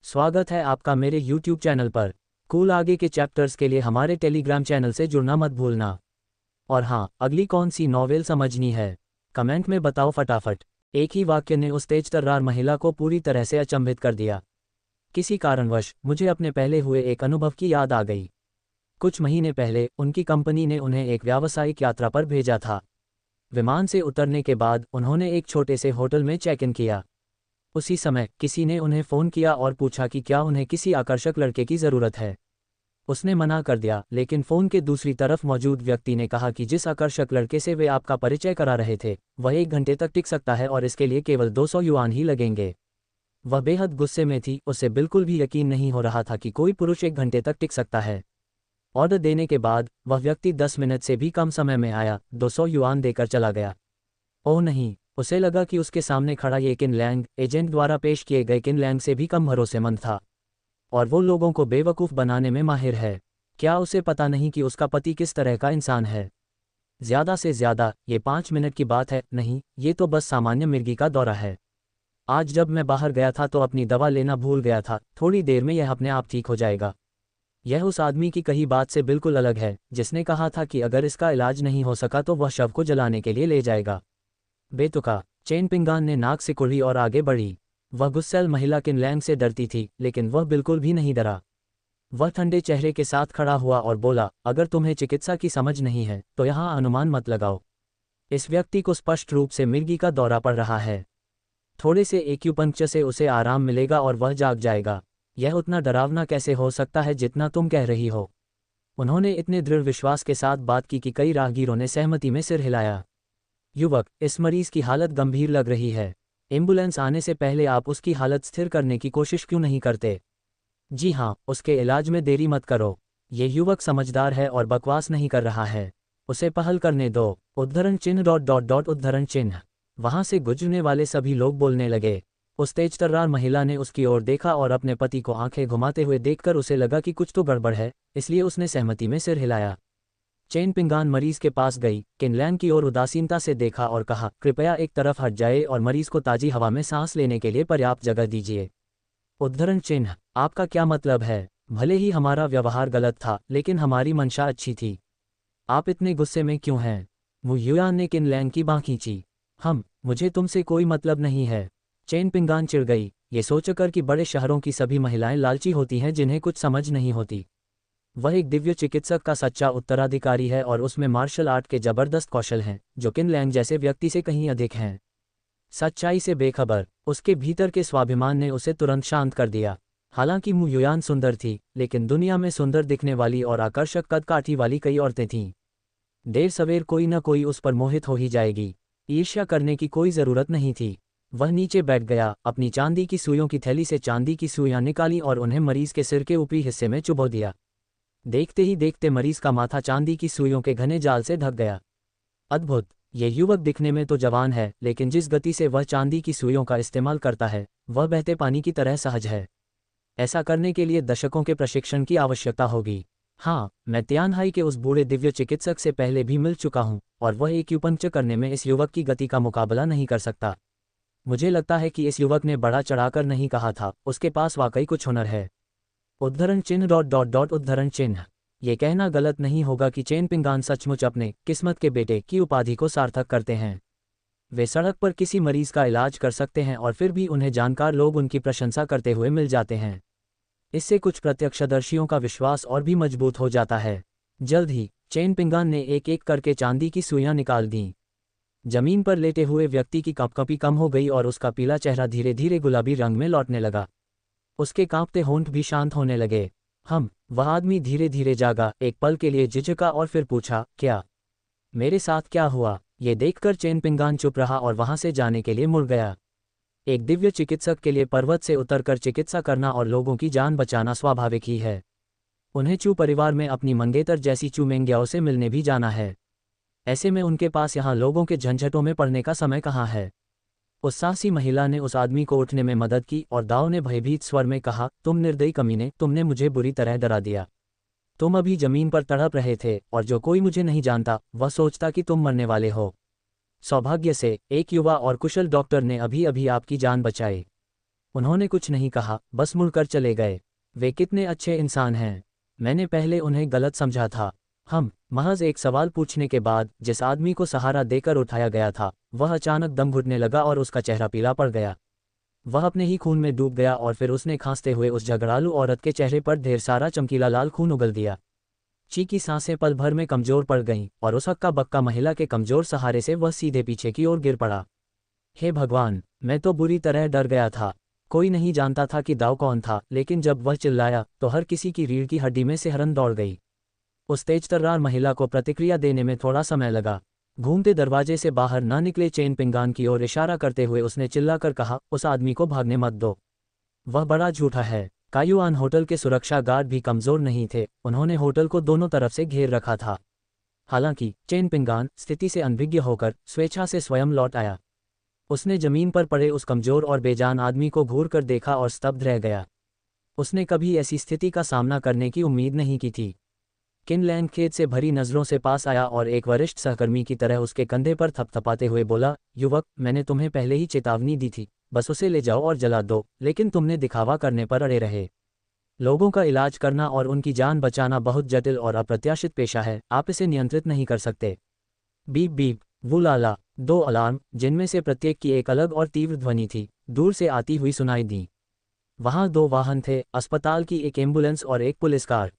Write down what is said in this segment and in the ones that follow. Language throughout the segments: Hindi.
स्वागत है आपका मेरे YouTube चैनल पर। कूल आगे के चैप्टर्स के लिए हमारे टेलीग्राम चैनल से जुड़ना मत भूलना। और हाँ, अगली कौन सी नॉवेल समझनी है कमेंट में बताओ फटाफट। एक ही वाक्य ने उस तेज-तर्रार महिला को पूरी तरह से अचंभित कर दिया। किसी कारणवश मुझे अपने पहले हुए एक अनुभव की याद आ गई। कुछ महीने पहले उनकी कंपनी ने उन्हें एक व्यावसायिक यात्रा पर भेजा था। विमान से उतरने के बाद उन्होंने एक छोटे से होटल में चेक इन किया। उसी समय किसी ने उन्हें फ़ोन किया और पूछा कि क्या उन्हें किसी आकर्षक लड़के की ज़रूरत है। उसने मना कर दिया, लेकिन फ़ोन के दूसरी तरफ मौजूद व्यक्ति ने कहा कि जिस आकर्षक लड़के से वे आपका परिचय करा रहे थे वह 1 घंटे तक टिक सकता है और इसके लिए केवल 200 युआन ही लगेंगे। वह बेहद गुस्से में थी, उसे बिल्कुल भी यकीन नहीं हो रहा था कि कोई पुरुष 1 घंटे तक टिक सकता है। ऑर्डर देने के बाद वह व्यक्ति 10 मिनट से भी कम समय में आया, 200 युआन देकर चला गया। ओह नहीं, उसे लगा कि उसके सामने खड़ा ये किन लैंग एजेंट द्वारा पेश किए गए किन लैंग से भी कम भरोसेमंद था, और वो लोगों को बेवकूफ़ बनाने में माहिर है। क्या उसे पता नहीं कि उसका पति किस तरह का इंसान है? ज़्यादा से ज़्यादा ये 5 मिनट की बात है, नहीं, ये तो बस सामान्य मिर्गी का दौरा है। आज जब मैं बाहर गया था तो अपनी दवा लेना भूल गया था, थोड़ी देर में यह अपने आप ठीक हो जाएगा। यह उस आदमी की कही बात से बिल्कुल अलग है जिसने कहा था कि अगर इसका इलाज नहीं हो सका तो वह शव को जलाने के लिए ले जाएगा। बेतुका चेन पिंगान ने नाक सिकुड़ी और आगे बढ़ी। वह गुस्सैल महिला किन लैंग से डरती थी, लेकिन वह बिल्कुल भी नहीं डरा। वह ठंडे चेहरे के साथ खड़ा हुआ और बोला, अगर तुम्हें चिकित्सा की समझ नहीं है तो यहाँ अनुमान मत लगाओ। इस व्यक्ति को स्पष्ट रूप से मिर्गी का दौरा पड़ रहा है। थोड़े से एक्यूपंक्चर से उसे आराम मिलेगा और वह जाग जाएगा। यह उतना डरावना कैसे हो सकता है जितना तुम कह रही हो? उन्होंने इतने दृढ़ विश्वास के साथ बात की कि कई राहगीरों ने सहमति में सिर हिलाया। युवक, इस मरीज की हालत गंभीर लग रही है। एम्बुलेंस आने से पहले आप उसकी हालत स्थिर करने की कोशिश क्यों नहीं करते? जी हाँ, उसके इलाज में देरी मत करो। ये युवक समझदार है और बकवास नहीं कर रहा है। उसे पहल करने दो। उद्धरण चिन्ह ... उद्धरण चिन्ह। वहां से गुजरने वाले सभी लोग बोलने लगे। उस तेजतर्रार महिला ने उसकी ओर देखा और अपने पति को आंखें घुमाते हुए देखकर उसे लगा कि कुछ तो गड़बड़ है, इसलिए उसने सहमति में सिर हिलाया। चेन पिंगान मरीज के पास गई, किन लैंग की ओर उदासीनता से देखा और कहा, कृपया एक तरफ हट जाए और मरीज को ताजी हवा में सांस लेने के लिए पर्याप्त जगह दीजिए। उद्धरण चिन्ह, आपका क्या मतलब है? भले ही हमारा व्यवहार गलत था, लेकिन हमारी मंशा अच्छी थी। आप इतने गुस्से में क्यों हैं? वू युआन ने किन लैंग की बाँह खींची। मुझे तुमसे कोई मतलब नहीं है। चेन पिंगान चिढ़ गई, ये सोचकर कि बड़े शहरों की सभी महिलाएं लालची होती हैं जिन्हें कुछ समझ नहीं होती। वह एक दिव्य चिकित्सक का सच्चा उत्तराधिकारी है और उसमें मार्शल आर्ट के जबरदस्त कौशल हैं, जो किन लैंग जैसे व्यक्ति से कहीं अधिक हैं। सच्चाई से बेखबर उसके भीतर के स्वाभिमान ने उसे तुरंत शांत कर दिया। हालांकि वू युआन सुंदर थी, लेकिन दुनिया में सुंदर दिखने वाली और आकर्षक कदकाठी वाली कई औरतें थीं। देर सवेर कोई न कोई उस पर मोहित हो ही जाएगी। ईर्ष्या करने की कोई ज़रूरत नहीं थी। वह नीचे बैठ गया, अपनी चांदी की सुइयों की थैली से चांदी की सुइयां निकाली और उन्हें मरीज के सिर के ऊपरी हिस्से में चुभो दिया। देखते ही देखते मरीज का माथा चांदी की सुइयों के घने जाल से ढक गया। अद्भुत! ये युवक दिखने में तो जवान है, लेकिन जिस गति से वह चांदी की सुइयों का इस्तेमाल करता है वह बहते पानी की तरह सहज है। ऐसा करने के लिए दशकों के प्रशिक्षण की आवश्यकता होगी। हाँ, मैं तियानहाई के उस बूढ़े दिव्य चिकित्सक से पहले भी मिल चुका हूँ और वह एक्यूपंक्चर करने में इस युवक की गति का मुकाबला नहीं कर सकता। मुझे लगता है कि इस युवक ने बड़ा चढ़ाकर नहीं कहा था, उसके पास वाकई कुछ हुनर है। उद्धरण चिन्ह ... उद्धरण चिन्ह। ये कहना गलत नहीं होगा कि चेन पिंगान सचमुच अपने किस्मत के बेटे की उपाधि को सार्थक करते हैं। वे सड़क पर किसी मरीज का इलाज कर सकते हैं और फिर भी उन्हें जानकार लोग उनकी प्रशंसा करते हुए मिल जाते हैं। इससे कुछ प्रत्यक्षदर्शियों का विश्वास और भी मजबूत हो जाता है। जल्द ही चेन पिंगान ने एक एक करके चांदी की सुइयां निकाल दीं। जमीन पर लेटे हुए व्यक्ति की कंपकंपी कम हो गई और उसका पीला चेहरा धीरे धीरे गुलाबी रंग में लौटने लगा। उसके कांपते होंठ भी शांत होने लगे। वह आदमी धीरे धीरे जागा, एक पल के लिए झिझका और फिर पूछा, क्या? मेरे साथ क्या हुआ? ये देखकर चेन पिंगान चुप रहा और वहां से जाने के लिए मुड़ गया। एक दिव्य चिकित्सक के लिए पर्वत से उतरकर चिकित्सा करना और लोगों की जान बचाना स्वाभाविक ही है। उन्हें चू परिवार में अपनी मंगेतर जैसी चू मेंग्याओं से मिलने भी जाना है। ऐसे में उनके पास यहाँ लोगों के झंझटों में पड़ने का समय कहाँ है? उस साहसी महिला ने उस आदमी को उठने में मदद की और दाओ ने भयभीत स्वर में कहा, तुम निर्दयी कमीने, तुमने मुझे बुरी तरह डरा दिया। तुम अभी जमीन पर तड़प रहे थे और जो कोई मुझे नहीं जानता वह सोचता कि तुम मरने वाले हो। सौभाग्य से एक युवा और कुशल डॉक्टर ने अभी अभी आपकी जान बचाई। उन्होंने कुछ नहीं कहा, बस मुड़कर चले गए। वे कितने अच्छे इंसान हैं। मैंने पहले उन्हें गलत समझा था। हम महज एक सवाल पूछने के बाद जिस आदमी को सहारा देकर उठाया गया था, वह अचानक दम घुटने लगा और उसका चेहरा पीला पड़ गया। वह अपने ही खून में डूब गया और फिर उसने खांसते हुए उस झगड़ालू औरत के चेहरे पर ढेर सारा चमकीला लाल खून उगल दिया। ची की सांसें पल भर में कमजोर पड़ गईं और उस हक्का बक्का महिला के कमजोर सहारे से वह सीधे पीछे की ओर गिर पड़ा। हे भगवान, मैं तो बुरी तरह डर गया था। कोई नहीं जानता था कि दाव कौन था, लेकिन जब वह चिल्लाया तो हर किसी की रीढ़ की हड्डी में सिहरन दौड़ गई। उस तेजतर्रार महिला को प्रतिक्रिया देने में थोड़ा समय लगा। घूमते दरवाजे से बाहर ना निकले चेन पिंगान की ओर इशारा करते हुए उसने चिल्लाकर कहा, उस आदमी को भागने मत दो, वह बड़ा झूठा है। कायुआन होटल के सुरक्षा गार्ड भी कमजोर नहीं थे, उन्होंने होटल को दोनों तरफ से घेर रखा था। हालांकि चेन पिंगान स्थिति से अनभिज्ञ होकर स्वेच्छा से स्वयं लौट आया। उसने जमीन पर पड़े उस कमजोर और बेजान आदमी को घूर कर देखा और स्तब्ध रह गया। उसने कभी ऐसी स्थिति का सामना करने की उम्मीद नहीं की थी। किन लैंग खेद से भरी नज़रों से पास आया और एक वरिष्ठ सहकर्मी की तरह उसके कंधे पर थपथपाते हुए बोला, युवक, मैंने तुम्हें पहले ही चेतावनी दी थी, बस उसे ले जाओ और जला दो, लेकिन तुमने दिखावा करने पर अड़े रहे। लोगों का इलाज करना और उनकी जान बचाना बहुत जटिल और अप्रत्याशित पेशा है, आप इसे नियंत्रित नहीं कर सकते। बीप बीप, वुलाला, 2 अलार्म, जिनमें से प्रत्येक की एक अलग और तीव्र ध्वनि थी, दूर से आती हुई सुनाई दी। वहां 2 वाहन थे, अस्पताल की एक एम्बुलेंस और एक पुलिस कार।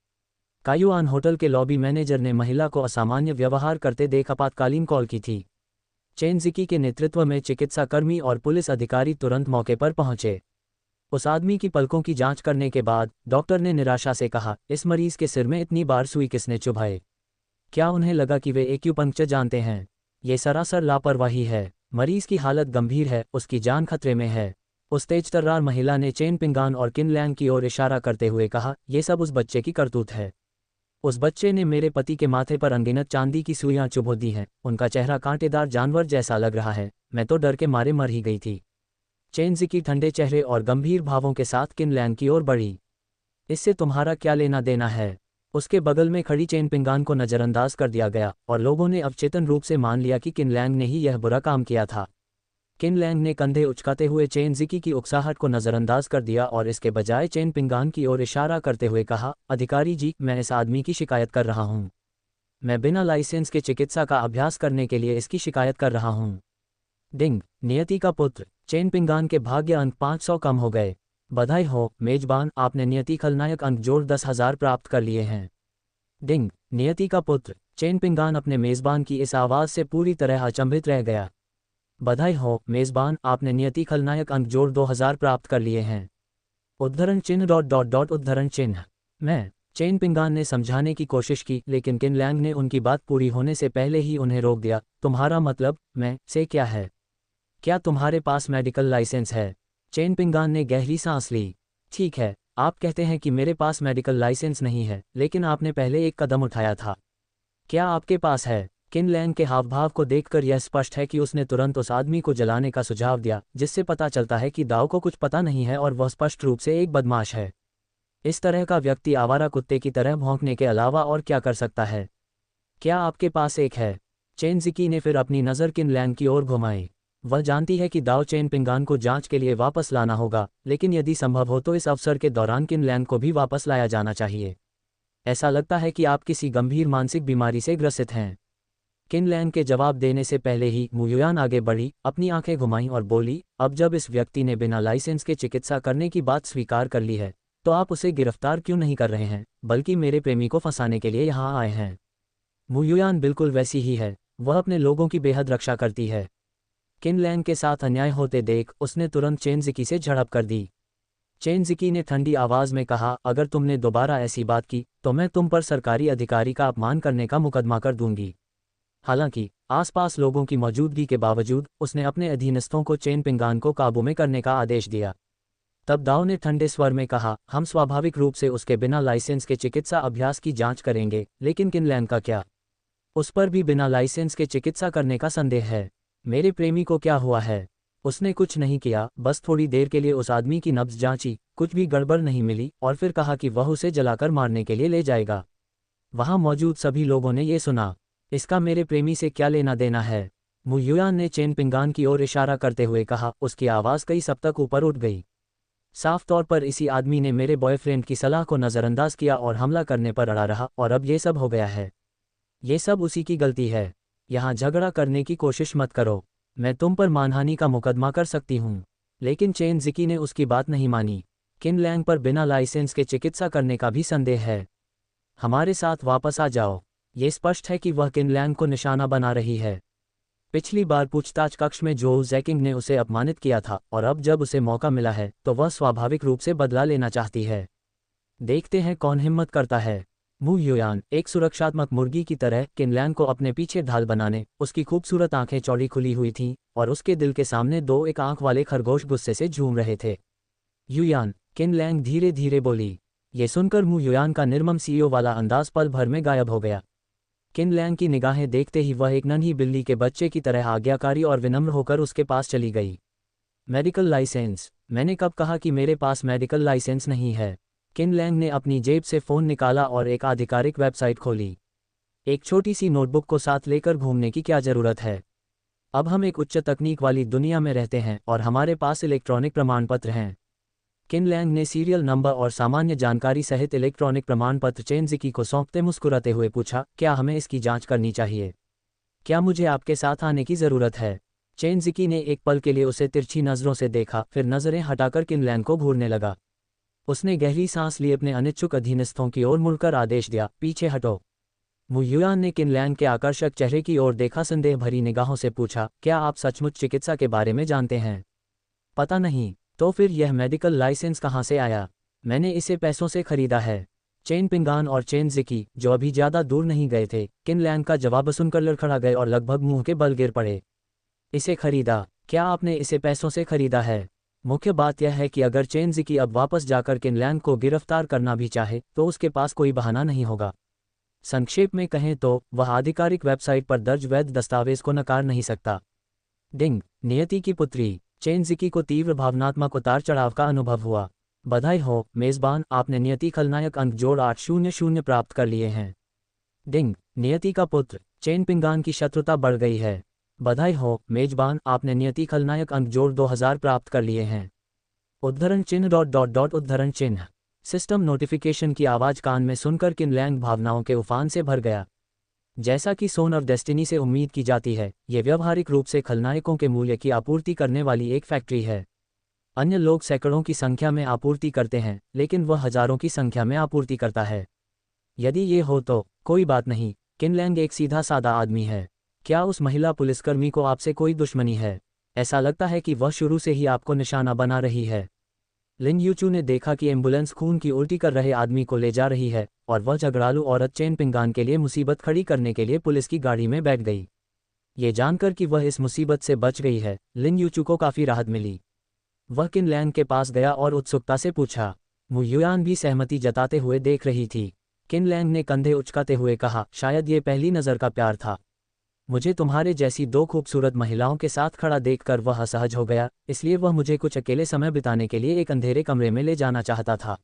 कायुआन होटल के लॉबी मैनेजर ने महिला को असामान्य व्यवहार करते देख आपातकालीन कॉल की थी। चेन जिकी के नेतृत्व में चिकित्साकर्मी और पुलिस अधिकारी तुरंत मौके पर पहुंचे। उस आदमी की पलकों की जांच करने के बाद डॉक्टर ने निराशा से कहा, इस मरीज के सिर में इतनी बार सुई किसने चुभाए? क्या उन्हें लगा कि वे एक्यूपंक्चर जानते हैं? ये सरासर लापरवाही है। मरीज की हालत गंभीर है, उसकी जान खतरे में है। उस तेजतर्रार महिला ने चेन पिंगान और किन लैंग की ओर इशारा करते हुए कहा, यह सब उस बच्चे की करतूत है। उस बच्चे ने मेरे पति के माथे पर अनगिनत चांदी की सुइयां चुभो दी हैं, उनका चेहरा कांटेदार जानवर जैसा लग रहा है, मैं तो डर के मारे मर ही गई थी। चेन जिकी ठंडे चेहरे और गंभीर भावों के साथ किन लैंग की ओर बढ़ी। इससे तुम्हारा क्या लेना देना है? उसके बगल में खड़ी चेन पिंगान को नज़रअंदाज कर दिया गया और लोगों ने अवचेतन रूप से मान लिया कि किन लैंग ने ही यह बुरा काम किया था। किन लैंग ने कंधे उचकाते हुए चेन जिकी की उकसाहट को नज़रअंदाज कर दिया और इसके बजाय चेन पिंगान की ओर इशारा करते हुए कहा, अधिकारी जी, मैं इस आदमी की शिकायत कर रहा हूँ। मैं बिना लाइसेंस के चिकित्सा का अभ्यास करने के लिए इसकी शिकायत कर रहा हूँ। डिंग, नियति का पुत्र। चेन पिंगान के भाग्य अंक 500 कम हो गए। बधाई हो मेजबान, आपने नियति खलनायक अंक जोड़ 10,000 प्राप्त कर लिए हैं। डिंग, नियति का पुत्र। चेन पिंगान अपने मेजबान की इस आवाज़ से पूरी तरह अचंभित रह गया। बधाई हो मेजबान, आपने नियति खलनायक अंक जोड़ 2000 प्राप्त कर लिए हैं। उद्धरण चिन्ह ... उद्धरण चिन्ह। मैं। चेन पिंगान ने समझाने की कोशिश की, लेकिन किन लैंग ने उनकी बात पूरी होने से पहले ही उन्हें रोक दिया। तुम्हारा मतलब मैं से क्या है? क्या तुम्हारे पास मेडिकल लाइसेंस है? चेन पिंगान ने गहरी सांस ली। ठीक है, आप कहते हैं कि मेरे पास मेडिकल लाइसेंस नहीं है, लेकिन आपने पहले एक कदम उठाया था। क्या आपके पास है? किन लैंग के हावभाव को देखकर यह स्पष्ट है कि उसने तुरंत उस आदमी को जलाने का सुझाव दिया, जिससे पता चलता है कि दाव को कुछ पता नहीं है और वह स्पष्ट रूप से एक बदमाश है। इस तरह का व्यक्ति आवारा कुत्ते की तरह भौंकने के अलावा और क्या कर सकता है? क्या आपके पास एक है? चेन जिकी ने फिर अपनी नज़र किन लैंग की ओर घुमाई। वह जानती है कि दाव चेन पिंगान को जांच के लिए वापस लाना होगा, लेकिन यदि संभव हो तो इस अवसर के दौरान किन लैंग को भी वापस लाया जाना चाहिए। ऐसा लगता है कि आप किसी गंभीर मानसिक बीमारी से ग्रसित हैं। किन लैंग के जवाब देने से पहले ही मुयुयान आगे बढ़ी, अपनी आंखें घुमाईं और बोली, अब जब इस व्यक्ति ने बिना लाइसेंस के चिकित्सा करने की बात स्वीकार कर ली है, तो आप उसे गिरफ्तार क्यों नहीं कर रहे हैं, बल्कि मेरे प्रेमी को फंसाने के लिए यहाँ आए हैं। मुयुयान बिल्कुल वैसी ही है, वह अपने लोगों की बेहद रक्षा करती है। किन लैंग के साथ अन्याय होते देख उसने तुरंत चेन जिकी से झड़प कर दी। चेन जिकी ने ठंडी आवाज़ में कहा, अगर तुमने दोबारा ऐसी बात की तो मैं तुम पर सरकारी अधिकारी का अपमान करने का मुकदमा कर दूंगी। हालांकि आसपास लोगों की मौजूदगी के बावजूद उसने अपने अधीनस्थों को चेन पिंगान को काबू में करने का आदेश दिया। तब दाव ने ठंडे स्वर में कहा, हम स्वाभाविक रूप से उसके बिना लाइसेंस के चिकित्सा अभ्यास की जांच करेंगे, लेकिन किन लैंग का क्या? उस पर भी बिना लाइसेंस के चिकित्सा करने का संदेह है। मेरे प्रेमी को क्या हुआ है? उसने कुछ नहीं किया, बस थोड़ी देर के लिए उस आदमी की नब्ज जांची, कुछ भी गड़बड़ नहीं मिली और फिर कहा कि वह उसे जलाकर मारने के लिए ले जाएगा। वहां मौजूद सभी लोगों ने ये सुना। इसका मेरे प्रेमी से क्या लेना देना है? मुयुयान ने चेन पिंगान की ओर इशारा करते हुए कहा। उसकी आवाज़ कई सब तक ऊपर उठ गई। साफ तौर पर इसी आदमी ने मेरे बॉयफ्रेंड की सलाह को नज़रअंदाज किया और हमला करने पर अड़ा रहा, और अब ये सब हो गया है। ये सब उसी की गलती है। यहाँ झगड़ा करने की कोशिश मत करो। मैं तुम पर मानहानि का मुकदमा कर सकती हूँ। लेकिन चेन ज़िकी ने उसकी बात नहीं मानी। किन लैंग पर बिना लाइसेंस के चिकित्सा करने का भी संदेह है। हमारे साथ वापस आ जाओ। ये स्पष्ट है कि वह किन लैंग को निशाना बना रही है। पिछली बार पूछताछ कक्ष में जो जैकिंग ने उसे अपमानित किया था, और अब जब उसे मौका मिला है तो वह स्वाभाविक रूप से बदला लेना चाहती है। देखते हैं कौन हिम्मत करता है। मू युयान एक सुरक्षात्मक मुर्गी की तरह किनलैंग को अपने पीछे ढाल बनाने, उसकी खूबसूरत आंखें चौड़ी खुली हुई थीं और उसके दिल के सामने दो एक आंख वाले खरगोश गुस्से से झूम रहे थे। युयान, किनलैंग धीरे धीरे बोली। ये सुनकर मू युयान का निर्मम सीईओ वाला अंदाज पल भर में गायब हो गया। किनलैंग की निगाहें देखते ही वह एक नन्ही बिल्ली के बच्चे की तरह आज्ञाकारी और विनम्र होकर उसके पास चली गई। Medical licence? मैंने कब कहा कि मेरे पास मेडिकल लाइसेंस नहीं है? किनलैंग ने अपनी जेब से फ़ोन निकाला और एक आधिकारिक वेबसाइट खोली। एक छोटी सी नोटबुक को साथ लेकर घूमने की क्या ज़रूरत है? अब हम एक उच्च तकनीक वाली दुनिया में रहते हैं और हमारे पास इलेक्ट्रॉनिक प्रमाणपत्र हैं। किनलैंग ने सीरियल नंबर और सामान्य जानकारी सहित इलेक्ट्रॉनिक प्रमाणपत्र चेन ज़िकी को सौंपते मुस्कुराते हुए पूछा, क्या हमें इसकी जांच करनी चाहिए? क्या मुझे आपके साथ आने की ज़रूरत है? चेन ज़िकी ने एक पल के लिए उसे तिरछी नज़रों से देखा, फिर नज़रें हटाकर किनलैंग को घूरने लगा। उसने गहरी सांस ली, अपने अनिच्छुक अधीनस्थों की ओर मुड़कर आदेश दिया, पीछे हटो। मू युयान ने किनलैंग के आकर्षक चेहरे की ओर देखा, संदेह भरी निगाहों से पूछा, क्या आप सचमुच चिकित्सा के बारे में जानते हैं? पता नहीं। तो फिर यह मेडिकल लाइसेंस कहाँ से आया? मैंने इसे पैसों से खरीदा है। चेन पिंगान और चेन ज़िकी, जो अभी ज़्यादा दूर नहीं गए थे, किनलैंग का जवाब सुनकर लड़खड़ा गए और लगभग मुंह के बल गिर पड़े। इसे खरीदा? क्या आपने इसे पैसों से खरीदा है? मुख्य बात यह है कि अगर चेन ज़िकी अब वापस जाकर किनलैंग को गिरफ्तार करना भी चाहे तो उसके पास कोई बहाना नहीं होगा। संक्षेप में कहें तो वह आधिकारिक वेबसाइट पर दर्ज वैध दस्तावेज को नकार नहीं सकता। डिंग, नियति की पुत्री। चेन ज़िकी को तीव्र भावनात्मक उतार चढ़ाव का अनुभव हुआ। बधाई हो मेज़बान, आपने नियति खलनायक अंक जोड़ 800 प्राप्त कर लिए हैं। डिंग, नियति का पुत्र। चेन पिंगान की शत्रुता बढ़ गई है। बधाई हो मेजबान, आपने नियति खलनायक अंक जोड़ 2000 प्राप्त कर लिए हैं। उद्धरण चिन्ह उद्धरण चिन्ह। सिस्टम नोटिफिकेशन की आवाज़ कान में सुनकर किनलैंग भावनाओं के उफान से भर गया। जैसा कि सोन ऑफ डेस्टिनी से उम्मीद की जाती है, ये व्यावहारिक रूप से खलनायकों के मूल्य की आपूर्ति करने वाली एक फैक्ट्री है। अन्य लोग सैकड़ों की संख्या में आपूर्ति करते हैं, लेकिन वह हजारों की संख्या में आपूर्ति करता है। यदि ये हो तो कोई बात नहीं, किनलैंग एक सीधा सादा आदमी है। क्या उस महिला पुलिसकर्मी को आपसे कोई दुश्मनी है? ऐसा लगता है कि वह शुरू से ही आपको निशाना बना रही है। लिन यूचू ने देखा कि एम्बुलेंस खून की उल्टी कर रहे आदमी को ले जा रही है और वह झगड़ालू औरत चेन पिंगान के लिए मुसीबत खड़ी करने के लिए पुलिस की गाड़ी में बैठ गई। ये जानकर कि वह इस मुसीबत से बच गई है, लिन यूचू को काफ़ी राहत मिली। वह किनलैंग के पास गया और उत्सुकता से पूछा। मू युयान भी सहमति जताते हुए देख रही थी। किनलैंग ने कंधे उचकाते हुए कहा, शायद ये पहली नज़र का प्यार था। मुझे तुम्हारे जैसी दो खूबसूरत महिलाओं के साथ खड़ा देखकर वह असहज हो गया, इसलिए वह मुझे कुछ अकेले समय बिताने के लिए एक अंधेरे कमरे में ले जाना चाहता था।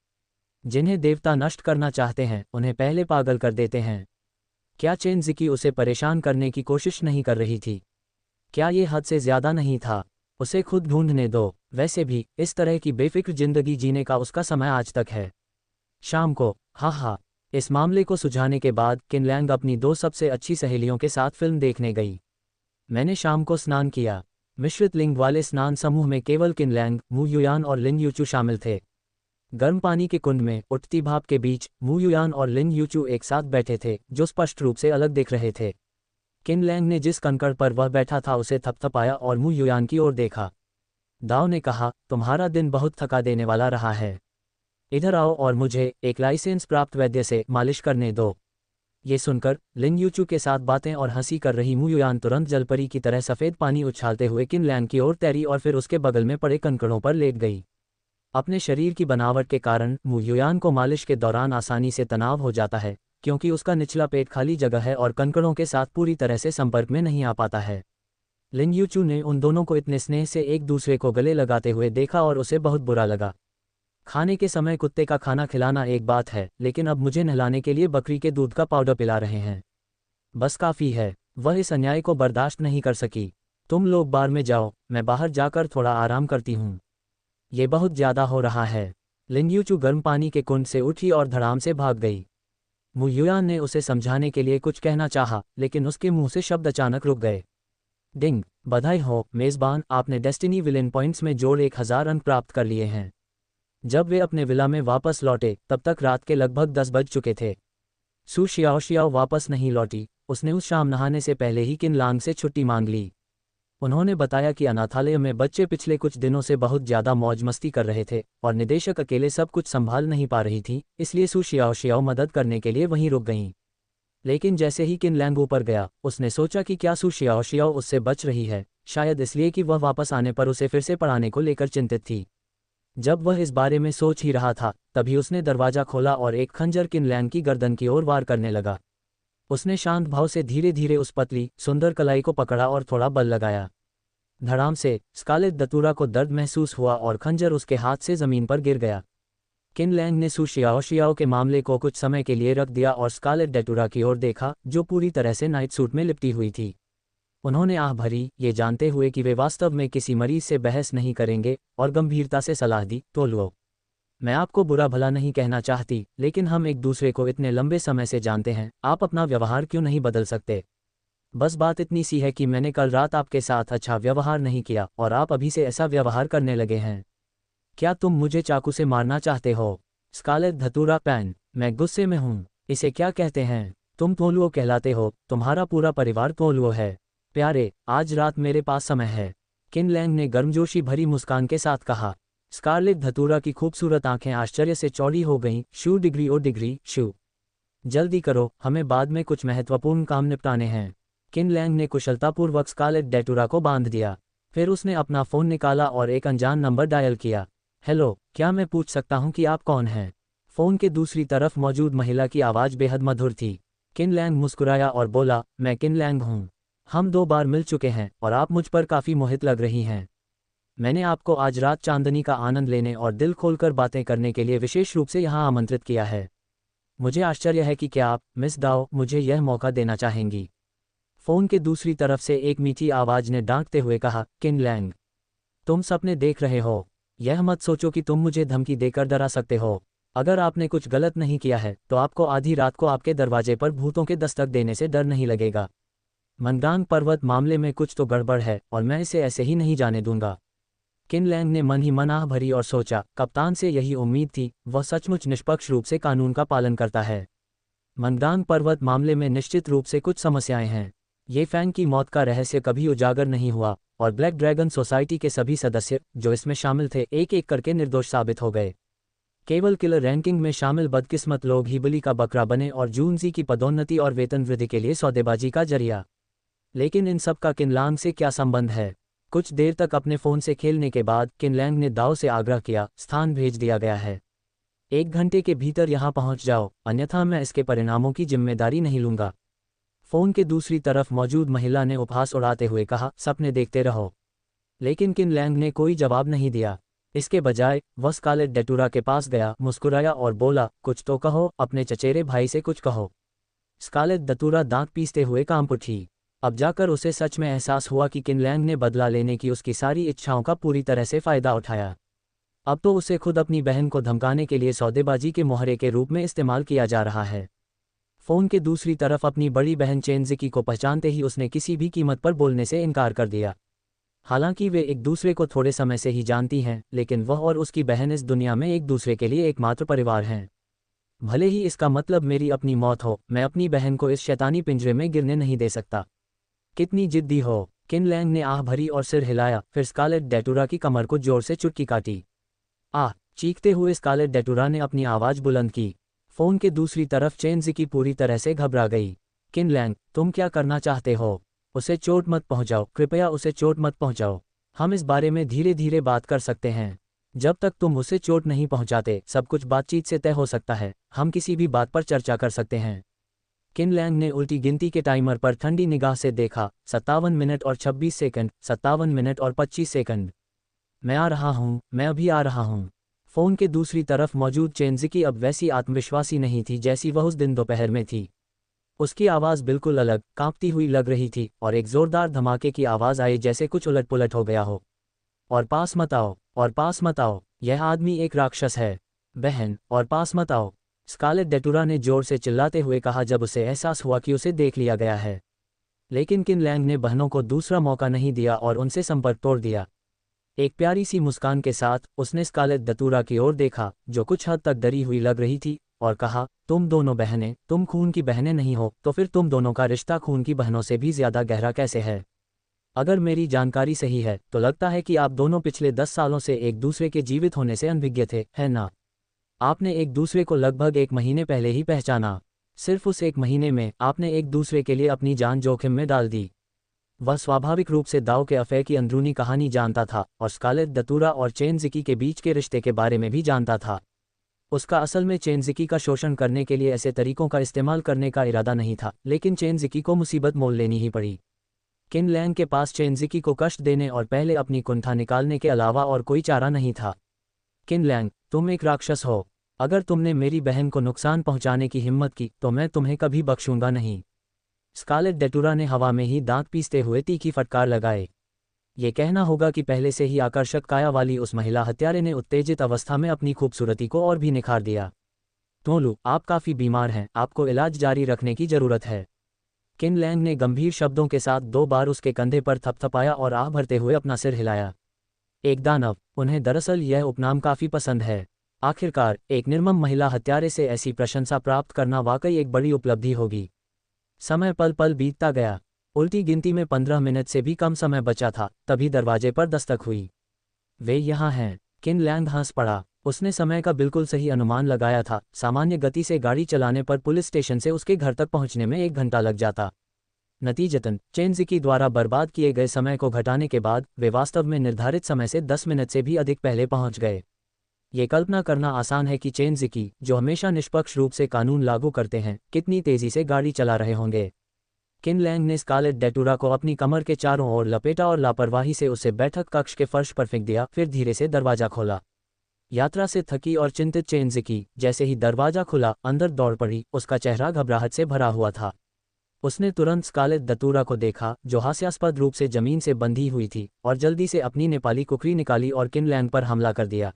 जिन्हें देवता नष्ट करना चाहते हैं उन्हें पहले पागल कर देते हैं। क्या चेन ज़िकी उसे परेशान करने की कोशिश नहीं कर रही थी? क्या ये हद से ज़्यादा नहीं था? उसे खुद ढूंढने दो। वैसे भी इस तरह की बेफिक्र जिंदगी जीने का उसका समय आज तक है। शाम को, हाँ, इस मामले को सुलझाने के बाद किनलैंग अपनी दो सबसे अच्छी सहेलियों के साथ फिल्म देखने गई। मैंने शाम को स्नान किया। मिश्रित लिंग वाले स्नान समूह में केवल किनलैंग, मू युयान और लिन यूचू शामिल थे। गर्म पानी के कुंड में उठती भाप के बीच मू युयान और लिन यूचू एक साथ बैठे थे, जो स्पष्ट रूप से अलग दिख रहे थे। किनलैंग ने जिस कंकड़ पर वह बैठा था उसे थपथपाया और मू युयान की ओर देखा। दाव ने कहा, तुम्हारा दिन बहुत थका देने वाला रहा है। इधर आओ और मुझे एक लाइसेंस प्राप्त वैद्य से मालिश करने दो। ये सुनकर लिन यूचू के साथ बातें और हंसी कर रही मू युयान तुरंत जलपरी की तरह सफ़ेद पानी उछालते हुए किनलैंग की ओर तैरी और फिर उसके बगल में पड़े कंकड़ों पर लेट गई। अपने शरीर की बनावट के कारण मू युयान को मालिश के दौरान आसानी से तनाव हो जाता है, क्योंकि उसका निचला पेट खाली जगह है और कंकड़ों के साथ पूरी तरह से संपर्क में नहीं आ पाता है। लिन यूचू ने उन दोनों को इतने स्नेह से एक दूसरे को गले लगाते हुए देखा और उसे बहुत बुरा लगा। खाने के समय कुत्ते का खाना खिलाना एक बात है, लेकिन अब मुझे नहलाने के लिए बकरी के दूध का पाउडर पिला रहे हैं। बस काफ़ी है। वह इस अन्याय को बर्दाश्त नहीं कर सकी। तुम लोग बार में जाओ, मैं बाहर जाकर थोड़ा आराम करती हूँ। ये बहुत ज्यादा हो रहा है। लिन यूचू गर्म पानी के कुंड से उठी और धड़ाम से भाग गई। मु युयान ने उसे समझाने के लिए कुछ कहना चाहा, लेकिन उसके मुंह से शब्द अचानक रुक गए। डिंग, बधाई हो मेज़बान, आपने डेस्टिनी विलेन पॉइंट्स में जोड़ 1000 अंक प्राप्त कर लिए हैं। जब वे अपने विला में वापस लौटे तब तक रात के लगभग 10 बज चुके थे। सू शियाओ वापस नहीं लौटी। उसने उस शाम नहाने से पहले ही किन लांग से छुट्टी मांग ली। उन्होंने बताया कि अनाथालय में बच्चे पिछले कुछ दिनों से बहुत ज़्यादा मौज मस्ती कर रहे थे और निदेशक अकेले सब कुछ संभाल नहीं पा रही थी, इसलिए सू शियाओ मदद करने के लिए वहीं रुक गईं। लेकिन जैसे ही किन लैंग ऊपर गया, उसने सोचा कि क्या सू शियाओ उससे बच रही है, शायद इसलिए कि वह वापस आने पर उसे फिर से पढ़ाने को लेकर चिंतित थी। जब वह इस बारे में सोच ही रहा था, तभी उसने दरवाज़ा खोला और एक खंजर किन लैंग की गर्दन की ओर वार करने लगा। उसने शांत भाव से धीरे धीरे उस पतली सुंदर कलाई को पकड़ा और थोड़ा बल लगाया। धड़ाम से स्कारलेट दतूरा को दर्द महसूस हुआ और खंजर उसके हाथ से ज़मीन पर गिर गया। किन लैंग ने सू शियाओ के मामले को कुछ समय के लिए रख दिया और स्कारलेट दतूरा की ओर देखा, जो पूरी तरह से नाइट सूट में लिपटी हुई थी। उन्होंने आह भरी, ये जानते हुए कि वे वास्तव में किसी मरीज से बहस नहीं करेंगे, और गंभीरता से सलाह दी, तो लो, मैं आपको बुरा भला नहीं कहना चाहती, लेकिन हम एक दूसरे को इतने लंबे समय से जानते हैं, आप अपना व्यवहार क्यों नहीं बदल सकते? बस बात इतनी सी है कि मैंने कल रात आपके साथ अच्छा व्यवहार नहीं किया और आप अभी से ऐसा व्यवहार करने लगे हैं। क्या तुम मुझे चाकू से मारना चाहते हो? स्कारलेट धतूरा पैन, मैं गुस्से में हूँ। इसे क्या कहते हैं? तुम तोलुओ कहलाते हो, तुम्हारा पूरा परिवार तोलुओ है। प्यारे, आज रात मेरे पास समय है, किन लैंग ने गर्मजोशी भरी मुस्कान के साथ कहा। स्कारलेट धतूरा की खूबसूरत आंखें आश्चर्य से चौड़ी हो गईं। शू डिग्री ओ डिग्री, शू, जल्दी करो, हमें बाद में कुछ महत्वपूर्ण काम निपटाने हैं। किन लैंग ने कुशलतापूर्वक स्कारलेट डेटूरा को बांध दिया। फिर उसने अपना फ़ोन निकाला और एक अनजान नंबर डायल किया। हेलो, क्या मैं पूछ सकता हूं कि आप कौन हैं? फ़ोन के दूसरी तरफ मौजूद महिला की आवाज़ बेहद मधुर थी। किन लैंग मुस्कुराया और बोला, मैं किन लैंग हूँ। हम 2 बार मिल चुके हैं और आप मुझ पर काफ़ी मोहित लग रही हैं। मैंने आपको आज रात चांदनी का आनंद लेने और दिल खोलकर बातें करने के लिए विशेष रूप से यहाँ आमंत्रित किया है। मुझे आश्चर्य है कि क्या आप, मिस दाओ, मुझे यह मौका देना चाहेंगी। फ़ोन के दूसरी तरफ से एक मीठी आवाज़ ने डांटते हुए कहा, किन लैंग, तुम सपने देख रहे हो। यह मत सोचो कि तुम मुझे धमकी देकर डरा सकते हो। अगर आपने कुछ गलत नहीं किया है तो आपको आधी रात को आपके दरवाजे पर भूतों के दस्तक देने से डर नहीं लगेगा। मनगांग पर्वत मामले में कुछ तो गड़बड़ है और मैं इसे ऐसे ही नहीं जाने दूंगा। किन लैंग ने मन ही मन आह भरी और सोचा, कप्तान से यही उम्मीद थी, वह सचमुच निष्पक्ष रूप से कानून का पालन करता है। मनगांग पर्वत मामले में निश्चित रूप से कुछ समस्याएं हैं। ये फैंग की मौत का रहस्य कभी उजागर नहीं हुआ और ब्लैक ड्रैगन सोसाइटी के सभी सदस्य जो इसमें शामिल थे एक एक करके निर्दोष साबित हो गए। केवल किलर रैंकिंग में शामिल बदकिस्मत लोग ही बलि का बकरा बने और जूनजी की पदोन्नति और वेतन वृद्धि के लिए सौदेबाजी का जरिया। लेकिन इन सब का किनलांग से क्या संबंध है? कुछ देर तक अपने फ़ोन से खेलने के बाद किनलैंग ने दाओ से आग्रह किया, स्थान भेज दिया गया है, 1 घंटे के भीतर यहाँ पहुँच जाओ, अन्यथा मैं इसके परिणामों की जिम्मेदारी नहीं लूँगा। फ़ोन के दूसरी तरफ मौजूद महिला ने उपहास उड़ाते हुए कहा, सपने देखते रहो। लेकिन किन लैंग ने कोई जवाब नहीं दिया। इसके बजाय वह स्कारलेट डेटूरा के पास गया, मुस्कुराया और बोला, कुछ तो कहो, अपने चचेरे भाई से कुछ कहो। स्कारलेट दतूरा दांत पीसते हुए कांप उठी। अब जाकर उसे सच में एहसास हुआ कि किन लैंग ने बदला लेने की उसकी सारी इच्छाओं का पूरी तरह से फ़ायदा उठाया। अब तो उसे खुद अपनी बहन को धमकाने के लिए सौदेबाजी के मोहरे के रूप में इस्तेमाल किया जा रहा है। फ़ोन के दूसरी तरफ अपनी बड़ी बहन चेनजिकी को पहचानते ही उसने किसी भी कीमत पर बोलने से इनकार कर दिया। हालांकि वे एक दूसरे को थोड़े समय से ही जानती हैं, लेकिन वह और उसकी बहन इस दुनिया में एक दूसरे के लिए एकमात्र परिवार हैं। भले ही इसका मतलब मेरी अपनी मौत हो, मैं अपनी बहन को इस शैतानी पिंजरे में गिरने नहीं दे सकता। कितनी जिद्दी हो। किन लैंग ने आह भरी और सिर हिलाया, फिर स्कारलेट डेटूरा की कमर को जोर से चुटकी काटी। आह, चीखते हुए स्कारलेट डेटूरा ने अपनी आवाज़ बुलंद की। फ़ोन के दूसरी तरफ चेनजिकी पूरी तरह से घबरा गई। किन लैंग, तुम क्या करना चाहते हो? उसे चोट मत पहुंचाओ, कृपया उसे चोट मत पहुंचाओ। हम इस बारे में धीरे धीरे बात कर सकते हैं। जब तक तुम उसे चोट नहीं पहुंचाते, सब कुछ बातचीत से तय हो सकता है। हम किसी भी बात पर चर्चा कर सकते हैं। किन लैंग ने उल्टी गिनती के टाइमर पर ठंडी निगाह से देखा, 57 मिनट और 26 सेकंड, 57 मिनट और 25 सेकंड। मैं आ रहा हूँ, मैं अभी आ रहा हूँ। फ़ोन के दूसरी तरफ मौजूद चेनजिकी अब वैसी आत्मविश्वासी नहीं थी जैसी वह उस दिन दोपहर में थी। उसकी आवाज़ बिल्कुल अलग, कांपती हुई लग रही थी और एक ज़ोरदार धमाके की आवाज़ आई जैसे कुछ उलट पुलट हो गया हो। और पास मत आओ, और पास मत आओ, यह आदमी एक राक्षस है। बहन, और पास मत आओ, स्कारलेट डेटुरा ने जोर से चिल्लाते हुए कहा जब उसे एहसास हुआ कि उसे देख लिया गया है। लेकिन किन लैंग ने बहनों को दूसरा मौका नहीं दिया और उनसे संपर्क तोड़ दिया। एक प्यारी सी मुस्कान के साथ उसने स्कारलेट डेटुरा की ओर देखा, जो कुछ हद तक डरी हुई लग रही थी, और कहा, तुम दोनों बहनें, तुम खून की बहनें नहीं हो, तो फिर तुम दोनों का रिश्ता खून की बहनों से भी ज्यादा गहरा कैसे है? अगर मेरी जानकारी सही है तो लगता है कि आप दोनों पिछले 10 सालों से एक दूसरे के जीवित होने से अनभिज्ञ थे, है ना? आपने एक दूसरे को लगभग 1 महीने पहले ही पहचाना। सिर्फ उस 1 महीने में आपने एक दूसरे के लिए अपनी जान जोखिम में डाल दी। वह स्वाभाविक रूप से दाव के अफेयर की अंदरूनी कहानी जानता था और स्कारलेट डेटुरा और चेनज़िकी के बीच के रिश्ते के बारे में भी जानता था। उसका असल में चेनज़िकी का शोषण करने के लिए ऐसे तरीकों का इस्तेमाल करने का इरादा नहीं था, लेकिन चेनज़िकी को मुसीबत मोल लेनी ही पड़ी। किन लैंग के पास चेनज़िकी को कष्ट देने और पहले अपनी कुंठा निकालने के अलावा और कोई चारा नहीं था। किन लैंग, तुम एक राक्षस हो। अगर तुमने मेरी बहन को नुकसान पहुंचाने की हिम्मत की तो मैं तुम्हें कभी बख्शूंगा नहीं। स्कारलेट डेटुरा ने हवा में ही दांत पीसते हुए तीखी फटकार लगाए। ये कहना होगा कि पहले से ही आकर्षक काया वाली उस महिला हत्यारे ने उत्तेजित अवस्था में अपनी खूबसूरती को और भी निखार दिया। टोलू, आप काफ़ी बीमार हैं, आपको इलाज जारी रखने की ज़रूरत है। किन लैंग ने गंभीर शब्दों के साथ 2 बार उसके कंधे पर थपथपाया और आह भरते हुए अपना सिर हिलाया। एक दानव, उन्हें दरअसल यह उपनाम काफ़ी पसंद है। आखिरकार एक निर्मम महिला हत्यारे से ऐसी प्रशंसा प्राप्त करना वाकई एक बड़ी उपलब्धि होगी। समय पल पल बीतता गया। उल्टी गिनती में 15 मिनट से भी कम समय बचा था, तभी दरवाजे पर दस्तक हुई। वे यहाँ हैं। किन लैंग हंस पड़ा। उसने समय का बिल्कुल सही अनुमान लगाया था। सामान्य गति से गाड़ी चलाने पर पुलिस स्टेशन से उसके घर तक पहुंचने में 1 घंटा लग जाता। नतीजतन चेनज़िकी द्वारा बर्बाद किए गए समय को घटाने के बाद वे वास्तव में निर्धारित समय से 10 मिनट से भी अधिक पहले पहुंच गए। ये कल्पना करना आसान है कि चेनज़िकी, जो हमेशा निष्पक्ष रूप से कानून लागू करते हैं, कितनी तेजी से गाड़ी चला रहे होंगे। किन लैंग ने स्कारलेट डेटुरा को अपनी कमर के चारों ओर लपेटा और लापरवाही से उसे बैठक कक्ष के फर्श पर फेंक दिया, फिर धीरे से दरवाजा खोला। यात्रा से थकी और चिंतित चेनज़िकी जैसे ही दरवाजा खुला अंदर दौड़ पड़ी। उसका चेहरा घबराहट से भरा हुआ था। उसने तुरंत स्कारलेट डेटुरा को देखा, जो हास्यास्पद रूप से जमीन से बंधी हुई थी, और जल्दी से अपनी नेपाली कुकरी निकाली और किन लैंग पर हमला कर दिया।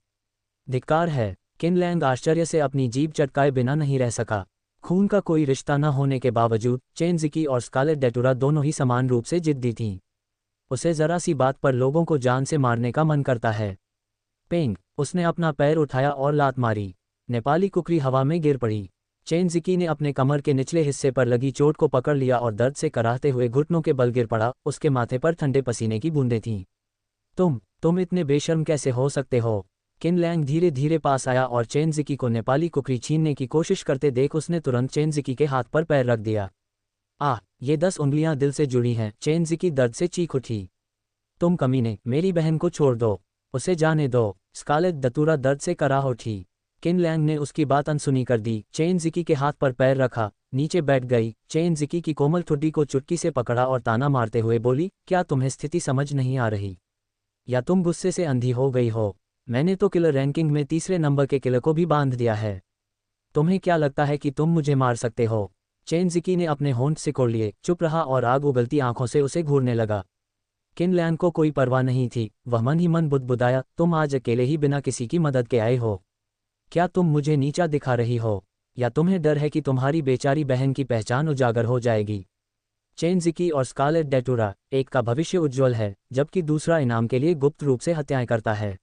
धिक्कार है। किन लैंग आश्चर्य से अपनी जीभ चटकाए बिना नहीं रह सका। खून का कोई रिश्ता न होने के बावजूद चेनज़िकी और स्कारलेट डेटुरा दोनों ही समान रूप से जिद्दी थीं। उसे जरा सी बात पर लोगों को जान से मारने का मन करता है। पेंग, उसने अपना पैर उठाया और लात मारी। नेपाली कुकरी हवा में गिर पड़ी। चेनज़िकी ने अपने कमर के निचले हिस्से पर लगी चोट को पकड़ लिया और दर्द से कराहते हुए घुटनों के बल गिर पड़ा। उसके माथे पर ठंडे पसीने की बूंदें थीं। तुम इतने बेशर्म कैसे हो सकते हो? किन लैंग धीरे धीरे पास आया और चेनज़िकी को नेपाली कुकरी छीनने की कोशिश करते देख उसने तुरंत चेनज़िकी के हाथ पर पैर रख दिया। ये 10 उंगलियां दिल से जुड़ी हैं। चेनज़िकी दर्द से चीख उठी। तुम कमीने, मेरी बहन को छोड़ दो, उसे जाने दो। स्कारलेट डेटुरा दर्द से कराह उठी। किन लैंग ने उसकी बात अनसुनी कर दी। चेनज़िकी के हाथ पर पैर रखा, नीचे बैठ गई। चेनज़िकी की कोमल ठुड्डी को चुटकी से पकड़ा और ताना मारते हुए बोली, क्या तुम्हें स्थिति समझ नहीं आ रही? या तुम गुस्से से अंधी हो गई हो? मैंने तो किलर रैंकिंग में 3रे नंबर के किलर को भी बांध दिया है। तुम्हें क्या लगता है कि तुम मुझे मार सकते हो? चेनज़िकी ने अपने होंठ सिकोड़ लिए, चुप रहा और आग उगलती आंखों से उसे घूरने लगा। किन लैंग को कोई परवाह नहीं थी। वह मन ही मन बुदबुदाया, तुम आज अकेले ही बिना किसी की मदद के आए हो। क्या तुम मुझे नीचा दिखा रही हो, या तुम्हें डर है कि तुम्हारी बेचारी बहन की पहचान उजागर हो जाएगी? चेनज़िकी और स्कारलेट डेटुरा, एक का भविष्य उज्ज्वल है जबकि दूसरा इनाम के लिए गुप्त रूप से हत्याएं करता है।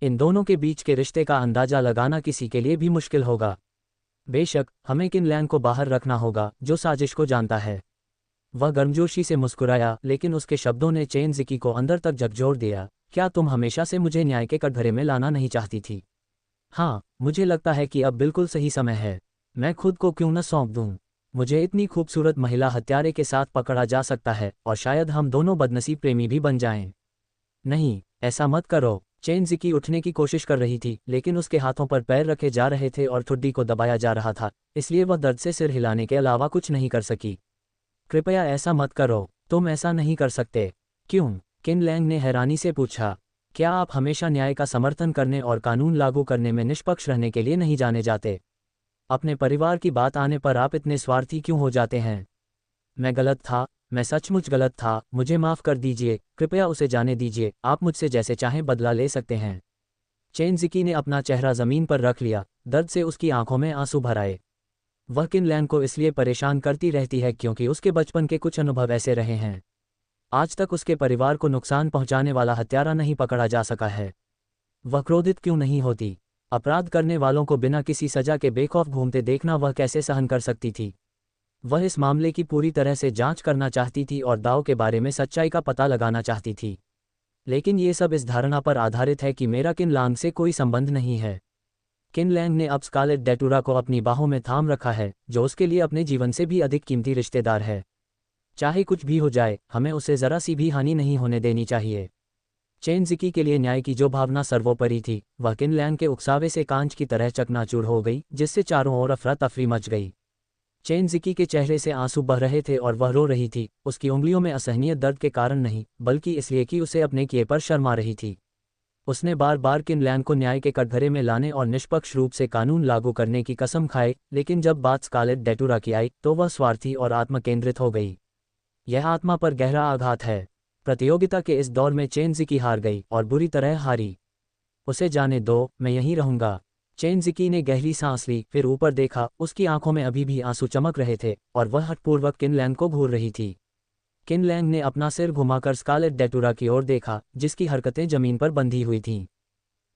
इन दोनों के बीच के रिश्ते का अंदाजा लगाना किसी के लिए भी मुश्किल होगा। बेशक हमें किन लैंग को बाहर रखना होगा, जो साजिश को जानता है। वह गर्मजोशी से मुस्कुराया, लेकिन उसके शब्दों ने चेनज़िकी को अंदर तक झकझोर दिया। क्या तुम हमेशा से मुझे न्याय के कटघरे में लाना नहीं चाहती थी? हाँ, मुझे लगता है कि अब बिल्कुल सही समय है। मैं खुद को क्यों न सौंप दूं? मुझे इतनी खूबसूरत महिला हत्यारे के साथ पकड़ा जा सकता है और शायद हम दोनों बदनसीब प्रेमी भी बन जाएं। नहीं, ऐसा मत करो। चेनज़िकी उठने की कोशिश कर रही थी, लेकिन उसके हाथों पर पैर रखे जा रहे थे और ठुड्डी को दबाया जा रहा था, इसलिए वह दर्द से सिर हिलाने के अलावा कुछ नहीं कर सकी। कृपया ऐसा मत करो, तुम ऐसा नहीं कर सकते। क्यों? किन लैंग ने हैरानी से पूछा। क्या आप हमेशा न्याय का समर्थन करने और कानून लागू करने में निष्पक्ष रहने के लिए नहीं जाने जाते? अपने परिवार की बात आने पर आप इतने स्वार्थी क्यों हो जाते हैं? मैं गलत था? मैं सचमुच गलत था, मुझे माफ़ कर दीजिए, कृपया उसे जाने दीजिए, आप मुझसे जैसे चाहें बदला ले सकते हैं। चेन ज़िकी ने अपना चेहरा ज़मीन पर रख लिया, दर्द से उसकी आंखों में आंसू भर आए। वह किनलैन को इसलिए परेशान करती रहती है क्योंकि उसके बचपन के कुछ अनुभव ऐसे रहे हैं। आज तक उसके परिवार को नुकसान पहुंचाने वाला हत्यारा नहीं पकड़ा जा सका है। वह क्रोधित क्यों नहीं होती? अपराध करने वालों को बिना किसी सजा के बेखौफ घूमते देखना वह कैसे सहन कर सकती थी? वह इस मामले की पूरी तरह से जांच करना चाहती थी और दाव के बारे में सच्चाई का पता लगाना चाहती थी। लेकिन ये सब इस धारणा पर आधारित है कि मेरा किनलैंग से कोई संबंध नहीं है। किनलैंग ने अब स्कारलेट डेटुरा को अपनी बाहों में थाम रखा है, जो उसके लिए अपने जीवन से भी अधिक कीमती रिश्तेदार है। चाहे कुछ भी हो जाए, हमें उसे जरा सी भी हानि नहीं होने देनी चाहिए। चेन ज़िकी के लिए न्याय की जो भावना सर्वोपरि थी, वह किनलैंग के उकसावे से कांच की तरह चकनाचूर हो गई, जिससे चारों ओर अफरा तफरी मच गई। चेन ज़िकी के चेहरे से आंसू बह रहे थे और वह रो रही थी, उसकी उंगलियों में असहनीय दर्द के कारण नहीं, बल्कि इसलिए कि उसे अपने किए पर शर्मा रही थी। उसने बार बार किनलैंग को न्याय के कटघरे में लाने और निष्पक्ष रूप से कानून लागू करने की कसम खाई, लेकिन जब बात स्कारलेट डेटुरा की आई तो वह स्वार्थी और आत्मकेंद्रित हो गई। यह आत्मा पर गहरा आघात है। प्रतियोगिता के इस दौर में चेन ज़िकी हार गई और बुरी तरह हारी। उसे जाने दो, मैं यहीं रहूंगा। चेन ज़िकी ने गहरी सांस ली, फिर ऊपर देखा, उसकी आंखों में अभी भी आंसू चमक रहे थे और वह हठपूर्वक किनलैंग को घूर रही थी। किनलैंग ने अपना सिर घुमाकर स्कारलेट डेटुरा की ओर देखा, जिसकी हरकतें जमीन पर बंधी हुई थीं।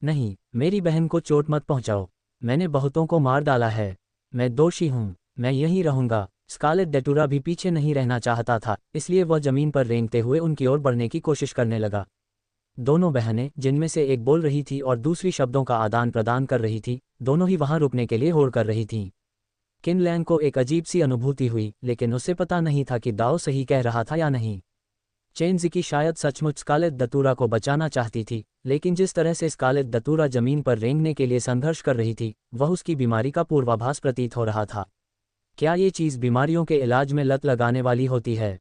नहीं, मेरी बहन को चोट मत पहुंचाओ। मैंने बहुतों को मार डाला है। मैं दोषी हूं। मैं यहीं रहूंगा। स्कारलेट डेटुरा भी पीछे नहीं रहना चाहता था, इसलिए वह जमीन पर रेंगते हुए उनकी ओर बढ़ने की कोशिश करने लगा। दोनों बहनें, जिनमें से एक बोल रही थी और दूसरी शब्दों का आदान प्रदान कर रही थी, दोनों ही वहां रुकने के लिए होड़ कर रही थीं। किनलैंग को एक अजीब सी अनुभूति हुई, लेकिन उसे पता नहीं था कि दाओ सही कह रहा था या नहीं। चेन ज़िकी शायद सचमुच स्कारलेट डेटुरा को बचाना चाहती थी, लेकिन जिस तरह से स्कारलेट डेटुरा जमीन पर रेंगने के लिए संघर्ष कर रही थी, वह उसकी बीमारी का पूर्वाभास प्रतीत हो रहा था। क्या ये चीज़ बीमारियों के इलाज में लत लगाने वाली होती है?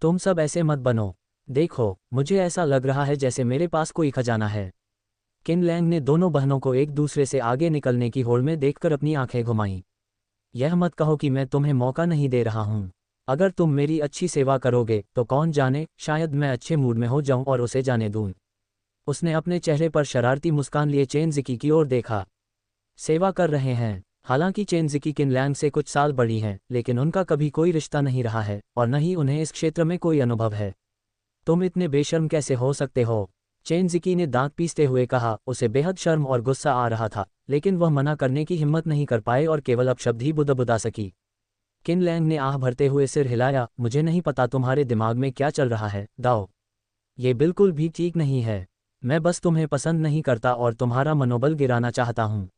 तुम सब ऐसे मत बनो। देखो, मुझे ऐसा लग रहा है जैसे मेरे पास कोई खजाना है। किनलैंग ने दोनों बहनों को एक दूसरे से आगे निकलने की होड़ में देखकर अपनी आंखें घुमाईं। यह मत कहो कि मैं तुम्हें मौका नहीं दे रहा हूं। अगर तुम मेरी अच्छी सेवा करोगे तो कौन जाने, शायद मैं अच्छे मूड में हो जाऊं और उसे जाने दूं। उसने अपने चेहरे पर शरारती मुस्कान लिए चेन ज़िकी की ओर देखा। सेवा कर रहे हैं। हालांकि चेन ज़िकी किनलैंग से कुछ साल बड़ी हैं, लेकिन उनका कभी कोई रिश्ता नहीं रहा है और न ही उन्हें इस क्षेत्र में कोई अनुभव है। तुम इतने बेशर्म कैसे हो सकते हो? चेन ज़िकी ने दांत पीसते हुए कहा। उसे बेहद शर्म और गुस्सा आ रहा था, लेकिन वह मना करने की हिम्मत नहीं कर पाए और केवल अपशब्द ही बुदबुदा सकी। किनलैंग ने आह भरते हुए सिर हिलाया। मुझे नहीं पता तुम्हारे दिमाग में क्या चल रहा है, दाओ। ये बिल्कुल भी ठीक नहीं है। मैं बस तुम्हें पसंद नहीं करता और तुम्हारा मनोबल गिराना चाहता हूँ।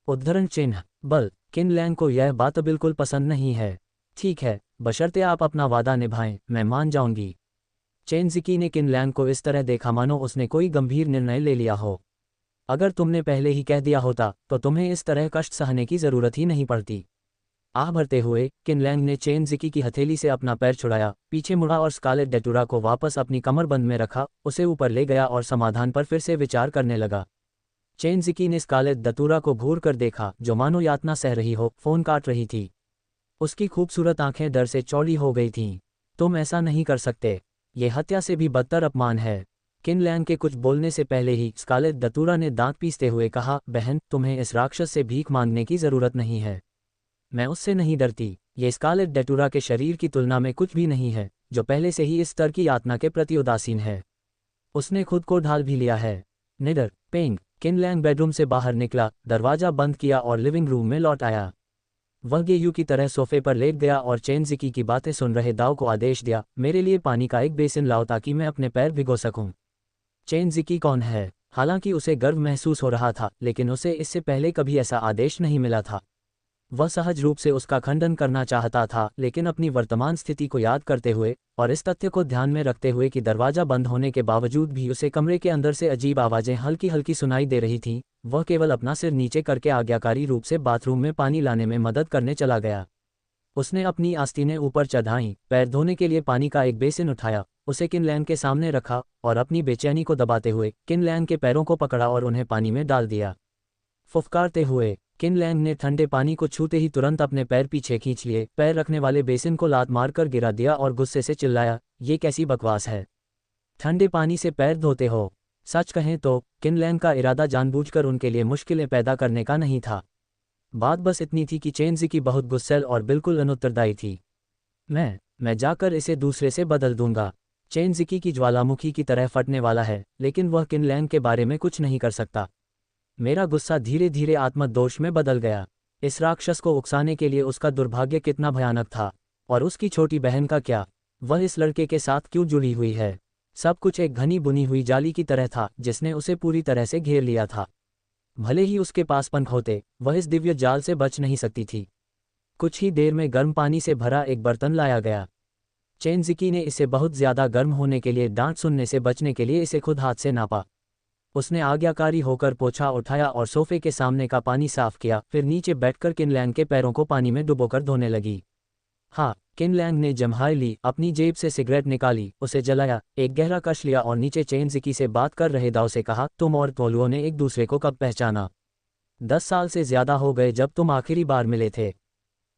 उद्धरण चिन्ह बल। किनलैंग को यह बात बिल्कुल पसंद नहीं है। ठीक है, बशर्ते आप अपना वादा निभाएं, मैं मान जाऊंगी। चेन ज़िकी ने किनलैंग को इस तरह देखा मानो उसने कोई गंभीर निर्णय ले लिया हो। अगर तुमने पहले ही कह दिया होता तो तुम्हें इस तरह कष्ट सहने की जरूरत ही नहीं पड़ती। आह भरते हुए किनलैंग ने चेन ज़िकी की हथेली से अपना पैर छुड़ाया, पीछे मुड़ा और स्कारलेट डेटुरा को वापस अपनी कमरबंद में रखा, उसे ऊपर ले गया और समाधान पर फिर से विचार करने लगा। चेन ज़िकी ने स्कारलेट डेटुरा को घूर कर देखा, जो मानो यातना सह रही हो, फोन काट रही थी। उसकी खूबसूरत आंखें डर से चौड़ी हो गई थीं। तुम ऐसा नहीं कर सकते। ये हत्या से भी बदतर अपमान है। किनलैंग के कुछ बोलने से पहले ही स्कारलेट डेटुरा ने दांत पीसते हुए कहा, बहन, तुम्हें इस राक्षस से भीख मांगने की जरूरत नहीं है। मैं उससे नहीं डरती। ये स्कारलेट डेटुरा के शरीर की तुलना में कुछ भी नहीं है, जो पहले से ही इस स्तर की यातना के प्रति उदासीन है। उसने खुद को ढाल भी लिया है। निडर पेंग। किनलैंग बेडरूम से बाहर निकला, दरवाजा बंद किया और लिविंग रूम में लौट आया। वह गेयू की तरह सोफे पर लेट गया और चेन ज़िकी की बातें सुन रहे दाव को आदेश दिया, मेरे लिए पानी का एक बेसिन लाओ ताकि मैं अपने पैर भिगो सकूं। चेन ज़िकी कौन है? हालांकि उसे गर्व महसूस हो रहा था, लेकिन उसे इससे पहले कभी ऐसा आदेश नहीं मिला था। वह सहज रूप से उसका खंडन करना चाहता था, लेकिन अपनी वर्तमान स्थिति को याद करते हुए और इस तथ्य को ध्यान में रखते हुए कि दरवाजा बंद होने के बावजूद भी उसे कमरे के अंदर से अजीब आवाज़ें हल्की हल्की सुनाई दे रही थीं, वह केवल अपना सिर नीचे करके आज्ञाकारी रूप से बाथरूम में पानी लाने में मदद करने चला गया। उसने अपनी आस्तीनें ऊपर चढ़ाईं, पैर धोने के लिए पानी का एक बेसिन उठाया, उसे किनलैंग के सामने रखा और अपनी बेचैनी को दबाते हुए किनलैंग के पैरों को पकड़ा और उन्हें पानी में डाल दिया। फुफकारते हुए किन लैंग ने ठंडे पानी को छूते ही तुरंत अपने पैर पीछे खींच लिए, पैर रखने वाले बेसिन को लात मारकर गिरा दिया और गुस्से से चिल्लाया, ये कैसी बकवास है? ठंडे पानी से पैर धोते हो? सच कहें तो किन लैंग का इरादा जानबूझकर उनके लिए मुश्किलें पैदा करने का नहीं था। बात बस इतनी थी कि चेन ज़िकी बहुत गुस्सैल और बिल्कुल अनुत्तरदायी थी। मैं जाकर इसे दूसरे से बदल दूंगा। चेन ज़िकी की ज्वालामुखी की तरह फटने वाला है, लेकिन वह किन लैंग के बारे में कुछ नहीं कर सकता। मेरा गुस्सा धीरे धीरे आत्मदोष में बदल गया। इस राक्षस को उकसाने के लिए उसका दुर्भाग्य कितना भयानक था। और उसकी छोटी बहन का क्या? वह इस लड़के के साथ क्यों जुड़ी हुई है? सब कुछ एक घनी बुनी हुई जाली की तरह था जिसने उसे पूरी तरह से घेर लिया था। भले ही उसके पास पंख होते, वह इस दिव्य जाल से बच नहीं सकती थी। कुछ ही देर में गर्म पानी से भरा एक बर्तन लाया गया। चेन ज़िकी ने इसे बहुत ज़्यादा गर्म होने के लिए डांट सुनने से बचने के लिए इसे खुद हाथ से नापा। उसने आज्ञाकारी होकर पोछा उठाया और सोफे के सामने का पानी साफ किया, फिर नीचे बैठकर किन लैंग के पैरों को पानी में डुबोकर धोने लगी। हाँ, किन लैंग ने जम्हाई ली, अपनी जेब से सिगरेट निकाली, उसे जलाया, एक गहरा कश लिया और नीचे चेन ज़िकी से बात कर रहे दाव से कहा, तुम और तोलुओ ने एक दूसरे को कब पहचाना? 10 साल से ज़्यादा हो गए जब तुम आखिरी बार मिले थे।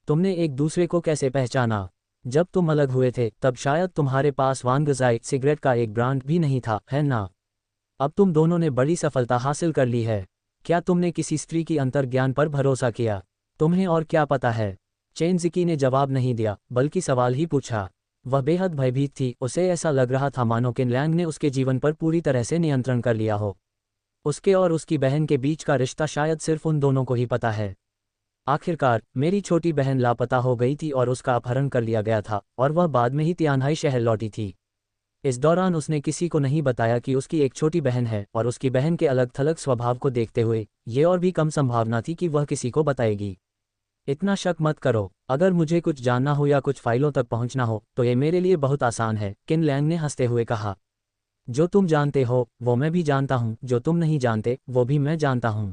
तुमने एक दूसरे को कैसे पहचाना? जब तुम अलग हुए थे तब शायद तुम्हारे पास वानगज़ाई सिगरेट का एक ब्रांड भी नहीं था, है ना? अब तुम दोनों ने बड़ी सफलता हासिल कर ली है। क्या तुमने किसी स्त्री की अंतर्ज्ञान पर भरोसा किया? तुम्हें और क्या पता है? चेन ज़िकी ने जवाब नहीं दिया, बल्कि सवाल ही पूछा। वह बेहद भयभीत थी, उसे ऐसा लग रहा था मानो किन लैंग ने उसके जीवन पर पूरी तरह से नियंत्रण कर लिया हो। उसके और उसकी बहन के बीच का रिश्ता शायद सिर्फ उन दोनों को ही पता है। आखिरकार मेरी छोटी बहन लापता हो गई थी और उसका अपहरण कर लिया गया था, और वह बाद में ही तियानहाई शहर लौटी थी। इस दौरान उसने किसी को नहीं बताया कि उसकी एक छोटी बहन है, और उसकी बहन के अलग थलग स्वभाव को देखते हुए ये और भी कम संभावना थी कि वह किसी को बताएगी। इतना शक मत करो, अगर मुझे कुछ जानना हो या कुछ फाइलों तक पहुंचना हो तो ये मेरे लिए बहुत आसान है, किन लैंग ने हंसते हुए कहा। जो तुम जानते हो वो मैं भी जानता हूं, जो तुम नहीं जानते वो भी मैं जानता हूं।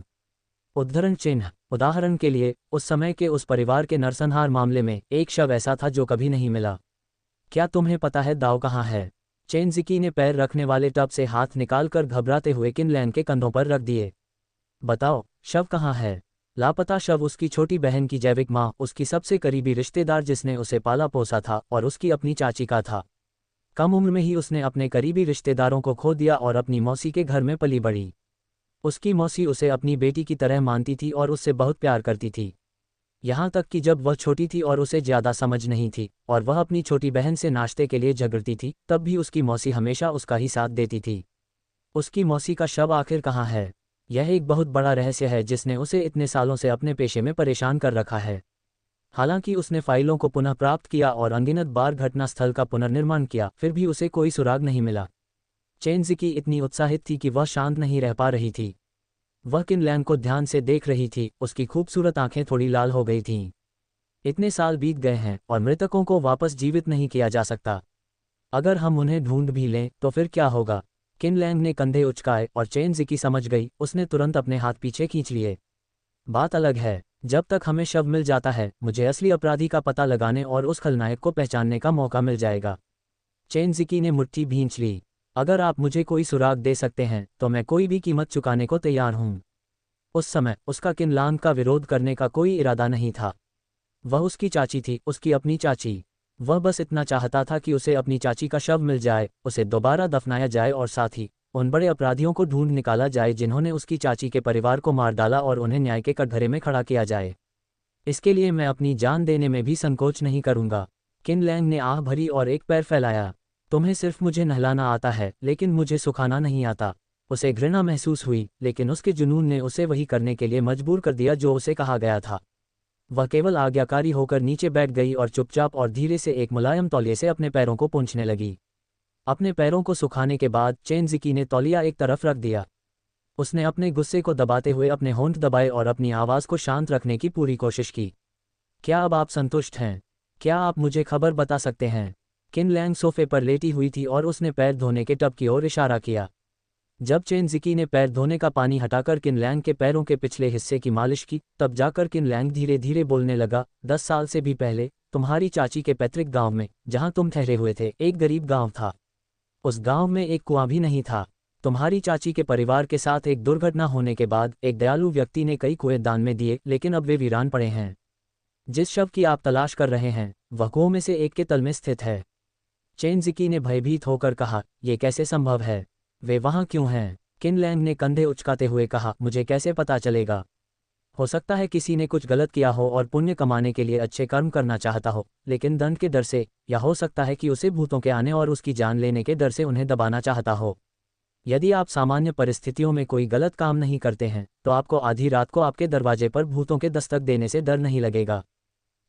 उद्धरण चिन्ह। उदाहरण के लिए, उस समय के उस परिवार के नरसंहार मामले में एक शव ऐसा था जो कभी नहीं मिला। क्या तुम्हें पता है दाव कहाँ है? चेन ज़िकी ने पैर रखने वाले टब से हाथ निकालकर घबराते हुए किन लैंग के कंधों पर रख दिए। बताओ, शव कहाँ है? लापता शव उसकी छोटी बहन की जैविक माँ, उसकी सबसे करीबी रिश्तेदार जिसने उसे पाला पोसा था, और उसकी अपनी चाची का था। कम उम्र में ही उसने अपने करीबी रिश्तेदारों को खो दिया और अपनी मौसी के घर में पली बढ़ी। उसकी मौसी उसे अपनी बेटी की तरह मानती थी और उससे बहुत प्यार करती थी। यहाँ तक कि जब वह छोटी थी और उसे ज़्यादा समझ नहीं थी और वह अपनी छोटी बहन से नाश्ते के लिए झगड़ती थी, तब भी उसकी मौसी हमेशा उसका ही साथ देती थी। उसकी मौसी का शव आखिर कहाँ है? यह एक बहुत बड़ा रहस्य है जिसने उसे इतने सालों से अपने पेशे में परेशान कर रखा है। हालांकि उसने फाइलों को पुनः प्राप्त किया और अनगिनत बार घटनास्थल का पुनर्निर्माण किया, फिर भी उसे कोई सुराग नहीं मिला। चेन ज़िकी इतनी उत्साहित थी कि वह शांत नहीं रह पा रही थी। वह किन लैंग को ध्यान से देख रही थी, उसकी खूबसूरत आंखें थोड़ी लाल हो गई थीं। इतने साल बीत गए हैं और मृतकों को वापस जीवित नहीं किया जा सकता। अगर हम उन्हें ढूंढ भी लें तो फिर क्या होगा? किन लैंग ने कंधे उचकाए और चेन ज़िकी समझ गई, उसने तुरंत अपने हाथ पीछे खींच लिए। बात अलग है, जब तक हमें शव मिल जाता है मुझे असली अपराधी का पता लगाने और उस खलनायक को पहचानने का मौका मिल जाएगा। चेन ज़िकी ने मुट्ठी भींच ली। अगर आप मुझे कोई सुराग दे सकते हैं तो मैं कोई भी कीमत चुकाने को तैयार हूं। उस समय उसका किन लैंग का विरोध करने का कोई इरादा नहीं था। वह उसकी चाची थी, उसकी अपनी चाची। वह बस इतना चाहता था कि उसे अपनी चाची का शव मिल जाए, उसे दोबारा दफनाया जाए और साथ ही उन बड़े अपराधियों को ढूंढ निकाला जाए जिन्होंने उसकी चाची के परिवार को मार डाला और उन्हें न्याय के कटघरे में खड़ा किया जाए। इसके लिए मैं अपनी जान देने में भी संकोच नहीं करूंगा। किन लैंग ने आह भरी और एक पैर फैलाया। तुम्हें सिर्फ मुझे नहलाना आता है, लेकिन मुझे सुखाना नहीं आता। उसे घृणा महसूस हुई, लेकिन उसके जुनून ने उसे वही करने के लिए मजबूर कर दिया जो उसे कहा गया था। वह केवल आज्ञाकारी होकर नीचे बैठ गई और चुपचाप और धीरे से एक मुलायम तौलिए से अपने पैरों को पोंछने लगी। अपने पैरों को सुखाने के बाद चेन ज़िकी ने तौलिया एक तरफ रख दिया। उसने अपने गुस्से को दबाते हुए अपने होंठ दबाए और अपनी आवाज़ को शांत रखने की पूरी कोशिश की। क्या अब आप संतुष्ट हैं? क्या आप मुझे खबर बता सकते हैं? किन लैंग सोफे पर लेटी हुई थी और उसने पैर धोने के टब की ओर इशारा किया। जब चेन ज़िकी ने पैर धोने का पानी हटाकर किन लैंग के पैरों के पिछले हिस्से की मालिश की, तब जाकर किन लैंग धीरे धीरे बोलने लगा। 10 साल से भी पहले तुम्हारी चाची के पैतृक गांव में, जहां तुम ठहरे हुए थे, एक गरीब गांव था। उस गांव में एक कुआं भी नहीं था। तुम्हारी चाची के परिवार के साथ एक दुर्घटना होने के बाद एक दयालु व्यक्ति ने कई कुएं दान में दिए, लेकिन अब वे वीरान पड़े हैं। जिस शव की आप तलाश कर रहे हैं वह कुओं में से एक के तल में स्थित है। चेन ज़िकी ने भयभीत होकर कहा, ये कैसे संभव है? वे वहाँ क्यों हैं? किन लैंग ने कंधे उचकाते हुए कहा, मुझे कैसे पता चलेगा? हो सकता है किसी ने कुछ गलत किया हो और पुण्य कमाने के लिए अच्छे कर्म करना चाहता हो, लेकिन दंड के डर से, या हो सकता है कि उसे भूतों के आने और उसकी जान लेने के डर से उन्हें दबाना चाहता हो। यदि आप सामान्य परिस्थितियों में कोई गलत काम नहीं करते हैं तो आपको आधी रात को आपके दरवाजे पर भूतों के दस्तक देने से डर नहीं लगेगा।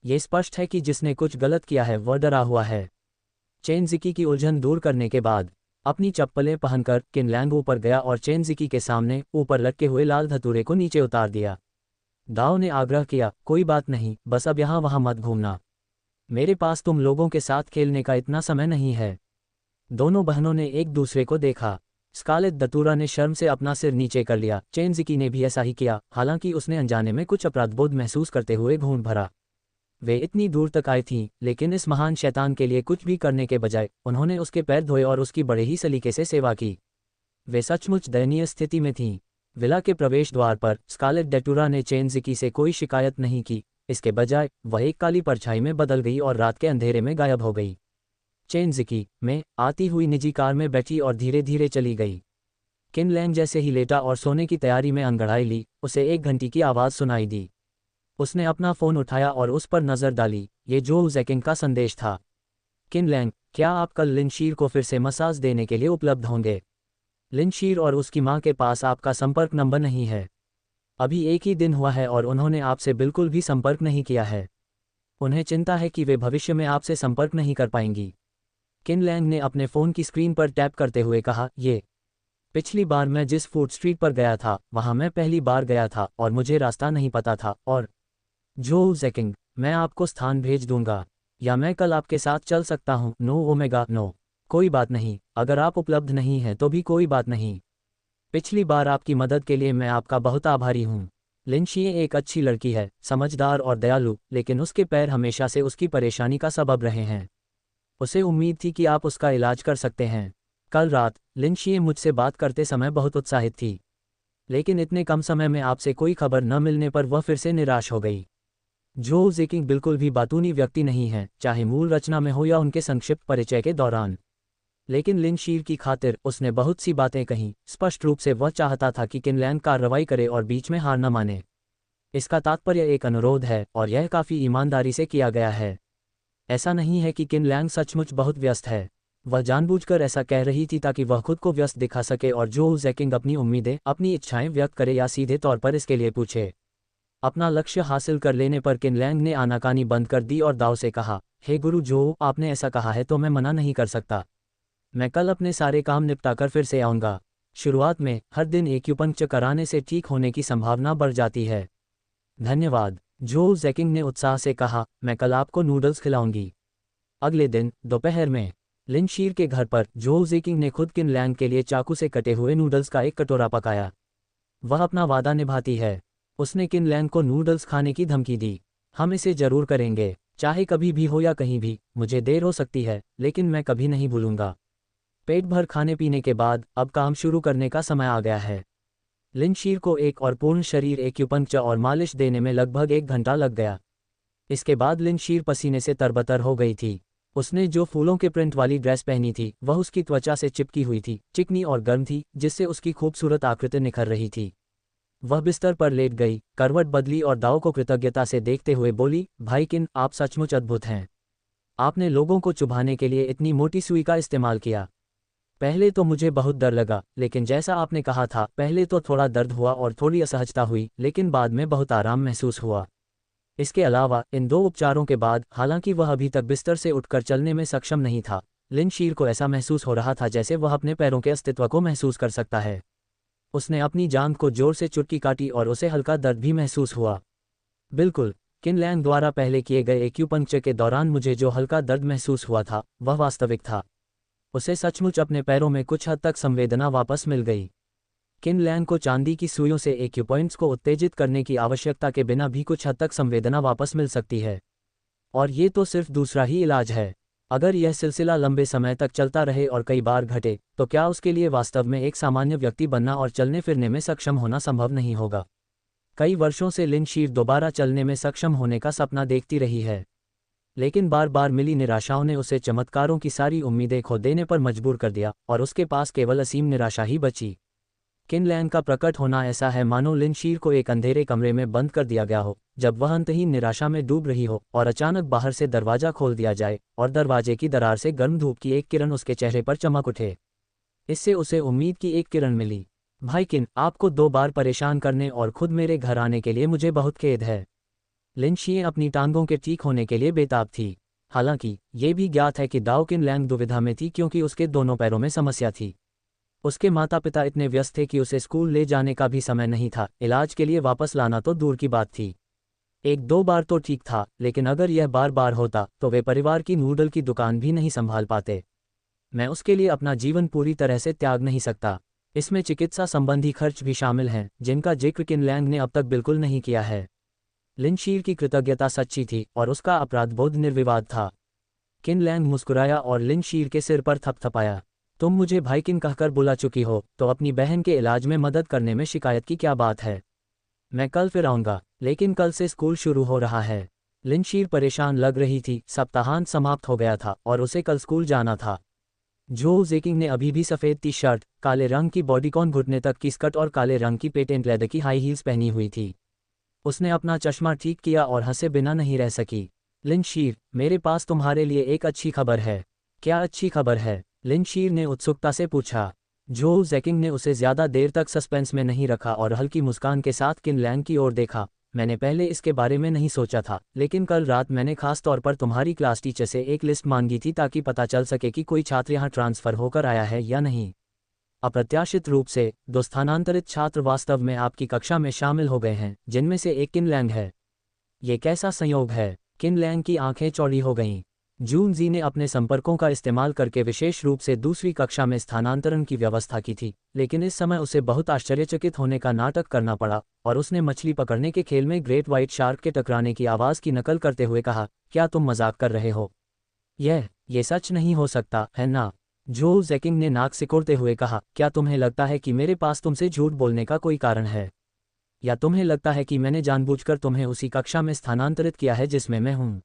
ये स्पष्ट है कि जिसने कुछ गलत किया है वह डरा हुआ है। चेन ज़िकी की उलझन दूर करने के बाद अपनी चप्पलें पहनकर किन लैंग ऊपर गया और चेन ज़िकी के सामने ऊपर लटके हुए लाल धतूरे को नीचे उतार दिया। दाओ ने आग्रह किया, कोई बात नहीं, बस अब यहाँ वहाँ मत घूमना। मेरे पास तुम लोगों के साथ खेलने का इतना समय नहीं है। दोनों बहनों ने एक दूसरे को देखा। स्कारलेट धतूरा ने शर्म से अपना सिर नीचे कर लिया। चेन ज़िकी ने भी ऐसा ही किया, हालांकि उसने अनजाने में कुछ अपराधबोध महसूस करते हुए घूंट भरा। वे इतनी दूर तक आई थीं, लेकिन इस महान शैतान के लिए कुछ भी करने के बजाय उन्होंने उसके पैर धोए और उसकी बड़े ही सलीके से सेवा की। वे सचमुच दयनीय स्थिति में थीं। विला के प्रवेश द्वार पर स्कारलेट धतूरा ने चेन ज़िकी से कोई शिकायत नहीं की। इसके बजाय वह एक काली परछाई में बदल गई और रात के अंधेरे में गायब हो गई। चेन ज़िकी में आती हुई निजी कार में बैठी और धीरे धीरे चली गई। किन लैंग जैसे ही लेटा और सोने की तैयारी में अंगड़ाई ली, उसे एक घंटी की आवाज़ सुनाई दी। उसने अपना फ़ोन उठाया और उस पर नज़र डाली। ये जो ज़ेकिंग का संदेश था। किन लैंग, क्या आप कल लिनशीर को फिर से मसाज देने के लिए उपलब्ध होंगे? लिनशीर और उसकी माँ के पास आपका संपर्क नंबर नहीं है। अभी एक ही दिन हुआ है और उन्होंने आपसे बिल्कुल भी संपर्क नहीं किया है। उन्हें चिंता है कि वे भविष्य में आपसे संपर्क नहीं कर पाएंगी। किन लैंग ने अपने फ़ोन की स्क्रीन पर टैप करते हुए कहा, ये पिछली बार मैं जिस फूड स्ट्रीट पर गया था वहाँ मैं पहली बार गया था और मुझे रास्ता नहीं पता था। और जो ज़ेकिंग, मैं आपको स्थान भेज दूंगा, या मैं कल आपके साथ चल सकता हूँ। नो ओमेगा नो, कोई बात नहीं, अगर आप उपलब्ध नहीं हैं तो भी कोई बात नहीं। पिछली बार आपकी मदद के लिए मैं आपका बहुत आभारी हूँ। लिनशिए एक अच्छी लड़की है, समझदार और दयालु, लेकिन उसके पैर हमेशा से उसकी परेशानी का सबब रहे हैं। उसे उम्मीद थी कि आप उसका इलाज कर सकते हैं। कल रात लिनशिए मुझसे बात करते समय बहुत उत्साहित थी, लेकिन इतने कम समय में आपसे कोई खबर न मिलने पर वह फिर से निराश हो गई। जो ज़ेकिंग बिल्कुल भी बातूनी व्यक्ति नहीं है, चाहे मूल रचना में हो या उनके संक्षिप्त परिचय के दौरान। लेकिन लिनशीर की खातिर उसने बहुत सी बातें कहीं। स्पष्ट रूप से वह चाहता था कि किन लैंग कार्रवाई करे और बीच में हार न माने। इसका तात्पर्य एक अनुरोध है और यह काफ़ी ईमानदारी से किया गया है। ऐसा नहीं है कि किन लैंग सचमुच बहुत व्यस्त है। वह जानबूझकर ऐसा कह रही थी ताकि वह खुद को व्यस्त दिखा सके और जो ज़ेकिंग अपनी उम्मीदें, अपनी इच्छाएं व्यक्त करे या सीधे तौर पर इसके लिए पूछे। अपना लक्ष्य हासिल कर लेने पर किन लैंग ने आनाकानी बंद कर दी और दाव से कहा, हे गुरु, जो आपने ऐसा कहा है तो मैं मना नहीं कर सकता। मैं कल अपने सारे काम निपटाकर फिर से आऊँगा। शुरुआत में हर दिन एक्यूपंक्चर कराने से ठीक होने की संभावना बढ़ जाती है। धन्यवाद, जो ज़ेकिंग ने उत्साह से कहा, मैं कल आपको नूडल्स खिलाऊंगी। अगले दिन दोपहर में लिनशीर के घर पर जो ज़ेकिंग ने खुद किन लैंग के लिए चाकू से कटे हुए नूडल्स का एक कटोरा पकाया। वह अपना वादा निभाती है। उसने किन लैंग को नूडल्स खाने की धमकी दी। हम इसे जरूर करेंगे, चाहे कभी भी हो या कहीं भी। मुझे देर हो सकती है, लेकिन मैं कभी नहीं भूलूंगा। पेट भर खाने पीने के बाद अब काम शुरू करने का समय आ गया है। लिनशीर को एक और पूर्ण शरीर एक्यूपंक्चर और मालिश देने में लगभग 1 घंटा लग गया। इसके बाद लिनशीर पसीने से तरबतर हो गई थी। उसने जो फूलों के प्रिंट वाली ड्रेस पहनी थी वह उसकी त्वचा से चिपकी हुई थी, चिकनी और गर्म थी, जिससे उसकी खूबसूरत आकृति निखर रही थी। वह बिस्तर पर लेट गई, करवट बदली और दाव को कृतज्ञता से देखते हुए बोली, भाई किन, आप सचमुच अद्भुत हैं। आपने लोगों को चुभाने के लिए इतनी मोटी सुई का इस्तेमाल किया। पहले तो मुझे बहुत डर लगा, लेकिन जैसा आपने कहा था, पहले तो थोड़ा दर्द हुआ और थोड़ी असहजता हुई, लेकिन बाद में बहुत आराम महसूस हुआ। इसके अलावा इन 2 उपचारों के बाद, हालांकि वह अभी तक बिस्तर से उठकर चलने में सक्षम नहीं था, लिनशीर को ऐसा महसूस हो रहा था जैसे वह अपने पैरों के अस्तित्व को महसूस कर सकता है। उसने अपनी जांघ को जोर से चुटकी काटी और उसे हल्का दर्द भी महसूस हुआ। बिल्कुल, किन लैंग द्वारा पहले किए गए एक्यूपंक्चर के दौरान मुझे जो हल्का दर्द महसूस हुआ था वह वास्तविक था। उसे सचमुच अपने पैरों में कुछ हद तक संवेदना वापस मिल गई। किन लैंग को चांदी की सुइयों से एक्यूपॉइंट्स को उत्तेजित करने की आवश्यकता के बिना भी कुछ हद तक संवेदना वापस मिल सकती है। और ये तो सिर्फ दूसरा ही इलाज है। अगर यह सिलसिला लंबे समय तक चलता रहे और कई बार घटे, तो क्या उसके लिए वास्तव में एक सामान्य व्यक्ति बनना और चलने फिरने में सक्षम होना संभव नहीं होगा? कई वर्षों से लिन शीर दोबारा चलने में सक्षम होने का सपना देखती रही है, लेकिन बार बार मिली निराशाओं ने उसे चमत्कारों की सारी उम्मीदें खो देने पर मजबूर कर दिया और उसके पास केवल असीम निराशा ही बची। किन लैंग का प्रकट होना ऐसा है मानो लिन शीर को एक अंधेरे कमरे में बंद कर दिया गया हो, जब वह अंतहीन निराशा में डूब रही हो, और अचानक बाहर से दरवाजा खोल दिया जाए और दरवाजे की दरार से गर्म धूप की एक किरण उसके चेहरे पर चमक उठे। इससे उसे उम्मीद की एक किरण मिली। भाई किन, आपको 2 बार परेशान करने और खुद मेरे घर आने के लिए मुझे बहुत खेद है। लिन शी अपनी टांगों के ठीक होने के लिए बेताब थी। हालांकि ये भी ज्ञात है कि दाओ किन लैंग दुविधा में थी क्योंकि उसके दोनों पैरों में समस्या थी। उसके माता पिता इतने व्यस्त थे कि उसे स्कूल ले जाने का भी समय नहीं था, इलाज के लिए वापस लाना तो दूर की बात थी। 1-2 बार तो ठीक था, लेकिन अगर यह बार बार होता तो वे परिवार की नूडल की दुकान भी नहीं संभाल पाते। मैं उसके लिए अपना जीवन पूरी तरह से त्याग नहीं सकता। इसमें चिकित्सा संबंधी खर्च भी शामिल हैं, जिनका जिक्र किन लैंग ने अब तक बिल्कुल नहीं किया है। लिन शीर की कृतज्ञता सच्ची थी और उसका अपराधबोध निर्विवाद था। किन लैंग मुस्कुराया और लिन शीर के सिर पर थपथपाया। तुम मुझे भाई किन कहकर बुला चुकी हो, तो अपनी बहन के इलाज में मदद करने में शिकायत की क्या बात है? मैं कल फिर आऊँगा, लेकिन कल से स्कूल शुरू हो रहा है। लिन शीर परेशान लग रही थी, सप्ताहांत समाप्त हो गया था और उसे कल स्कूल जाना था। जो जेकिंग ने अभी भी सफ़ेद टी शर्ट, काले रंग की बॉडीकॉन घुटने तक की स्कर्ट और काले रंग की पेटेंट लेदर की हाई हील्स पहनी हुई थी। उसने अपना चश्मा ठीक किया और हंसे बिना नहीं रह सकी। लिन शीर, मेरे पास तुम्हारे लिए एक अच्छी खबर है। क्या अच्छी खबर है? लिन शीर ने उत्सुकता से पूछा। जो जेकिंग ने उसे ज्यादा देर तक सस्पेंस में नहीं रखा और हल्की मुस्कान के साथ किन लैंग की ओर देखा। मैंने पहले इसके बारे में नहीं सोचा था, लेकिन कल रात मैंने खास तौर पर तुम्हारी क्लास टीचर से एक लिस्ट मांगी थी ताकि पता चल सके कि कोई छात्र यहाँ ट्रांसफ़र होकर आया है या नहीं। अप्रत्याशित रूप से 2 स्थानांतरित छात्र वास्तव में आपकी कक्षा में शामिल हो गए हैं, जिनमें से एक किन लैंग है। ये कैसा संयोग है? किन लैंग की आंखें चौड़ी हो गईं। जून जी ने अपने संपर्कों का इस्तेमाल करके विशेष रूप से दूसरी कक्षा में स्थानांतरण की व्यवस्था की थी, लेकिन इस समय उसे बहुत आश्चर्यचकित होने का नाटक करना पड़ा और उसने मछली पकड़ने के खेल में ग्रेट व्हाइट शार्क के टकराने की आवाज़ की नकल करते हुए कहा, क्या तुम मजाक कर रहे हो? ये सच नहीं हो सकता, है ना? जो जेकिंग ने नाक सिकोड़ते हुए कहा, क्या तुम्हें लगता है कि मेरे पास तुमसे झूठ बोलने का कोई कारण है? या तुम्हें लगता है कि मैंने जानबूझकर तुम्हें उसी कक्षा में स्थानांतरित किया है जिसमें मैं हूँ?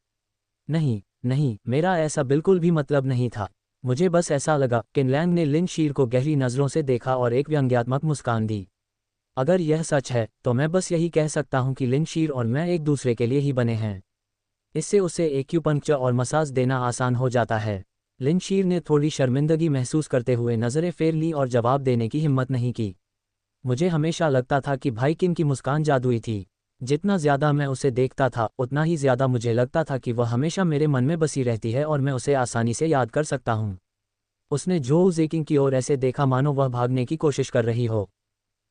नहीं नहीं, मेरा ऐसा बिल्कुल भी मतलब नहीं था। मुझे बस ऐसा लगा। किन लैंग ने लिन शीर को गहरी नज़रों से देखा और एक व्यंग्यात्मक मुस्कान दी। अगर यह सच है तो मैं बस यही कह सकता हूँ कि लिन शीर और मैं एक दूसरे के लिए ही बने हैं। इससे उसे एक्यूपंक्चर और मसाज देना आसान हो जाता है। लिन शीर ने थोड़ी शर्मिंदगी महसूस करते हुए नज़रें फेर ली और जवाब देने की हिम्मत नहीं की। मुझे हमेशा लगता था कि भाई किन की मुस्कान जादुई थी। जितना ज़्यादा मैं उसे देखता था उतना ही ज़्यादा मुझे लगता था कि वह हमेशा मेरे मन में बसी रहती है और मैं उसे आसानी से याद कर सकता हूँ। उसने जो जेकिंग की ओर ऐसे देखा मानो वह भागने की कोशिश कर रही हो।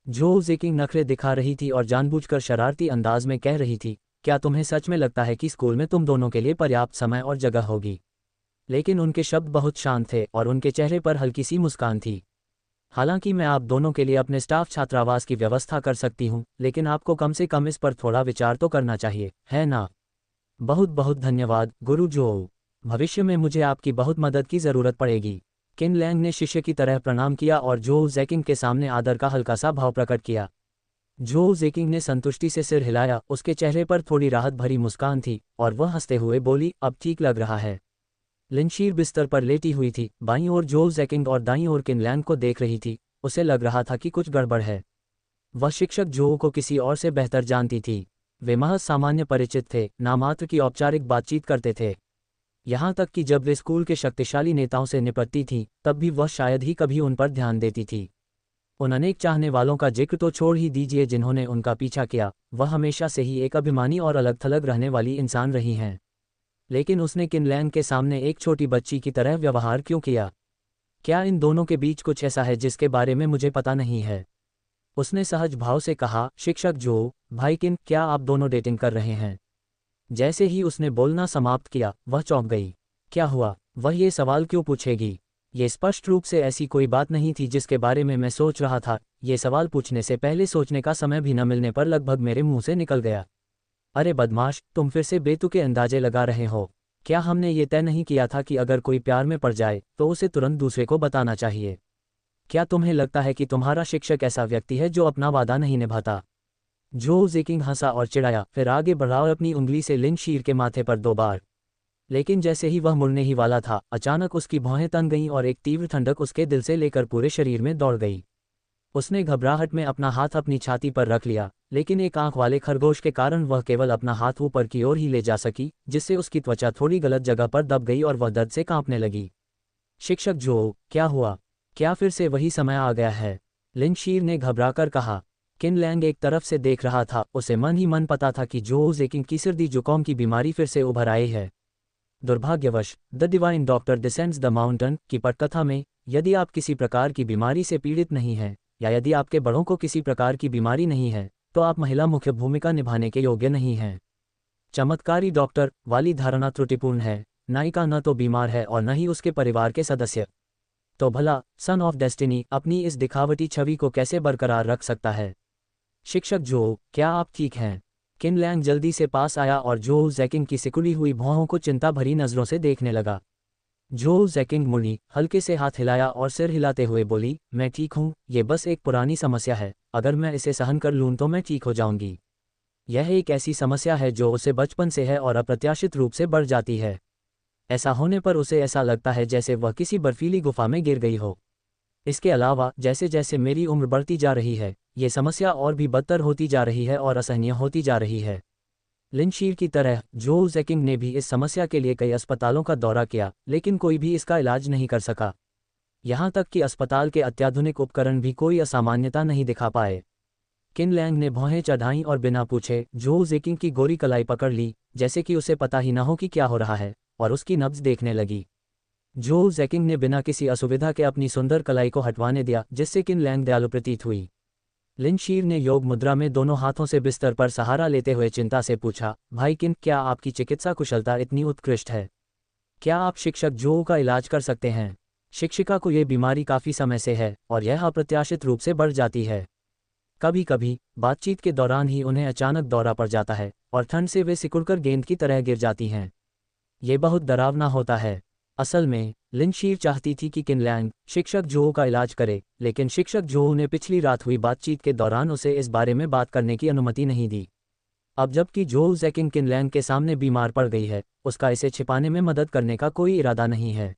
जो जेकिंग नखरे दिखा रही थी और जानबूझकर शरारती अंदाज में कह रही थी, क्या तुम्हें सच में लगता है कि स्कूल में तुम दोनों के लिए पर्याप्त समय और जगह होगी? लेकिन उनके शब्द बहुत शांत थे और उनके चेहरे पर हल्की सी मुस्कान थी। हालांकि मैं आप दोनों के लिए अपने स्टाफ छात्रावास की व्यवस्था कर सकती हूं, लेकिन आपको कम से कम इस पर थोड़ा विचार तो करना चाहिए, है ना? बहुत बहुत धन्यवाद गुरु जो। भविष्य में मुझे आपकी बहुत मदद की ज़रूरत पड़ेगी। किन लैंग ने शिष्य की तरह प्रणाम किया और जो जेकिंग के सामने आदर का हल्का सा भाव प्रकट किया। जो जेकिंग ने संतुष्टि से सिर हिलाया, उसके चेहरे पर थोड़ी राहत भरी मुस्कान थी और वह हंसते हुए बोली, अब ठीक लग रहा है। लिन शीर बिस्तर पर लेटी हुई थी, बाईं ओर जो जेकिंग और दाईं ओर किन लैंग को देख रही थी। उसे लग रहा था कि कुछ गड़बड़ है। वह शिक्षक जो को किसी और से बेहतर जानती थी। वे महज सामान्य परिचित थे, नामात्र की औपचारिक बातचीत करते थे। यहाँ तक कि जब वे स्कूल के शक्तिशाली नेताओं से निपटती थीं, तब भी वह शायद ही कभी उन पर ध्यान देती थी। उन अनेक चाहने वालों का जिक्र तो छोड़ ही दीजिए जिन्होंने उनका पीछा किया। वह हमेशा से ही एक अभिमानी और अलग थलग रहने वाली इंसान रही हैं। लेकिन उसने किन लैंग के सामने एक छोटी बच्ची की तरह व्यवहार क्यों किया? क्या इन दोनों के बीच कुछ ऐसा है जिसके बारे में मुझे पता नहीं है? उसने सहज भाव से कहा, शिक्षक जो, भाई किन, क्या आप दोनों डेटिंग कर रहे हैं? जैसे ही उसने बोलना समाप्त किया, वह चौंक गई। क्या हुआ? वह ये सवाल क्यों पूछेगी? ये स्पष्ट रूप से ऐसी कोई बात नहीं थी जिसके बारे में मैं सोच रहा था। ये सवाल पूछने से पहले सोचने का समय भी न मिलने पर लगभग मेरे मुंह से निकल गया। अरे बदमाश, तुम फिर से बेतुके अंदाजे लगा रहे हो। क्या हमने ये तय नहीं किया था कि अगर कोई प्यार में पड़ जाए तो उसे तुरंत दूसरे को बताना चाहिए? क्या तुम्हें लगता है कि तुम्हारा शिक्षक ऐसा व्यक्ति है जो अपना वादा नहीं निभाता? जो जेकिंग हंसा और चिढ़ाया, फिर आगे बढ़ा और अपनी उंगली से लिन शीर के माथे पर 2 बार। लेकिन जैसे ही वह मुड़ने ही वाला था, अचानक उसकी भौहें तन गईं और एक तीव्र ठंडक उसके दिल से लेकर पूरे शरीर में दौड़ गई। उसने घबराहट में अपना हाथ अपनी छाती पर रख लिया, लेकिन एक आंख वाले खरगोश के कारण वह केवल अपना हाथ ऊपर की ओर ही ले जा सकी, जिससे उसकी त्वचा थोड़ी गलत जगह पर दब गई और वह दर्द से कांपने लगी। शिक्षक जो, क्या हुआ? क्या फिर से वही समय आ गया है? लिन शीर ने घबराकर कहा। किन लैंग एक तरफ से देख रहा था, उसे मन ही मन पता था कि जो जेकिंग की सर्दी जुकाम की बीमारी फिर से उभर आई है। दुर्भाग्यवश the divine doctor descends the mountain की पटकथा में, यदि आप किसी प्रकार की बीमारी से पीड़ित नहीं हैं, या यदि आपके बड़ों को किसी प्रकार की बीमारी नहीं है, तो आप महिला मुख्य भूमिका निभाने के योग्य नहीं हैं। चमत्कारी डॉक्टर वाली धारणा त्रुटिपूर्ण है। नायिका न तो बीमार है और न ही उसके परिवार के सदस्य। तो भला सन ऑफ डेस्टिनी अपनी इस दिखावटी छवि को कैसे बरकरार रख सकता है? शिक्षक जो, क्या आप ठीक हैं? किन लैंग जल्दी से पास आया और जो जैकिंग की सिकुड़ी हुई भौहों को चिंता भरी नजरों से देखने लगा। जो जैकिंग मुड़ी, हल्के से हाथ हिलाया और सिर हिलाते हुए बोली, मैं ठीक हूँ, ये बस एक पुरानी समस्या है, अगर मैं इसे सहन कर लूँ तो मैं ठीक हो जाऊंगी। यह एक ऐसी समस्या है जो उसे बचपन से है और अप्रत्याशित रूप से बढ़ जाती है। ऐसा होने पर उसे ऐसा लगता है जैसे वह किसी बर्फीली गुफा में गिर गई हो। इसके अलावा जैसे जैसे मेरी उम्र बढ़ती जा रही है, ये समस्या और भी बदतर होती जा रही है और असहनीय होती जा रही है। लिन शीर की तरह जो जैकिंग ने भी इस समस्या के लिए कई अस्पतालों का दौरा किया, लेकिन कोई भी इसका इलाज नहीं कर सका। यहाँ तक कि अस्पताल के अत्याधुनिक उपकरण भी कोई असामान्यता नहीं दिखा पाए। किन लैंग ने भौहें चढ़ाईं और बिना पूछे जो जैकिंग की गोरी कलाई पकड़ ली, जैसे कि उसे पता ही न हो कि क्या हो रहा है, और उसकी नब्ज देखने लगी। जो जैकिंग ने बिना किसी असुविधा के अपनी सुंदर कलाई को हटवाने दिया, जिससे किन लैंग दयालु प्रतीत हुई। लिन शीर ने योग मुद्रा में दोनों हाथों से बिस्तर पर सहारा लेते हुए चिंता से पूछा, भाई किन, क्या आपकी चिकित्सा कुशलता इतनी उत्कृष्ट है? क्या आप शिक्षक जो का इलाज कर सकते हैं? शिक्षिका को यह बीमारी काफ़ी समय से है और यह अप्रत्याशित रूप से बढ़ जाती है। कभी कभी बातचीत के दौरान ही उन्हें अचानक दौरा पड़ जाता है और ठंड से वे सिकुड़कर गेंद की तरह गिर जाती हैं। ये बहुत डरावना होता है। असल में लिन शीर चाहती थी कि किन लैंग शिक्षक जो का इलाज करे, लेकिन शिक्षक जो ने पिछली रात हुई बातचीत के दौरान उसे इस बारे में बात करने की अनुमति नहीं दी। अब जबकि जो जैकिंग किन लैंग के सामने बीमार पड़ गई है, उसका इसे छिपाने में मदद करने का कोई इरादा नहीं है।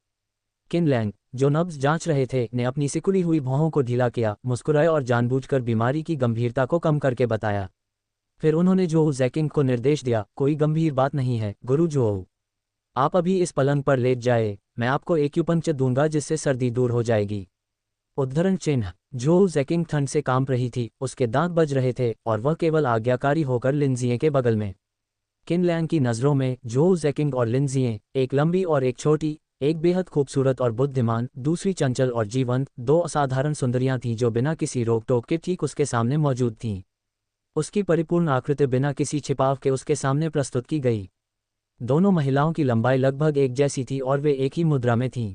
किन लैंग, जो नब्ज जांच रहे थे, ने अपनी सिकुड़ी हुई भौहों को ढीला किया, मुस्कुराए और जानबूझकर बीमारी की गंभीरता को कम करके बताया। फिर उन्होंने जो जैकिंग को निर्देश दिया, कोई गंभीर बात नहीं है गुरु जो, आप अभी इस पलंग पर लेट जाए, मैं आपको एक्यूपंक्चर दूंगा जिससे सर्दी दूर हो जाएगी। उद्धरण चिन्ह। जो जैकिंग ठंड से कांप रही थी, उसके दांत बज रहे थे और वह केवल आज्ञाकारी होकर लिंजिए के बगल में। किन लैंग की नज़रों में जो जैकिंग और लिंजिए, एक लंबी और एक छोटी, एक बेहद खूबसूरत और बुद्धिमान, दूसरी चंचल और जीवंत, 2 असाधारण सुंदरियां थीं जो बिना किसी रोक टोक के ठीक उसके सामने मौजूद थीं। उसकी परिपूर्ण आकृति बिना किसी छिपाव के उसके सामने प्रस्तुत की गई। दोनों महिलाओं की लंबाई लगभग एक जैसी थी और वे एक ही मुद्रा में थीं।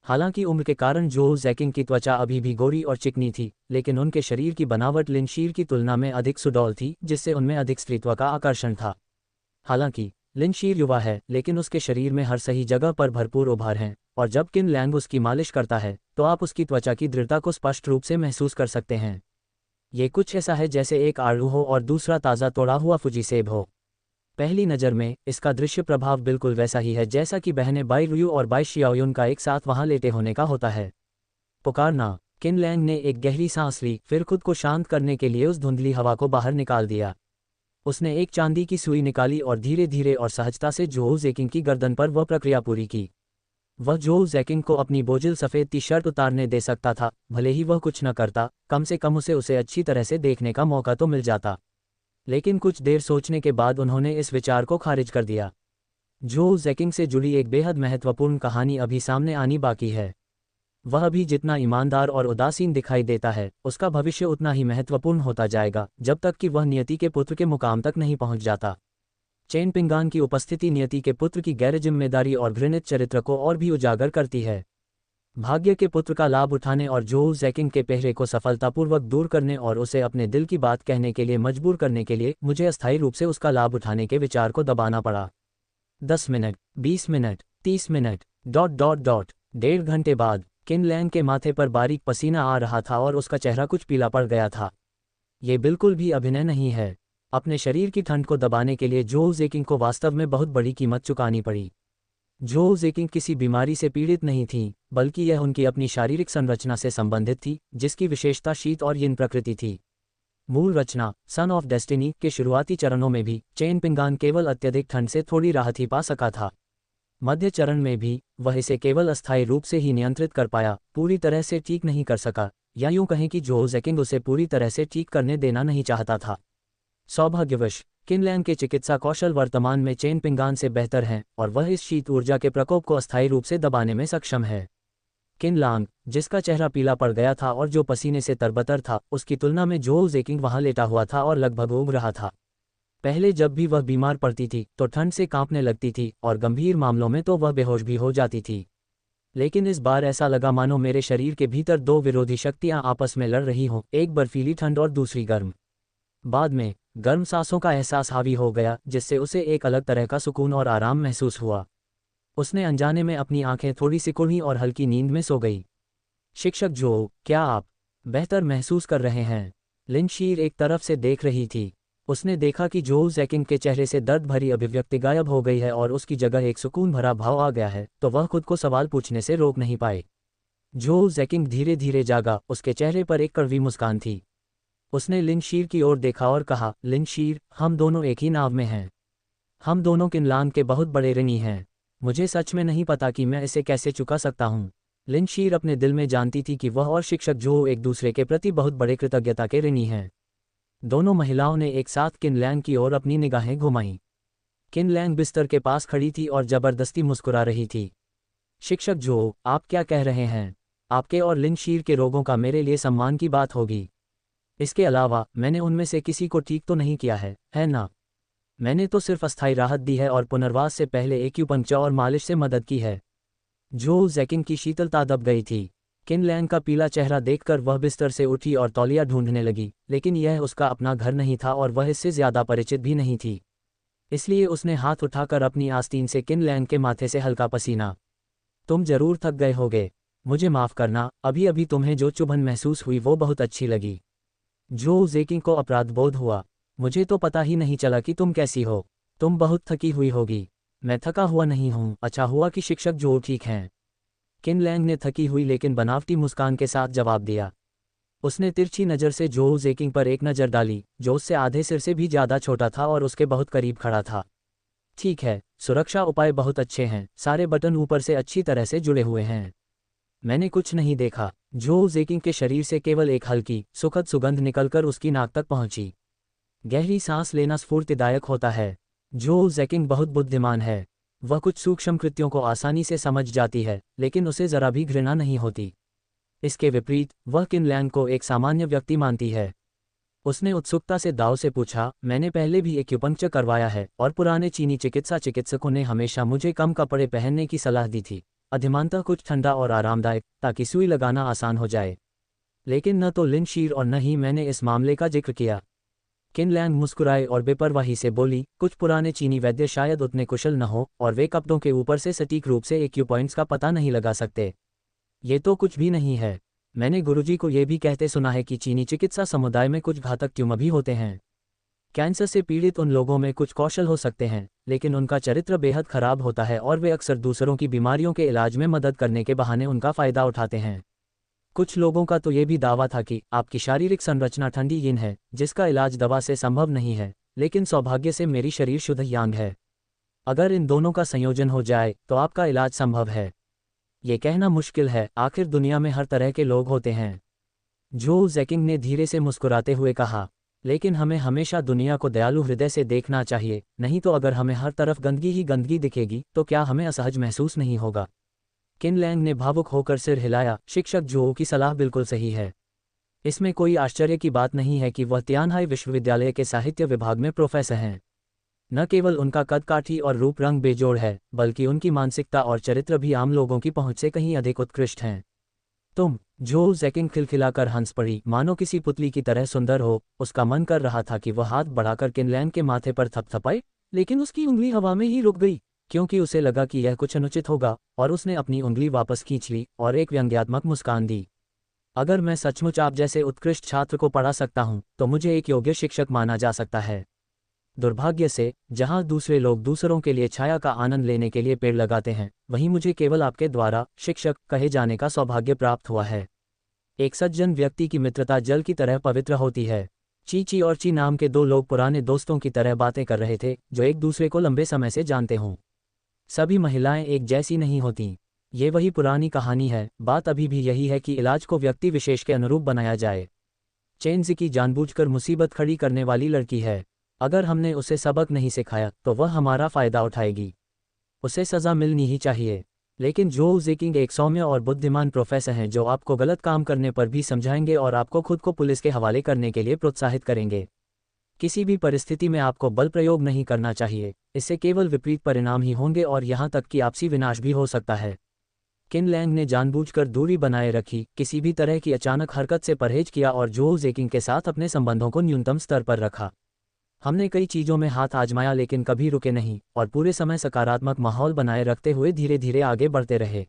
हालांकि उम्र के कारण जो जैकिंग की त्वचा अभी भी गोरी और चिकनी थी, लेकिन उनके शरीर की बनावट लिन शीर की तुलना में अधिक सुडौल थी, जिससे उनमें अधिक स्त्रीत्व का आकर्षण था। हालांकि लिन शीर युवा है, लेकिन उसके शरीर में हर सही जगह पर भरपूर उभार हैं, और जब किन लैंग उसकी मालिश करता है तो आप उसकी त्वचा की दृढ़ता को स्पष्ट रूप से महसूस कर सकते हैं। ये कुछ ऐसा है जैसे एक आड़ू हो और दूसरा ताज़ा तोड़ा हुआ फुजी सेब हो। पहली नज़र में इसका दृश्य प्रभाव बिल्कुल वैसा ही है जैसा कि बहनें बाई रुयू और बाई शियाओयुन का एक साथ वहां लेटे होने का होता है। पुकारना। किन लैंग ने एक गहरी सांस ली, फिर खुद को शांत करने के लिए उस धुंधली हवा को बाहर निकाल दिया। उसने एक चांदी की सुई निकाली और धीरे धीरे और सहजता से जो जैकिंग की गर्दन पर वह प्रक्रिया पूरी की। वह जो जैकिंग को अपनी बोझिल सफ़ेद टी शर्ट उतारने दे सकता था, भले ही वह कुछ न करता, कम से कम उसे अच्छी तरह से देखने का मौका तो मिल जाता। लेकिन कुछ देर सोचने के बाद उन्होंने इस विचार को खारिज कर दिया। जो जैकिंग से जुड़ी एक बेहद महत्वपूर्ण कहानी अभी सामने आनी बाकी है। वह अभी जितना ईमानदार और उदासीन दिखाई देता है, उसका भविष्य उतना ही महत्वपूर्ण होता जाएगा, जब तक कि वह नियति के पुत्र के मुकाम तक नहीं पहुंच जाता। चेन पिंगान की उपस्थिति नियति के पुत्र की गैर जिम्मेदारी और घृणित चरित्र को और भी उजागर करती है। भाग्य के पुत्र का लाभ उठाने और जो जैकिंग के पहरे को सफलतापूर्वक दूर करने और उसे अपने दिल की बात कहने के लिए मजबूर करने के लिए मुझे अस्थायी रूप से उसका लाभ उठाने के विचार को दबाना पड़ा। 10 मिनट, 20 मिनट, 30 मिनट, ... 1.5 घंटे बाद किन लैंग के माथे पर बारीक पसीना आ रहा था और उसका चेहरा कुछ पीला पड़ गया था। ये बिल्कुल भी अभिनय नहीं है। अपने शरीर की ठंड को दबाने के लिए जोel ज़ेकिंग को वास्तव में बहुत बड़ी कीमत चुकानी पड़ी। जोel ज़ेकिंग किसी बीमारी से पीड़ित नहीं थी, बल्कि यह उनकी अपनी शारीरिक संरचना से संबंधित थी, जिसकी विशेषता शीत और यिन प्रकृति थी। मूल रचना सन ऑफ डेस्टिनी के शुरुआती चरणों में भी चेन पिंगान केवल अत्यधिक ठंड से थोड़ी राहत ही पा सका था। मध्य चरण में भी वह इसे केवल अस्थायी रूप से ही नियंत्रित कर पाया, पूरी तरह से ठीक नहीं कर सका, या यूं कहें कि जोel ज़ेकिंग उसे पूरी तरह से ठीक करने देना नहीं चाहता था। सौभाग्यवश किन लैंग के चिकित्सा कौशल वर्तमान में चेन पिंगान से बेहतर हैं और वह इस शीत ऊर्जा के प्रकोप को अस्थायी रूप से दबाने में सक्षम है। किन लांग, जिसका चेहरा पीला पड़ गया था और जो पसीने से तरबतर था, उसकी तुलना में जोel ज़ेकिंग वहां लेटा हुआ था और लगभग ऊब रहा था। पहले जब भी वह बीमार पड़ती थी तो ठंड से कांपने लगती थी और गंभीर मामलों में तो वह बेहोश भी हो जाती थी। लेकिन इस बार ऐसा लगा मानो मेरे शरीर के भीतर दो विरोधी शक्तियां आपस में लड़ रही हों, एक बर्फीली ठंड और दूसरी गर्म। बाद में गर्म सांसों का एहसास हावी हो गया, जिससे उसे एक अलग तरह का सुकून और आराम महसूस हुआ। उसने अनजाने में अपनी आंखें थोड़ी सिकुड़ी और हल्की नींद में सो गई। शिक्षक जो, क्या आप बेहतर महसूस कर रहे हैं? लिन शीर एक तरफ से देख रही थी। उसने देखा कि जोel ज़ेकिंग के चेहरे से दर्द भरी अभिव्यक्ति गायब हो गई है और उसकी जगह एक सुकून भरा भाव आ गया है, तो वह खुद को सवाल पूछने से रोक नहीं पाए। जोel ज़ेकिंग धीरे धीरे जागा, उसके चेहरे पर एक कड़वी मुस्कान थी। उसने लिन शीर की ओर देखा और कहा, लिन शीर, हम दोनों एक ही नाव में हैं। हम दोनों किन लांग के बहुत बड़े ऋणी हैं। मुझे सच में नहीं पता कि मैं इसे कैसे चुका सकता हूँ। लिन शीर अपने दिल में जानती थी कि वह और शिक्षक जो एक दूसरे के प्रति बहुत बड़े कृतज्ञता के ऋणी हैं। दोनों महिलाओं ने एक साथ किन लैंग की ओर अपनी निगाहें घुमाईं। किन लैंग बिस्तर के पास खड़ी थी और जबरदस्ती मुस्कुरा रही थी। शिक्षक जो, आप क्या कह रहे हैं? आपके और लिन शीर के रोगों का मेरे लिए सम्मान की बात होगी। इसके अलावा मैंने उनमें से किसी को ठीक तो नहीं किया है ना? मैंने तो सिर्फ अस्थायी राहत दी है और पुनर्वास से पहले एक्यूपंक्चर और मालिश से मदद की है। जोel ज़ेकिंग की शीतलता दब गई थी। किन लैंग का पीला चेहरा देखकर वह बिस्तर से उठी और तौलिया ढूंढने लगी, लेकिन यह उसका अपना घर नहीं था और वह इससे ज्यादा परिचित भी नहीं थी। इसलिए उसने हाथ उठाकर अपनी आस्तीन से किन लैंग के माथे से हल्का पसीना। तुम जरूर थक गए होगे। मुझे माफ करना, अभी अभी तुम्हें जो चुभन महसूस हुई वो बहुत अच्छी लगी। जोel ज़ेकिंग को अपराधबोध हुआ। मुझे तो पता ही नहीं चला कि तुम कैसी हो। तुम बहुत थकी हुई होगी। मैं थका हुआ नहीं हूँ। अच्छा हुआ कि शिक्षक जो ठीक हैं। किन लैंग ने थकी हुई लेकिन बनावटी मुस्कान के साथ जवाब दिया। उसने तिरछी नज़र से जोel ज़ेकिंग पर एक नज़र डाली, जो उससे आधे सिर से भी ज़्यादा छोटा था और उसके बहुत करीब खड़ा था। ठीक है, सुरक्षा उपाय बहुत अच्छे हैं, सारे बटन ऊपर से अच्छी तरह से जुड़े हुए हैं। मैंने कुछ नहीं देखा। जोel ज़ेकिंग के शरीर से केवल एक हल्की, सुखद सुगंध निकलकर उसकी नाक तक पहुंची। गहरी सांस लेना स्फूर्तिदायक होता है। जोel ज़ेकिंग बहुत बुद्धिमान है। वह कुछ सूक्ष्म कृत्यों को आसानी से समझ जाती है, लेकिन उसे जरा भी घृणा नहीं होती। इसके विपरीत वह किन लैंग को एक सामान्य व्यक्ति मानती है। उसने उत्सुकता से दाव से पूछा, मैंने पहले भी एक्यूपंक्चर करवाया है और पुराने चीनी चिकित्सकों ने हमेशा मुझे कम कपड़े पहनने की सलाह दी थी, अधिमानतः कुछ ठंडा और आरामदायक, ताकि सुई लगाना आसान हो जाए। लेकिन न तो लिन शीर और न ही मैंने इस मामले का जिक्र किया। किन लैंग मुस्कुराए और बेपरवाही से बोली, कुछ पुराने चीनी वैद्य शायद उतने कुशल न हो और वे कपड़ों के ऊपर से सटीक रूप से एक्यूपॉइंट्स का पता नहीं लगा सकते। ये तो कुछ भी नहीं है। मैंने गुरुजी को ये भी कहते सुना है कि चीनी चिकित्सा समुदाय में कुछ घातक ट्यूमर भी होते हैं। कैंसर से पीड़ित उन लोगों में कुछ कौशल हो सकते हैं, लेकिन उनका चरित्र बेहद खराब होता है और वे अक्सर दूसरों की बीमारियों के इलाज में मदद करने के बहाने उनका फ़ायदा उठाते हैं। कुछ लोगों का तो ये भी दावा था कि आपकी शारीरिक संरचना ठंडी यिन है, जिसका इलाज दवा से संभव नहीं है, लेकिन सौभाग्य से मेरी शरीर शुद्ध यांग है। अगर इन दोनों का संयोजन हो जाए तो आपका इलाज संभव है। ये कहना मुश्किल है, आखिर दुनिया में हर तरह के लोग होते हैं। जोel ज़ेकिंग ने धीरे से मुस्कुराते हुए कहा, लेकिन हमें हमेशा दुनिया को दयालु हृदय से देखना चाहिए, नहीं तो अगर हमें हर तरफ गंदगी ही गंदगी दिखेगी तो क्या हमें असहज महसूस नहीं होगा? किन लैंग ने भावुक होकर सिर हिलाया। शिक्षक जो की सलाह बिल्कुल सही है। इसमें कोई आश्चर्य की बात नहीं है कि वह तियानहाई विश्वविद्यालय के साहित्य विभाग में प्रोफेसर हैं। न केवल उनका कद काठी और रूप रंग बेजोड़ है, बल्कि उनकी मानसिकता और चरित्र भी आम लोगों की पहुंच से कहीं अधिक उत्कृष्ट हैं। तुम, जोel ज़ेकिंग खिलखिलाकर हंस पड़ी, मानो किसी पुतली की तरह सुंदर हो। उसका मन कर रहा था कि वह हाथ बढ़ाकर किन लैंग के माथे पर थपथपाए, लेकिन उसकी उंगली हवा में ही रुक गई। क्योंकि उसे लगा कि यह कुछ अनुचित होगा, और उसने अपनी उंगली वापस खींच ली और एक व्यंग्यात्मक मुस्कान दी। अगर मैं सचमुच आप जैसे उत्कृष्ट छात्र को पढ़ा सकता हूं, तो मुझे एक योग्य शिक्षक माना जा सकता है। दुर्भाग्य से, जहां दूसरे लोग दूसरों के लिए छाया का आनंद लेने के लिए पेड़ लगाते हैं, वहीं मुझे केवल आपके द्वारा शिक्षक कहे जाने का सौभाग्य प्राप्त हुआ है। एक सज्जन व्यक्ति की मित्रता जल की तरह पवित्र होती है। चीची और ची नाम के दो लोग पुराने दोस्तों की तरह बातें कर रहे थे, जो एक दूसरे को लंबे समय से जानते हों। सभी महिलाएं एक जैसी नहीं होतीं। ये वही पुरानी कहानी है, बात अभी भी यही है कि इलाज को व्यक्ति विशेष के अनुरूप बनाया जाए। चेन ज़िकी जानबूझकर मुसीबत खड़ी करने वाली लड़की है। अगर हमने उसे सबक नहीं सिखाया, तो वह हमारा फ़ायदा उठाएगी। उसे सज़ा मिलनी ही चाहिए। लेकिन जो ज़िकिंग एक सौम्य और बुद्धिमान प्रोफेसर हैं जो आपको गलत काम करने पर भी समझाएंगे और आपको खुद को पुलिस के हवाले करने के लिए प्रोत्साहित करेंगे। किसी भी परिस्थिति में आपको बल प्रयोग नहीं करना चाहिए, इससे केवल विपरीत परिणाम ही होंगे और यहाँ तक कि आपसी विनाश भी हो सकता है। किन लैंग ने जानबूझकर दूरी बनाए रखी, किसी भी तरह की अचानक हरकत से परहेज किया और जो ज़िकिंग के साथ अपने संबंधों को न्यूनतम स्तर पर रखा। हमने कई चीज़ों में हाथ आजमाया लेकिन कभी रुके नहीं, और पूरे समय सकारात्मक माहौल बनाए रखते हुए धीरे धीरे आगे बढ़ते रहे।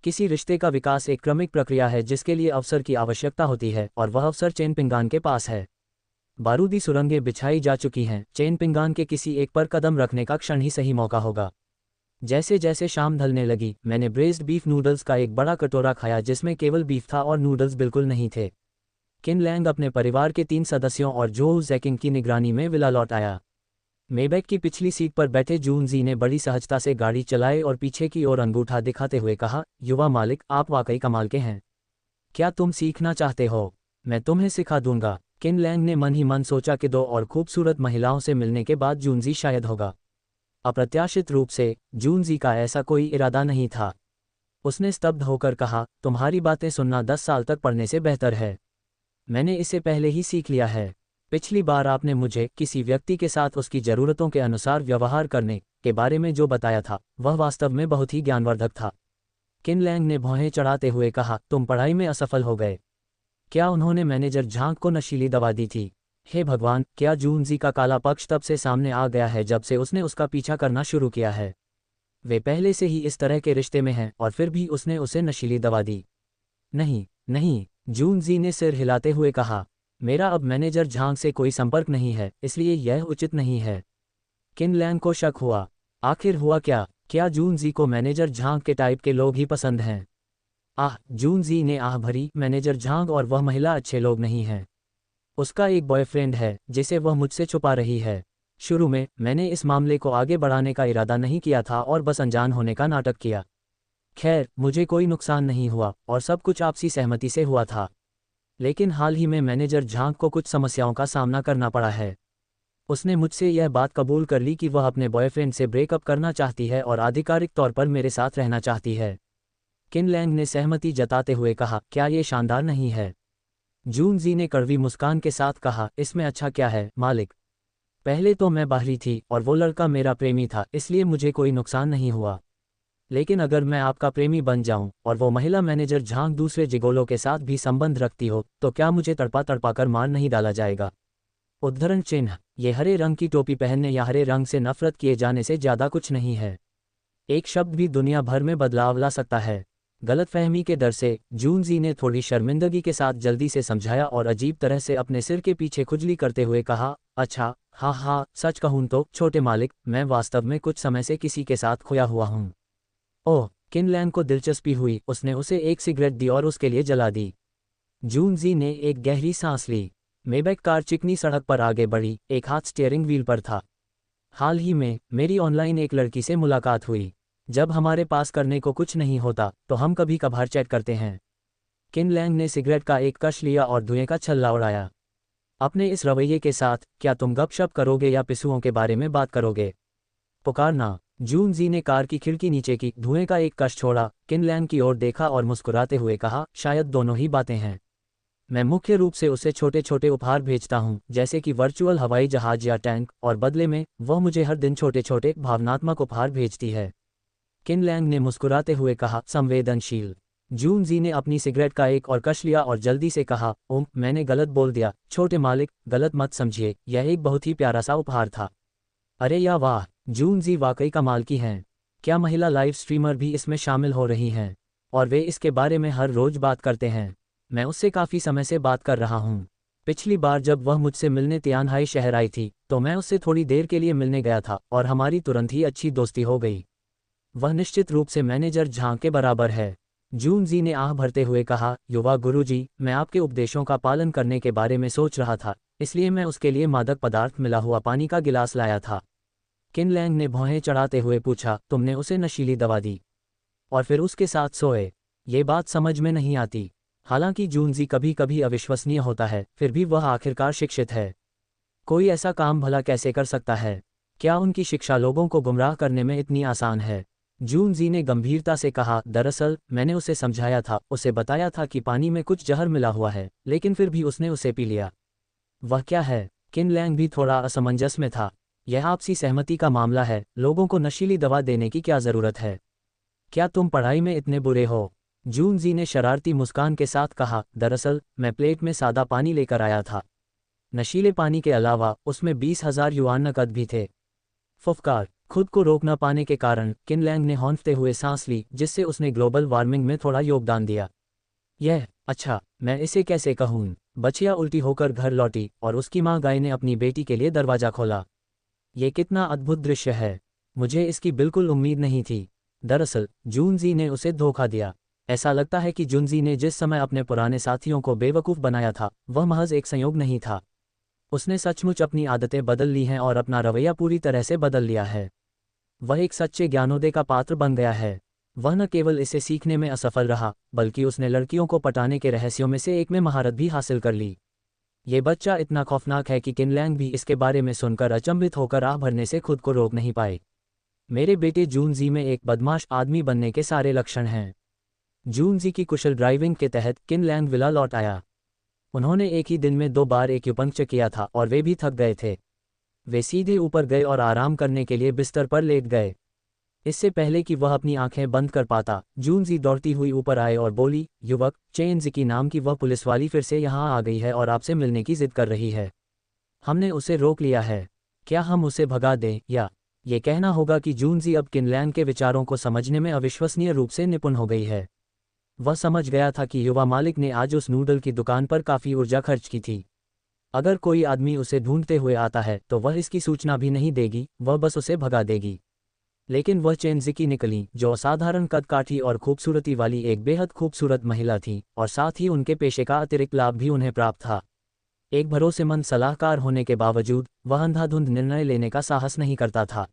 किसी रिश्ते का विकास एक क्रमिक प्रक्रिया है जिसके लिए अवसर की आवश्यकता होती है, और वह अवसर चेन पिंगान के पास है। बारूदी सुरंगें बिछाई जा चुकी हैं, चेन पिंगान के किसी एक पर कदम रखने का क्षण ही सही मौका होगा। जैसे जैसे शाम ढलने लगी, मैंने ब्रेस्ड बीफ नूडल्स का एक बड़ा कटोरा खाया जिसमें केवल बीफ था और नूडल्स बिल्कुल नहीं थे। किन लैंग अपने परिवार के 3 सदस्यों और जो ज़िकिंग की निगरानी में विला लौट आया। मेबैक की पिछली सीट पर बैठे जून जी ने बड़ी सहजता से गाड़ी चलाई और पीछे की ओर अंगूठा दिखाते हुए कहा, युवा मालिक, आप वाकई कमाल के हैं। क्या तुम सीखना चाहते हो? मैं तुम्हें सिखा दूंगा। किन लैंग ने मन ही मन सोचा कि 2 और खूबसूरत महिलाओं से मिलने के बाद जूनजी शायद होगा। अप्रत्याशित रूप से, जूनजी का ऐसा कोई इरादा नहीं था। उसने स्तब्ध होकर कहा, तुम्हारी बातें सुनना 10 साल तक पढ़ने से बेहतर है। मैंने इसे पहले ही सीख लिया है। पिछली बार आपने मुझे किसी व्यक्ति के साथ उसकी ज़रूरतों के अनुसार व्यवहार करने के बारे में जो बताया था, वह वास्तव में बहुत ही ज्ञानवर्धक था। किन लैंग ने भौहें चढ़ाते हुए कहा, तुम पढ़ाई में असफल हो गए। क्या उन्होंने मैनेजर झांग को नशीली दवा दी थी? हे भगवान, क्या जूनजी का काला पक्ष तब से सामने आ गया है जब से उसने उसका पीछा करना शुरू किया है। वे पहले से ही इस तरह के रिश्ते में हैं और फिर भी उसने उसे नशीली दवा दी। नहीं नहीं, जूनजी ने सिर हिलाते हुए कहा, मेरा अब मैनेजर झांग से कोई संपर्क नहीं है, इसलिए यह उचित नहीं है। किन लैंग को शक हुआ, आखिर हुआ क्या? क्या जूनजी को मैनेजर झांग के टाइप के लोग ही पसंद हैं? आह, जूनजी ने आह भरी, मैनेजर झांग और वह महिला अच्छे लोग नहीं हैं। उसका एक बॉयफ्रेंड है जिसे वह मुझसे छुपा रही है। शुरू में मैंने इस मामले को आगे बढ़ाने का इरादा नहीं किया था और बस अनजान होने का नाटक किया। खैर, मुझे कोई नुकसान नहीं हुआ और सब कुछ आपसी सहमति से हुआ था। लेकिन हाल ही में मैनेजर झांग को कुछ समस्याओं का सामना करना पड़ा है। उसने मुझसे यह बात कबूल कर ली कि वह अपने बॉयफ्रेंड से ब्रेकअप करना चाहती है और आधिकारिक तौर पर मेरे साथ रहना चाहती है। किन लैंग ने सहमति जताते हुए कहा, क्या ये शानदार नहीं है? जूनजी ने कड़वी मुस्कान के साथ कहा, इसमें अच्छा क्या है, मालिक? पहले तो मैं बाहरी थी और वो लड़का मेरा प्रेमी था, इसलिए मुझे कोई नुकसान नहीं हुआ। लेकिन अगर मैं आपका प्रेमी बन जाऊं और वो महिला मैनेजर झांग दूसरे जिगोलों के साथ भी संबंध रखती हो, तो क्या मुझे तड़पा तड़पा कर मार नहीं डाला जाएगा? उद्धरण चिन्ह, ये हरे रंग की टोपी पहनने या हरे रंग से नफरत किए जाने से ज़्यादा कुछ नहीं है। एक शब्द भी दुनिया भर में बदलाव ला सकता है। गलतफहमी के डर से जूनजी ने थोड़ी शर्मिंदगी के साथ जल्दी से समझाया और अजीब तरह से अपने सिर के पीछे खुजली करते हुए कहा, अच्छा, हाँ हाँ, सच कहूँ तो छोटे मालिक, मैं वास्तव में कुछ समय से किसी के साथ खोया हुआ हूँ। ओह, किन लैंग को दिलचस्पी हुई। उसने उसे एक सिगरेट दी और उसके लिए जला दी। जूनजी ने एक गहरी सांस ली। मेबैक कार चिकनी सड़क पर आगे बढ़ी, एक हाथ स्टीयरिंग व्हील पर था। हाल ही में मेरी ऑनलाइन एक लड़की से मुलाकात हुई। जब हमारे पास करने को कुछ नहीं होता तो हम कभी कभार चैट करते हैं। किन लैंग ने सिगरेट का एक कश लिया और धुएं का छल्ला उड़ाया। अपने इस रवैये के साथ क्या तुम गपशप करोगे या पिस्सुओं के बारे में बात करोगे? पुकारना। जूनजी ने कार की खिड़की नीचे की, धुएं का एक कश छोड़ा, किन लैंग की ओर देखा और मुस्कुराते हुए कहा, शायद दोनों ही बातें हैं। मैं मुख्य रूप से उसे छोटे छोटे उपहार भेजता हूं, जैसे कि वर्चुअल हवाई जहाज या टैंक, और बदले में वह मुझे हर दिन छोटे छोटे भावनात्मक उपहार भेजती है। किन लैंग ने मुस्कुराते हुए कहा, संवेदनशील। जूनजी ने अपनी सिगरेट का एक और कश लिया और जल्दी से कहा, ओह, मैंने गलत बोल दिया, छोटे मालिक, गलत मत समझिए, यह एक बहुत ही प्यारा सा उपहार था। अरे या वाह, जूनजी वाकई कमाल की हैं। क्या महिला लाइव स्ट्रीमर भी इसमें शामिल हो रही हैं? और वे इसके बारे में हर रोज बात करते हैं। मैं उससे काफ़ी समय से बात कर रहा हूँ। पिछली बार जब वह मुझसे मिलने तियानहाई शहर आई थी तो मैं उससे थोड़ी देर के लिए मिलने गया था और हमारी तुरंत ही अच्छी दोस्ती हो गई। वह निश्चित रूप से मैनेजर झांग के बराबर है। जूनजी ने आह भरते हुए कहा, युवा गुरुजी, मैं आपके उपदेशों का पालन करने के बारे में सोच रहा था, इसलिए मैं उसके लिए मादक पदार्थ मिला हुआ पानी का गिलास लाया था। किनलैंग ने भौहें चढ़ाते हुए पूछा, तुमने उसे नशीली दवा दी और फिर उसके साथ सोए? ये बात समझ में नहीं आती। हालांकि जूनजी कभी कभी अविश्वसनीय होता है, फिर भी वह आखिरकार शिक्षित है। कोई ऐसा काम भला कैसे कर सकता है? क्या उनकी शिक्षा लोगों को गुमराह करने में इतनी आसान है? जूनजी ने गंभीरता से कहा, दरअसल मैंने उसे समझाया था, उसे बताया था कि पानी में कुछ जहर मिला हुआ है, लेकिन फिर भी उसने उसे पी लिया। वह क्या है? किनलैंग भी थोड़ा असमंजस में था। यह आपसी सहमति का मामला है, लोगों को नशीली दवा देने की क्या जरूरत है? क्या तुम पढ़ाई में इतने बुरे हो? जूनजी ने शरारती मुस्कान के साथ कहा, दरअसल मैं प्लेट में सादा पानी लेकर आया था। नशीले पानी के अलावा उसमें 20,000 युआन नकद भी थे। फुफकार। खुद को रोक न पाने के कारण किनलैंग ने हौंफते हुए सांस ली, जिससे उसने ग्लोबल वार्मिंग में थोड़ा योगदान दिया। अच्छा, मैं इसे कैसे कहूँ? बचिया उल्टी होकर घर लौटी और उसकी माँ गाय ने अपनी बेटी के लिए दरवाजा खोला। ये कितना अद्भुत दृश्य है। मुझे इसकी बिल्कुल उम्मीद नहीं थी। दरअसल जूनजी ने उसे धोखा दिया। ऐसा लगता है कि जूनजी ने जिस समय अपने पुराने साथियों को बेवकूफ़ बनाया था, वह महज एक संयोग नहीं था। उसने सचमुच अपनी आदतें बदल ली हैं और अपना रवैया पूरी तरह से बदल लिया है। वह एक सच्चे ज्ञानोदय का पात्र बन गया है। वह न केवल इसे सीखने में असफल रहा, बल्कि उसने लड़कियों को पटाने के रहस्यों में से एक में महारत भी हासिल कर ली। ये बच्चा इतना खौफनाक है कि किनलैंग भी इसके बारे में सुनकर अचंभित होकर आह भरने से खुद को रोक नहीं पाए। मेरे बेटे जूनजी में एक बदमाश आदमी बनने के सारे लक्षण हैं। जूनजी की कुशल ड्राइविंग के तहत किनलैंग विला लौट आया। उन्होंने एक ही दिन में 2 बार एक्यूपंक्चर किया था और वे भी थक गए थे। वे सीधे ऊपर गए और आराम करने के लिए बिस्तर पर लेट गए। इससे पहले कि वह अपनी आंखें बंद कर पाता, जूनजी दौड़ती हुई ऊपर आए और बोली, युवक, चेन ज़िकी नाम की वह पुलिसवाली फिर से यहाँ आ गई है और आपसे मिलने की जिद कर रही है। हमने उसे रोक लिया है। क्या हम उसे भगा दें? या ये कहना होगा कि जूनजी अब किनलैंग के विचारों को समझने में अविश्वसनीय रूप से निपुण हो गई है। वह समझ गया था कि युवा मालिक ने आज उस नूडल की दुकान पर काफ़ी ऊर्जा खर्च की थी। अगर कोई आदमी उसे ढूंढते हुए आता है तो वह इसकी सूचना भी नहीं देगी, वह बस उसे भगा देगी। लेकिन वह चेन ज़िकी निकली, जो असाधारण कदकाठी और खूबसूरती वाली एक बेहद खूबसूरत महिला थी, और साथ ही उनके पेशे का अतिरिक्त लाभ भी उन्हें प्राप्त था। एक भरोसेमंद सलाहकार होने के बावजूद वह अंधाधुंध निर्णय लेने का साहस नहीं करता था।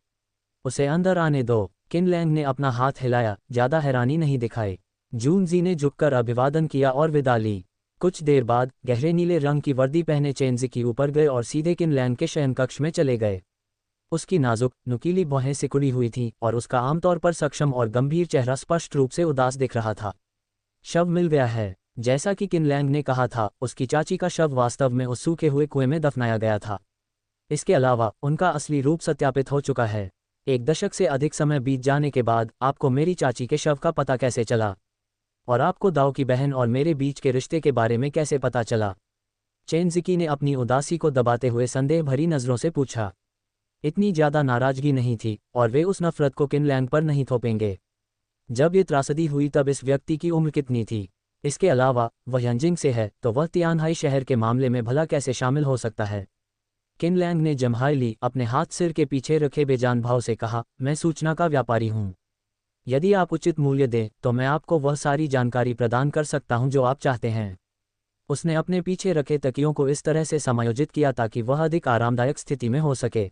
उसे अंदर आने दो। किनलैंग ने अपना हाथ हिलाया, ज़्यादा हैरानी नहीं दिखाई। जूनजी ने झुककर अभिवादन किया और विदा ली। कुछ देर बाद गहरे नीले रंग की वर्दी पहने चेन ज़िकी ऊपर गए और सीधे किनलैंग के शयनकक्ष में चले गए। उसकी नाजुक, नुकीली भौहें सिकुड़ी हुई थीं और उसका आमतौर पर सक्षम और गंभीर चेहरा स्पष्ट रूप से उदास दिख रहा था। शव मिल गया है। जैसा कि किनलैंग ने कहा था, उसकी चाची का शव वास्तव में उस सूखे हुए कुएं में दफनाया गया था। इसके अलावा उनका असली रूप सत्यापित हो चुका है। 1 दशक से अधिक समय बीत जाने के बाद आपको मेरी चाची के शव का पता कैसे चला? और आपको दाओ की बहन और मेरे बीच के रिश्ते के बारे में कैसे पता चला? चेन ज़िकी ने अपनी उदासी को दबाते हुए संदेह भरी नज़रों से पूछा। इतनी ज़्यादा नाराज़गी नहीं थी, और वे उस नफ़रत को किनलैंग पर नहीं थोपेंगे। जब ये त्रासदी हुई तब इस व्यक्ति की उम्र कितनी थी? इसके अलावा वह यंजिंग से है, तो वह तियानहाई शहर के मामले में भला कैसे शामिल हो सकता है? किनलैंग ने जम्हाई ली, अपने हाथ सिर के पीछे रखे बेजान भाव से कहा, मैं सूचना का व्यापारी हूँ। यदि आप उचित मूल्य दें तो मैं आपको वह सारी जानकारी प्रदान कर सकता हूँ जो आप चाहते हैं। उसने अपने पीछे रखे तकियों को इस तरह से समायोजित किया ताकि वह अधिक आरामदायक स्थिति में हो सके।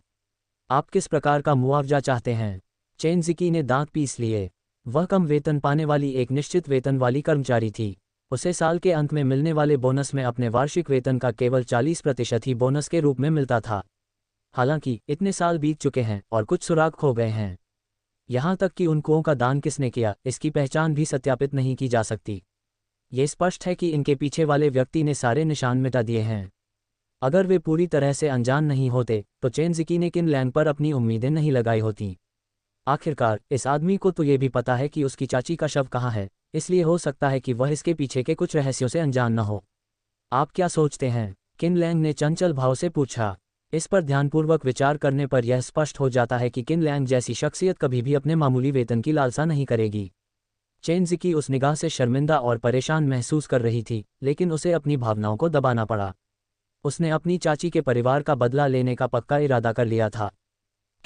आप किस प्रकार का मुआवजा चाहते हैं? चेन ज़िकी ने दांत पीस लिए। वह कम वेतन पाने वाली एक निश्चित वेतन वाली कर्मचारी थी। उसे साल के अंत में मिलने वाले बोनस में अपने वार्षिक वेतन का केवल 40% ही बोनस के रूप में मिलता था। हालांकि इतने साल बीत चुके हैं और कुछ सुराग खो गए हैं। यहाँ तक कि उन कुओं का दान किसने किया, इसकी पहचान भी सत्यापित नहीं की जा सकती। ये स्पष्ट है कि इनके पीछे वाले व्यक्ति ने सारे निशान मिटा दिए हैं। अगर वे पूरी तरह से अनजान नहीं होते तो चेन ज़िकी ने किनलैंग पर अपनी उम्मीदें नहीं लगाई होती। आखिरकार इस आदमी को तो ये भी पता है कि उसकी चाची का शव कहाँ है, इसलिए हो सकता है कि वह इसके पीछे के कुछ रहस्यों से अनजान न हो। आप क्या सोचते हैं? किनलैंग ने चंचल भाव से पूछा। इस पर ध्यानपूर्वक विचार करने पर यह स्पष्ट हो जाता है कि किन लैंग जैसी शख्सियत कभी भी अपने मामूली वेतन की लालसा नहीं करेगी। चेन ज़िकी उस निगाह से शर्मिंदा और परेशान महसूस कर रही थी, लेकिन उसे अपनी भावनाओं को दबाना पड़ा। उसने अपनी चाची के परिवार का बदला लेने का पक्का इरादा कर लिया था।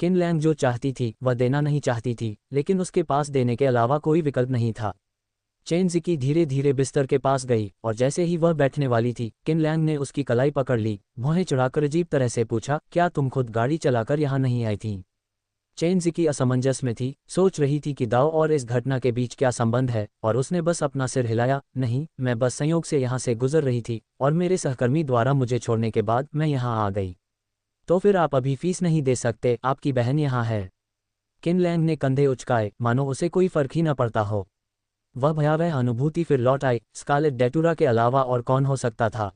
किन लैंग जो चाहती थी वह देना नहीं चाहती थी, लेकिन उसके पास देने के अलावा कोई विकल्प नहीं था। चेन ज़िकी धीरे धीरे बिस्तर के पास गई और जैसे ही वह बैठने वाली थी, किन लैंग ने उसकी कलाई पकड़ ली, भौहें चढ़ाकर अजीब तरह से पूछा, क्या तुम खुद गाड़ी चलाकर यहाँ नहीं आई थी? चेन ज़िकी असमंजस में थी, सोच रही थी कि दाव और इस घटना के बीच क्या संबंध है, और उसने बस अपना सिर हिलाया। नहीं, मैं बस संयोग से यहाँ से गुजर रही थी और मेरे सहकर्मी द्वारा मुझे छोड़ने के बाद मैं यहाँ आ गई। तो फिर आप अभी फीस नहीं दे सकते, आपकी बहन यहाँ है। किन लैंग ने कंधे उचकाए, मानो उसे कोई फर्क ही न पड़ता हो। वह भयावह अनुभूति फिर लौट आई, स्कारलेट डेटुरा के अलावा और कौन हो सकता था?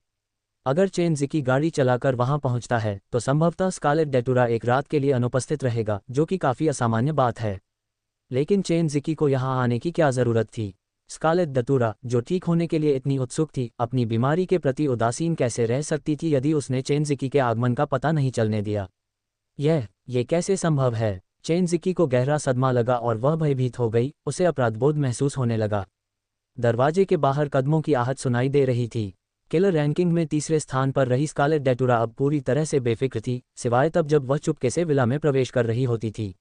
अगर चेन ज़िकी गाड़ी चलाकर वहां पहुंचता है तो संभवतः स्कारलेट डेटुरा एक रात के लिए अनुपस्थित रहेगा, जो कि काफ़ी असामान्य बात है। लेकिन चेन ज़िकी को यहां आने की क्या ज़रूरत थी? स्कारलेट डेटुरा, जो ठीक होने के लिए इतनी उत्सुक थी, अपनी बीमारी के प्रति उदासीन कैसे रह सकती थी यदि उसने चेन ज़िकी के आगमन का पता नहीं चलने दिया? ये कैसे संभव है? चेन ज़िकी को गहरा सदमा लगा और वह भयभीत हो गई, उसे अपराधबोध महसूस होने लगा। दरवाजे के बाहर कदमों की आहट सुनाई दे रही थी। किलर रैंकिंग में तीसरे स्थान पर रही स्कारलेट डेटुरा अब पूरी तरह से बेफिक्र थी, सिवाय तब जब वह चुपके से विला में प्रवेश कर रही होती थी।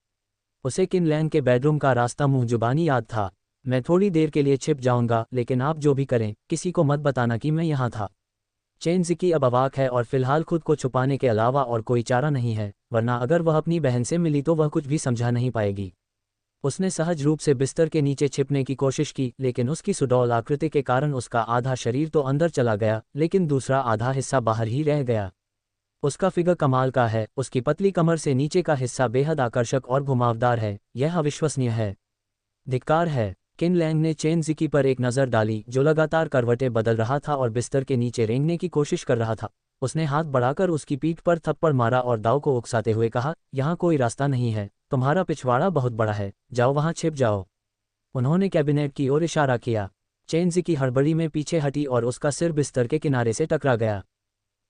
उसे किन लैंग के बेडरूम का रास्ता मुंह जुबानी याद था। मैं थोड़ी देर के लिए छिप जाऊंगा, लेकिन आप जो भी करें, किसी को मत बताना कि मैं यहाँ था। चेन ज़िकी अब अवाक है और फिलहाल खुद को छुपाने के अलावा और कोई चारा नहीं है, वरना अगर वह अपनी बहन से मिली तो वह कुछ भी समझा नहीं पाएगी। उसने सहज रूप से बिस्तर के नीचे छिपने की कोशिश की, लेकिन उसकी सुडौल आकृति के कारण उसका आधा शरीर तो अंदर चला गया, लेकिन दूसरा आधा हिस्सा बाहर ही रह गया। उसका फिगर कमाल का है, उसकी पतली कमर से नीचे का हिस्सा बेहद आकर्षक और घुमावदार है, यह अविश्वसनीय है। धिक्कार है। किन लैंग ने चेन ज़िकी पर एक नज़र डाली, जो लगातार करवटें बदल रहा था और बिस्तर के नीचे रेंगने की कोशिश कर रहा था। उसने हाथ बढ़ाकर उसकी पीठ पर थप्पड़ मारा और दाव को उकसाते हुए कहा, यहाँ कोई रास्ता नहीं है, तुम्हारा पिछवाड़ा बहुत बड़ा है, जाओ वहाँ छिप जाओ। उन्होंने कैबिनेट की ओर इशारा किया। चेन ज़िकी हड़बड़ी में पीछे हटी और उसका सिर बिस्तर के किनारे से टकरा गया।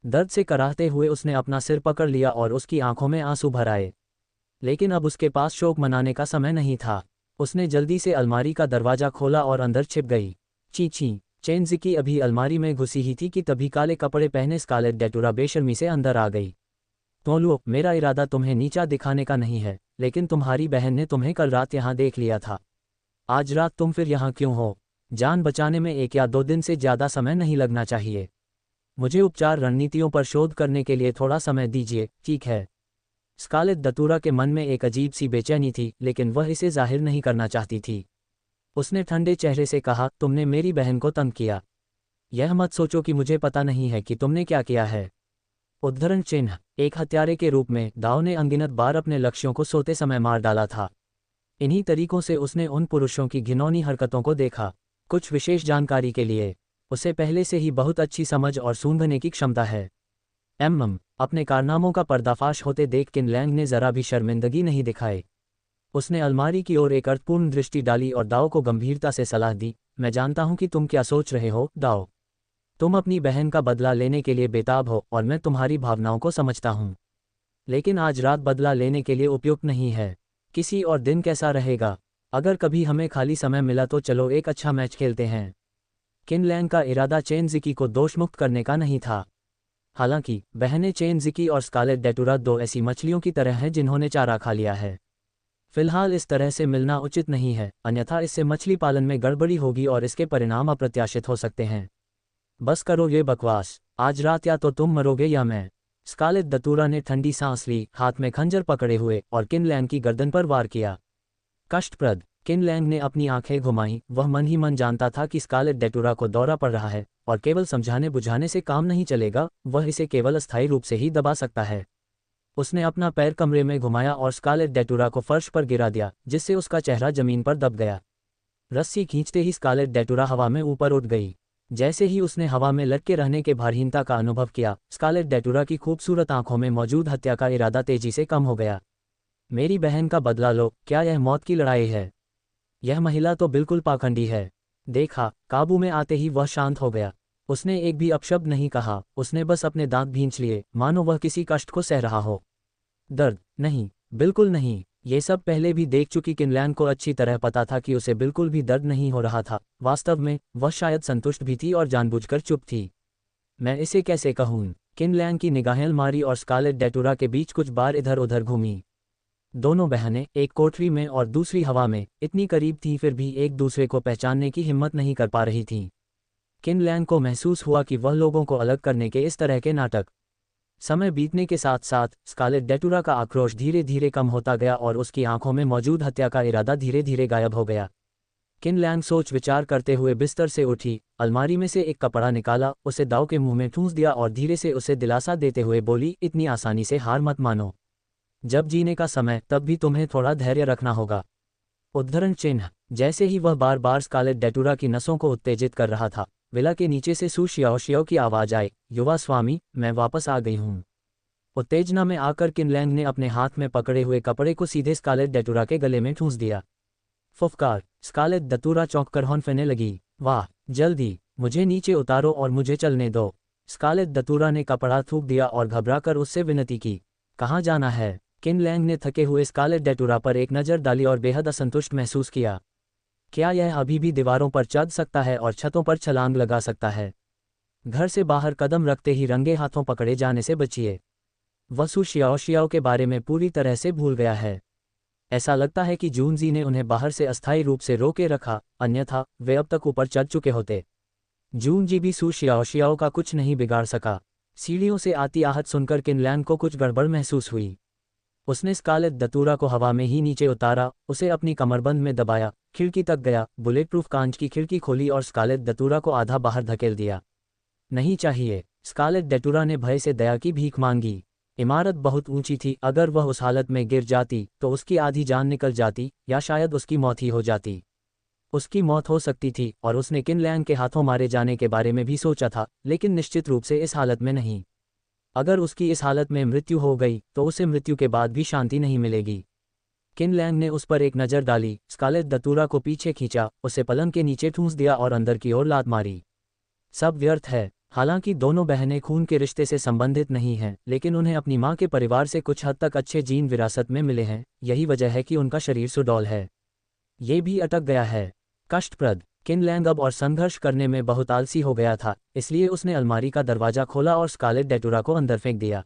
दर्द से कराहते हुए उसने अपना सिर पकड़ लिया और उसकी आंखों में आंसू भर आए। लेकिन अब उसके पास शोक मनाने का समय नहीं था। उसने जल्दी से अलमारी का दरवाज़ा खोला और अंदर छिप गई। ची। चेन ज़िकी अभी अलमारी में घुसी ही थी कि तभी काले कपड़े पहने स्कारलेट डेटुरा बेशर्मी से अंदर आ गई। तो लो, मेरा इरादा तुम्हें नीचा दिखाने का नहीं है, लेकिन तुम्हारी बहन ने तुम्हें कल रात यहाँ देख लिया था। आज रात तुम फिर यहाँ क्यों हो? जान बचाने में 1 या 2 दिन से ज़्यादा समय नहीं लगना चाहिए। मुझे उपचार रणनीतियों पर शोध करने के लिए थोड़ा समय दीजिए, ठीक है? स्कारलेट डेटुरा के मन में एक अजीब सी बेचैनी थी, लेकिन वह इसे जाहिर नहीं करना चाहती थी। उसने ठंडे चेहरे से कहा, तुमने मेरी बहन को तंग किया। यह मत सोचो कि मुझे पता नहीं है कि तुमने क्या किया है। उद्धरण चिन्ह, एक हत्यारे के रूप में दाव ने अनगिनत बार अपने लक्ष्यों को सोते समय मार डाला था। इन्हीं तरीकों से उसने उन पुरुषों की घिनौनी हरकतों को देखा। कुछ विशेष जानकारी के लिए, उसे पहले से ही बहुत अच्छी समझ और सूंघने की क्षमता है। अपने कारनामों का पर्दाफाश होते देख किन लैंग ने जरा भी शर्मिंदगी नहीं दिखाई। उसने अलमारी की ओर एक अर्थपूर्ण दृष्टि डाली और दाव को गंभीरता से सलाह दी, मैं जानता हूं कि तुम क्या सोच रहे हो, दाव। तुम अपनी बहन का बदला लेने के लिए बेताब हो और मैं तुम्हारी भावनाओं को समझता हूं। लेकिन आज रात बदला लेने के लिए उपयुक्त नहीं है। किसी और दिन कैसा रहेगा? अगर कभी हमें खाली समय मिला तो चलो एक अच्छा मैच खेलते हैं। किन लैंग का इरादा चेन ज़िकी को दोषमुक्त करने का नहीं था। हालांकि बहनें चेन ज़िकी और स्कारलेट डेटुरा 2 ऐसी मछलियों की तरह हैं जिन्होंने चारा खा लिया है। फिलहाल इस तरह से मिलना उचित नहीं है, अन्यथा इससे मछली पालन में गड़बड़ी होगी और इसके परिणाम अप्रत्याशित हो सकते हैं। बस करो ये बकवास, आज रात या तो तुम मरोगे या मैं। स्कारलेट डेटुरा ने ठंडी सांस ली, हाथ में खंजर पकड़े हुए, और किन लैंग की गर्दन पर वार किया। कष्टप्रद। किन लैंग ने अपनी आंखें घुमाईं, वह मन ही मन जानता था कि स्कारलेट डेटुरा को दौरा पड़ रहा है और केवल समझाने बुझाने से काम नहीं चलेगा, वह इसे केवल अस्थायी रूप से ही दबा सकता है। उसने अपना पैर कमरे में घुमाया और स्कारलेट डेटुरा को फर्श पर गिरा दिया, जिससे उसका चेहरा जमीन पर दब गया। रस्सी खींचते ही स्कारलेट डेटुरा हवा में ऊपर उठ गई। जैसे ही उसने हवा में लटके रहने के भारहीनता का अनुभव किया, स्कारलेट डेटुरा की खूबसूरत आंखों में मौजूद हत्या का इरादा तेजी से कम हो गया। मेरी बहन का बदला लो, क्या यह मौत की लड़ाई है? यह महिला तो बिल्कुल पाखंडी है। देखा, काबू में आते ही वह शांत हो गया। उसने एक भी अपशब्द नहीं कहा, उसने बस अपने दांत भींच लिए, मानो वह किसी कष्ट को सह रहा हो। दर्द? नहीं, बिल्कुल नहीं। ये सब पहले भी देख चुकी किनलैन को अच्छी तरह पता था कि उसे बिल्कुल भी दर्द नहीं हो रहा था। वास्तव में वह शायद संतुष्ट भी थी और जानबूझकर चुप थी। मैं इसे कैसे कहूँ? किनलैन की निगाहें अलमारी और स्कारलेट डेटुरा के बीच कुछ बार इधर उधर घूमी। दोनों बहनें, एक कोठरी में और दूसरी हवा में, इतनी करीब थीं फिर भी एक दूसरे को पहचानने की हिम्मत नहीं कर पा रही थीं। किनलैन को महसूस हुआ कि वह लोगों को अलग करने के इस तरह के नाटक। समय बीतने के साथ साथ स्कारलेट डेटुरा का आक्रोश धीरे धीरे कम होता गया और उसकी आंखों में मौजूद हत्या का इरादा धीरे धीरे गायब हो गया। किनलैन सोच विचार करते हुए बिस्तर से उठी, अलमारी में से एक कपड़ा निकाला, उसे दाव के मुंह में ठूंस दिया और धीरे से उसे दिलासा देते हुए बोली, इतनी आसानी से हार मत मानो। जब जीने का समय तब भी तुम्हें थोड़ा धैर्य रखना होगा। उद्धरण चिन्ह। जैसे ही वह बार बार स्कारलेट डेटुरा की नसों को उत्तेजित कर रहा था, विला के नीचे से सू शियाओ शियाओ की आवाज आई, युवा स्वामी, मैं वापस आ गई हूँ। उत्तेजना में आकर किनलैंग ने अपने हाथ में पकड़े हुए कपड़े को सीधे स्कारलेट डेटुरा के गले में ठूंस दिया। फुफकार। स्कारलेट डेटुरा चौंककर हौंफने लगी। वाह, जल्दी मुझे नीचे उतारो और मुझे चलने दो। स्कारलेट डेटुरा ने कपड़ा थूक दिया और घबराकर उससे विनती की। कहाँ जाना है? किनलैंग ने थके हुए स्कारलेट डेटुरा पर एक नज़र डाली और बेहद असंतुष्ट महसूस किया। क्या यह अभी भी दीवारों पर चढ़ सकता है और छतों पर छलांग लगा सकता है? घर से बाहर कदम रखते ही रंगे हाथों पकड़े जाने से बचिए। वह सू शियाओ शियाओ के बारे में पूरी तरह से भूल गया है। ऐसा लगता है कि जूनजी ने उन्हें बाहर से अस्थायी रूप से रोके रखा, अन्यथा वे अब तक ऊपर चढ़ चुके होते। जूनजी भी सू शियाओ शियाओ का कुछ नहीं बिगाड़ सका। सीढ़ियों से आती आहट सुनकर किनलैंग को कुछ गड़बड़ महसूस हुई। उसने स्कारलेट डेटुरा को हवा में ही नीचे उतारा, उसे अपनी कमरबंद में दबाया, खिड़की तक गया, बुलेट प्रूफ कांच की खिड़की खोली और स्कारलेट डेटुरा को आधा बाहर धकेल दिया। नहीं चाहिए। स्कारलेट डेटुरा ने भय से दया की भीख मांगी। इमारत बहुत ऊंची थी, अगर वह उस हालत में गिर जाती तो उसकी आधी जान निकल जाती या शायद उसकी मौत ही हो जाती। उसकी मौत हो सकती थी और उसने किनलैंग के हाथों मारे जाने के बारे में भी सोचा था, लेकिन निश्चित रूप से इस हालत में नहीं। अगर उसकी इस हालत में मृत्यु हो गई तो उसे मृत्यु के बाद भी शांति नहीं मिलेगी। किनलैंग ने उस पर एक नज़र डाली, स्कारलेट डेटुरा को पीछे खींचा, उसे पलंग के नीचे ठूंस दिया और अंदर की ओर लात मारी। सब व्यर्थ है। हालांकि दोनों बहनें खून के रिश्ते से संबंधित नहीं हैं, लेकिन उन्हें अपनी मां के परिवार से कुछ हद तक अच्छे जीन विरासत में मिले हैं, यही वजह है कि उनका शरीर सुडौल है। ये भी अटक गया है। कष्टप्रद। किनलैंग अब और संघर्ष करने में बहुत आलसी हो गया था, इसलिए उसने अलमारी का दरवाजा खोला और स्कारलेट डेटुरा को अंदर फेंक दिया।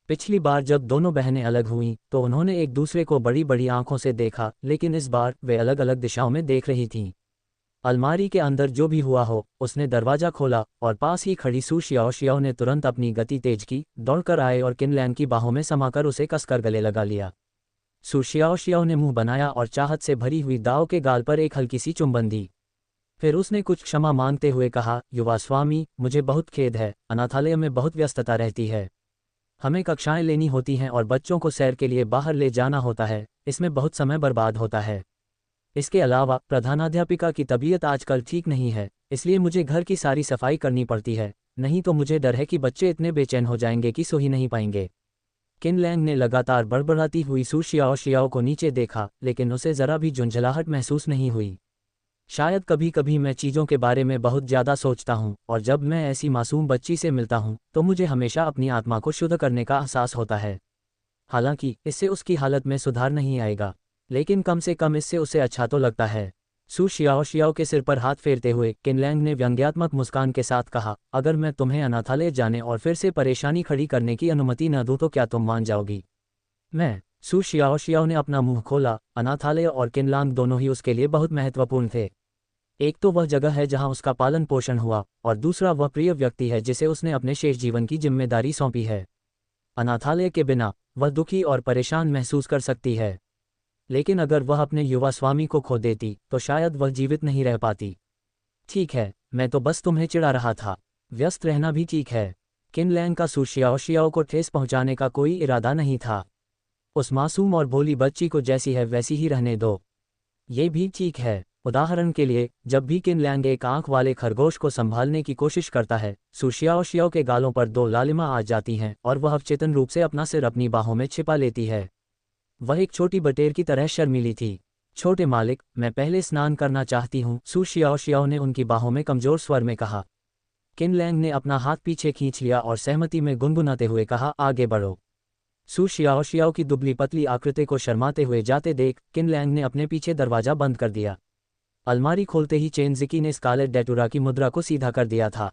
पिछली बार जब दोनों बहनें अलग हुईं तो उन्होंने एक दूसरे को बड़ी बड़ी आंखों से देखा, लेकिन इस बार वे अलग अलग दिशाओं में देख रही थीं। अलमारी के अंदर जो भी हुआ हो, उसने दरवाजा खोला और पास ही खड़ी सू शियाओ शियाओ ने तुरंत अपनी गति तेज की, दौड़कर आए और किनलैंग की बाहों में समाकर उसे कसकर गले लगा लिया। सू शियाओ शियाओ ने मुंह बनाया और चाहत से भरी हुई दाव के गाल पर एक हल्की सी चुंबन दी। फिर उसने कुछ क्षमा मांगते हुए कहा, युवा स्वामी, मुझे बहुत खेद है, अनाथालय में बहुत व्यस्तता रहती है। हमें कक्षाएं लेनी होती हैं और बच्चों को सैर के लिए बाहर ले जाना होता है, इसमें बहुत समय बर्बाद होता है। इसके अलावा प्रधानाध्यापिका की तबीयत आजकल ठीक नहीं है, इसलिए मुझे घर की सारी सफाई करनी पड़ती है, नहीं तो मुझे डर है कि बच्चे इतने बेचैन हो जाएंगे कि सो ही नहीं पाएंगे। किनलैंग ने लगातार बड़बड़ाती हुई सू शियाओ शियाओ को नीचे देखा, लेकिन उसे जरा भी झुंझलाहट महसूस नहीं हुई। शायद कभी कभी मैं चीज़ों के बारे में बहुत ज़्यादा सोचता हूँ, और जब मैं ऐसी मासूम बच्ची से मिलता हूँ तो मुझे हमेशा अपनी आत्मा को शुद्ध करने का एहसास होता है। हालांकि इससे उसकी हालत में सुधार नहीं आएगा, लेकिन कम से कम इससे उसे अच्छा तो लगता है। सू शियाओ शियाओ के सिर पर हाथ फेरते हुए किनलैंग ने व्यंग्यात्मक मुस्कान के साथ कहा, अगर मैं तुम्हें अनाथालय जाने और फिर से परेशानी खड़ी करने की अनुमति न दूं तो क्या तुम मान जाओगी? मैं। सू शियाओ शियाओ ने अपना मुंह खोला। अनाथालय और किनलैंग दोनों ही उसके लिए बहुत महत्वपूर्ण थे। एक तो वह जगह है जहां उसका पालन पोषण हुआ, और दूसरा वह प्रिय व्यक्ति है जिसे उसने अपने शेष जीवन की जिम्मेदारी सौंपी है। अनाथालय के बिना वह दुखी और परेशान महसूस कर सकती है, लेकिन अगर वह अपने युवा स्वामी को खो देती तो शायद वह जीवित नहीं रह पाती। ठीक है, मैं तो बस तुम्हें चिढ़ा रहा था। व्यस्त रहना भी ठीक है। किनलैंग का सू शियाओ शियाओ को ठेस पहुंचाने का कोई इरादा नहीं था। उस मासूम और भोली बच्ची को जैसी है वैसी ही रहने दो। ये भी ठीक है। उदाहरण के लिए, जब भी किनलैंग एक आंख वाले खरगोश को संभालने की कोशिश करता है, सू शियाओ शियाओ के गालों पर दो लालिमा आ जाती हैं और वह अवचेतन रूप से अपना सिर अपनी बाहों में छिपा लेती है। वह एक छोटी बटेर की तरह शर्मीली थी। छोटे मालिक, मैं पहले स्नान करना चाहती हूँ, सू शियाओ शियाओ ने उनकी बाहों में कमजोर स्वर में कहा। किन लैंग ने अपना हाथ पीछे खींच लिया और सहमति में गुनगुनाते हुए कहा, आगे बढ़ो। सू शियाओ की दुबली पतली आकृति को शर्माते हुए जाते देख किन लैंग ने अपने पीछे दरवाजा बंद कर दिया। अलमारी खोलते ही चेन ज़िकी ने स्कारलेट डेटुरा की मुद्रा को सीधा कर दिया था।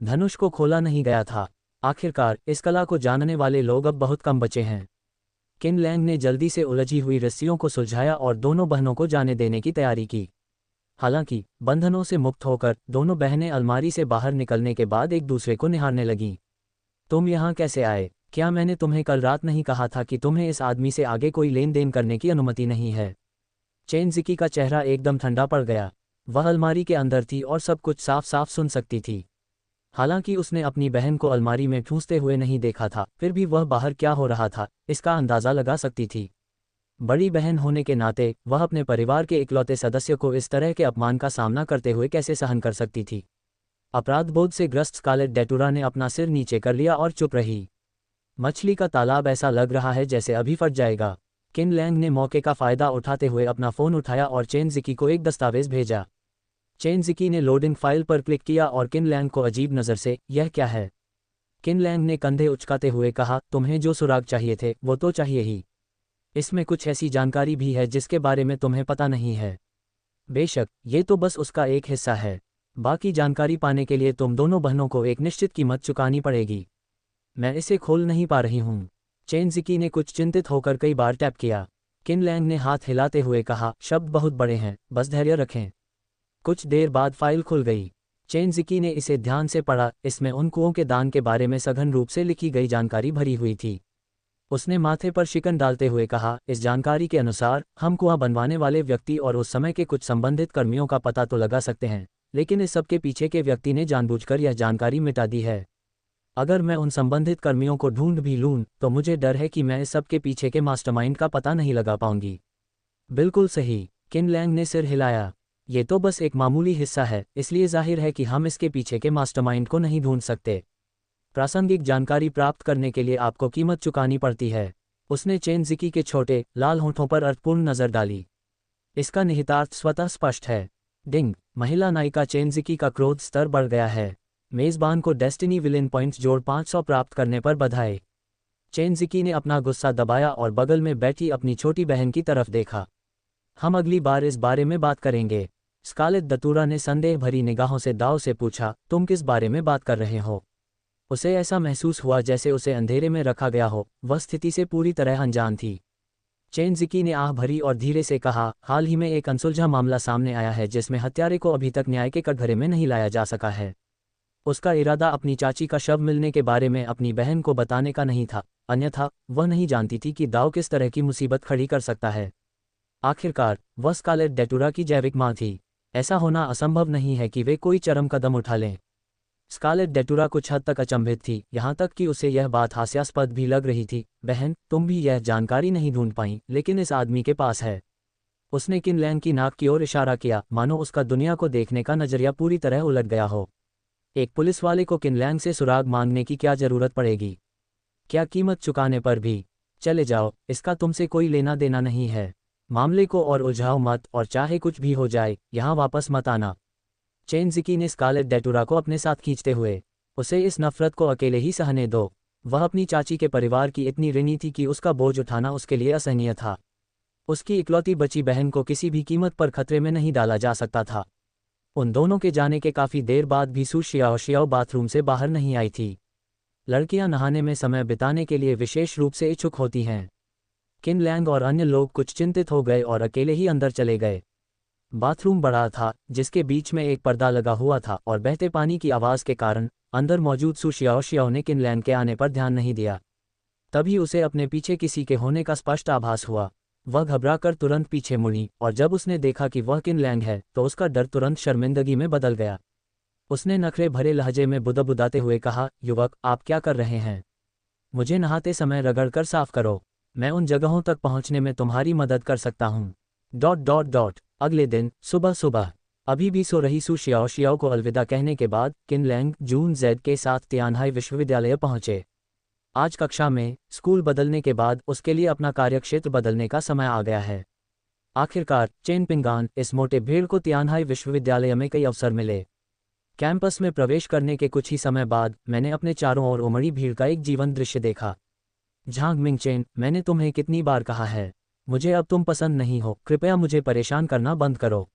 धनुष को खोला नहीं गया था। आखिरकार इस कला को जानने वाले लोग अब बहुत कम बचे हैं। किन लैंग ने जल्दी से उलझी हुई रस्सियों को सुलझाया और दोनों बहनों को जाने देने की तैयारी की। हालांकि बंधनों से मुक्त होकर दोनों बहनें अलमारी से बाहर निकलने के बाद एक दूसरे को निहारने लगीं। तुम यहाँ कैसे आए? क्या मैंने तुम्हें कल रात नहीं कहा था कि तुम्हें इस आदमी से आगे कोई लेन देन करने की अनुमति नहीं है? चेन ज़िकी का चेहरा एकदम ठंडा पड़ गया। वह अलमारी के अंदर थी और सब कुछ साफ साफ सुन सकती थी। हालांकि उसने अपनी बहन को अलमारी में ठूंसते हुए नहीं देखा था, फिर भी वह बाहर क्या हो रहा था इसका अंदाज़ा लगा सकती थी। बड़ी बहन होने के नाते वह अपने परिवार के इकलौते सदस्य को इस तरह के अपमान का सामना करते हुए कैसे सहन कर सकती थी। अपराधबोध से ग्रस्त स्कारलेट डेटुरा ने अपना सिर नीचे कर लिया और चुप रही। मछली का तालाब ऐसा लग रहा है जैसे अभी फट जाएगा। किन लैंग ने मौके का फ़ायदा उठाते हुए अपना फ़ोन उठाया और चेन ज़िकी को एक दस्तावेज़ भेजा। चेन ज़िकी ने लोडिंग फाइल पर क्लिक किया और किन लैंग को अजीब नज़र से, यह क्या है? किन लैंग ने कंधे उचकाते हुए कहा, तुम्हें जो सुराग चाहिए थे वो तो चाहिए ही। इसमें कुछ ऐसी जानकारी भी है जिसके बारे में तुम्हें पता नहीं है। बेशक ये तो बस उसका एक हिस्सा है। बाकी जानकारी पाने के लिए तुम दोनों बहनों को एक निश्चित कीमत चुकानी पड़ेगी। मैं इसे खोल नहीं पा रही हूँ। चेन ज़िकी ने कुछ चिंतित होकर कई बार टैप किया। किन लैंग ने हाथ हिलाते हुए कहा, शब्द बहुत बड़े हैं, बस धैर्य रखें। कुछ देर बाद फाइल खुल गई। चेन ज़िकी ने इसे ध्यान से पढ़ा। इसमें उन कुओं के दान के बारे में सघन रूप से लिखी गई जानकारी भरी हुई थी। उसने माथे पर शिकन डालते हुए कहा, इस जानकारी के अनुसार हम कुआं बनवाने वाले व्यक्ति और उस समय के कुछ संबंधित कर्मियों का पता तो लगा सकते हैं, लेकिन इस सब के पीछे के व्यक्ति ने जानबूझकर यह जानकारी मिटा दी है। अगर मैं उन संबंधित कर्मियों को ढूंढ भी लूं तो मुझे डर है कि मैं इस सब के पीछे के मास्टरमाइंड का पता नहीं लगा पाऊंगी। बिल्कुल सही, किन लैंग ने सिर हिलाया। ये तो बस एक मामूली हिस्सा है, इसलिए जाहिर है कि हम इसके पीछे के मास्टरमाइंड को नहीं ढूंढ सकते। प्रासंगिक जानकारी प्राप्त करने के लिए आपको कीमत चुकानी पड़ती है। उसने चेन ज़िकी के छोटे लाल होठों पर अर्थपूर्ण नज़र डाली। इसका निहितार्थ स्वतः स्पष्ट है। डिंग, महिला नायिका चेन ज़िकी का क्रोध स्तर बढ़ गया है। मेज़बान को डेस्टिनी विलेन पॉइंट्स जोड़ 500 प्राप्त करने पर बधाई। चेन ज़िकी ने अपना गुस्सा दबाया और बगल में बैठी अपनी छोटी बहन की तरफ देखा। हम अगली बार इस बारे में बात करेंगे। स्कारलेट डेटुरा ने संदेह भरी निगाहों से दाव से पूछा, तुम किस बारे में बात कर रहे हो? उसे ऐसा महसूस हुआ जैसे उसे अंधेरे में रखा गया हो, वह स्थिति से पूरी तरह अनजान थी। चेन ज़िकी ने आह भरी और धीरे से कहा, हाल ही में एक अनसुलझा मामला सामने आया है जिसमें हत्यारे को अभी तक न्याय के कटघरे में नहीं लाया जा सका है। उसका इरादा अपनी चाची का शव मिलने के बारे में अपनी बहन को बताने का नहीं था, अन्यथा वह नहीं जानती थी कि दाव किस तरह की मुसीबत खड़ी कर सकता है। आखिरकार वह स्कारलेट डेटुरा की जैविक माँ थी। ऐसा होना असंभव नहीं है कि वे कोई चरम कदम उठा लें। स्कारलेट डेटुरा कुछ हद तक अचंभित थी, यहाँ तक कि उसे यह बात हास्यास्पद भी लग रही थी। बहन, तुम भी यह जानकारी नहीं ढूंढ पाई, लेकिन इस आदमी के पास है। उसने किन लैंग की नाक की ओर इशारा किया, मानो उसका दुनिया को देखने का नजरिया पूरी तरह उलट गया हो। एक पुलिस वाले को किन लैंग से सुराग मांगने की क्या जरूरत पड़ेगी? क्या कीमत चुकाने पर भी? चले जाओ, इसका तुमसे कोई लेना देना नहीं है। मामले को और उलझाओ मत, और चाहे कुछ भी हो जाए यहाँ वापस मत आना। चेन ज़िकी ने स्कारलेट डेटुरा को अपने साथ खींचते हुए, उसे इस नफरत को अकेले ही सहने दो। वह अपनी चाची के परिवार की इतनी ऋणी थी कि उसका बोझ उठाना उसके लिए असहनीय था। उसकी इकलौती बची बहन को किसी भी कीमत पर खतरे में नहीं डाला जा सकता था। उन दोनों के जाने के काफ़ी देर बाद भी सू शियाओ बाथरूम से बाहर नहीं आई थी। लड़कियां नहाने में समय बिताने के लिए विशेष रूप से इच्छुक होती हैं। किन लैंग और अन्य लोग कुछ चिंतित हो गए और अकेले ही अंदर चले गए। बाथरूम बड़ा था, जिसके बीच में एक पर्दा लगा हुआ था, और बहते पानी की आवाज़ के कारण अंदर मौजूद सू शियाओ ने किन लैंग के आने पर ध्यान नहीं दिया। तभी उसे अपने पीछे किसी के होने का स्पष्ट आभास हुआ। वह घबराकर तुरंत पीछे मुड़ी, और जब उसने देखा कि वह किन लैंग है तो उसका डर तुरंत शर्मिंदगी में बदल गया। उसने नखरे भरे लहजे में बुदबुदाते हुए कहा, युवक, आप क्या कर रहे हैं? मुझे नहाते समय रगड़कर साफ करो। मैं उन जगहों तक पहुंचने में तुम्हारी मदद कर सकता हूँ। अगले दिन सुबह सुबह अभी भी सो रही सू शियाओ को अलविदा कहने के बाद किन लैंग जून जेड के साथ तियानहाई विश्वविद्यालय पहुंचे। आज कक्षा में स्कूल बदलने के बाद उसके लिए अपना कार्यक्षेत्र बदलने का समय आ गया है। आखिरकार चेन पिंगान, इस मोटे भेड़ को तियानहाई विश्वविद्यालय में कई अवसर मिले। कैंपस में प्रवेश करने के कुछ ही समय बाद मैंने अपने चारों ओर उमड़ी भीड़ का एक जीवंत दृश्य देखा। झांग मिंगचेन, मैंने तुम्हें कितनी बार कहा है, मुझे अब तुम पसंद नहीं हो, कृपया मुझे परेशान करना बंद करो।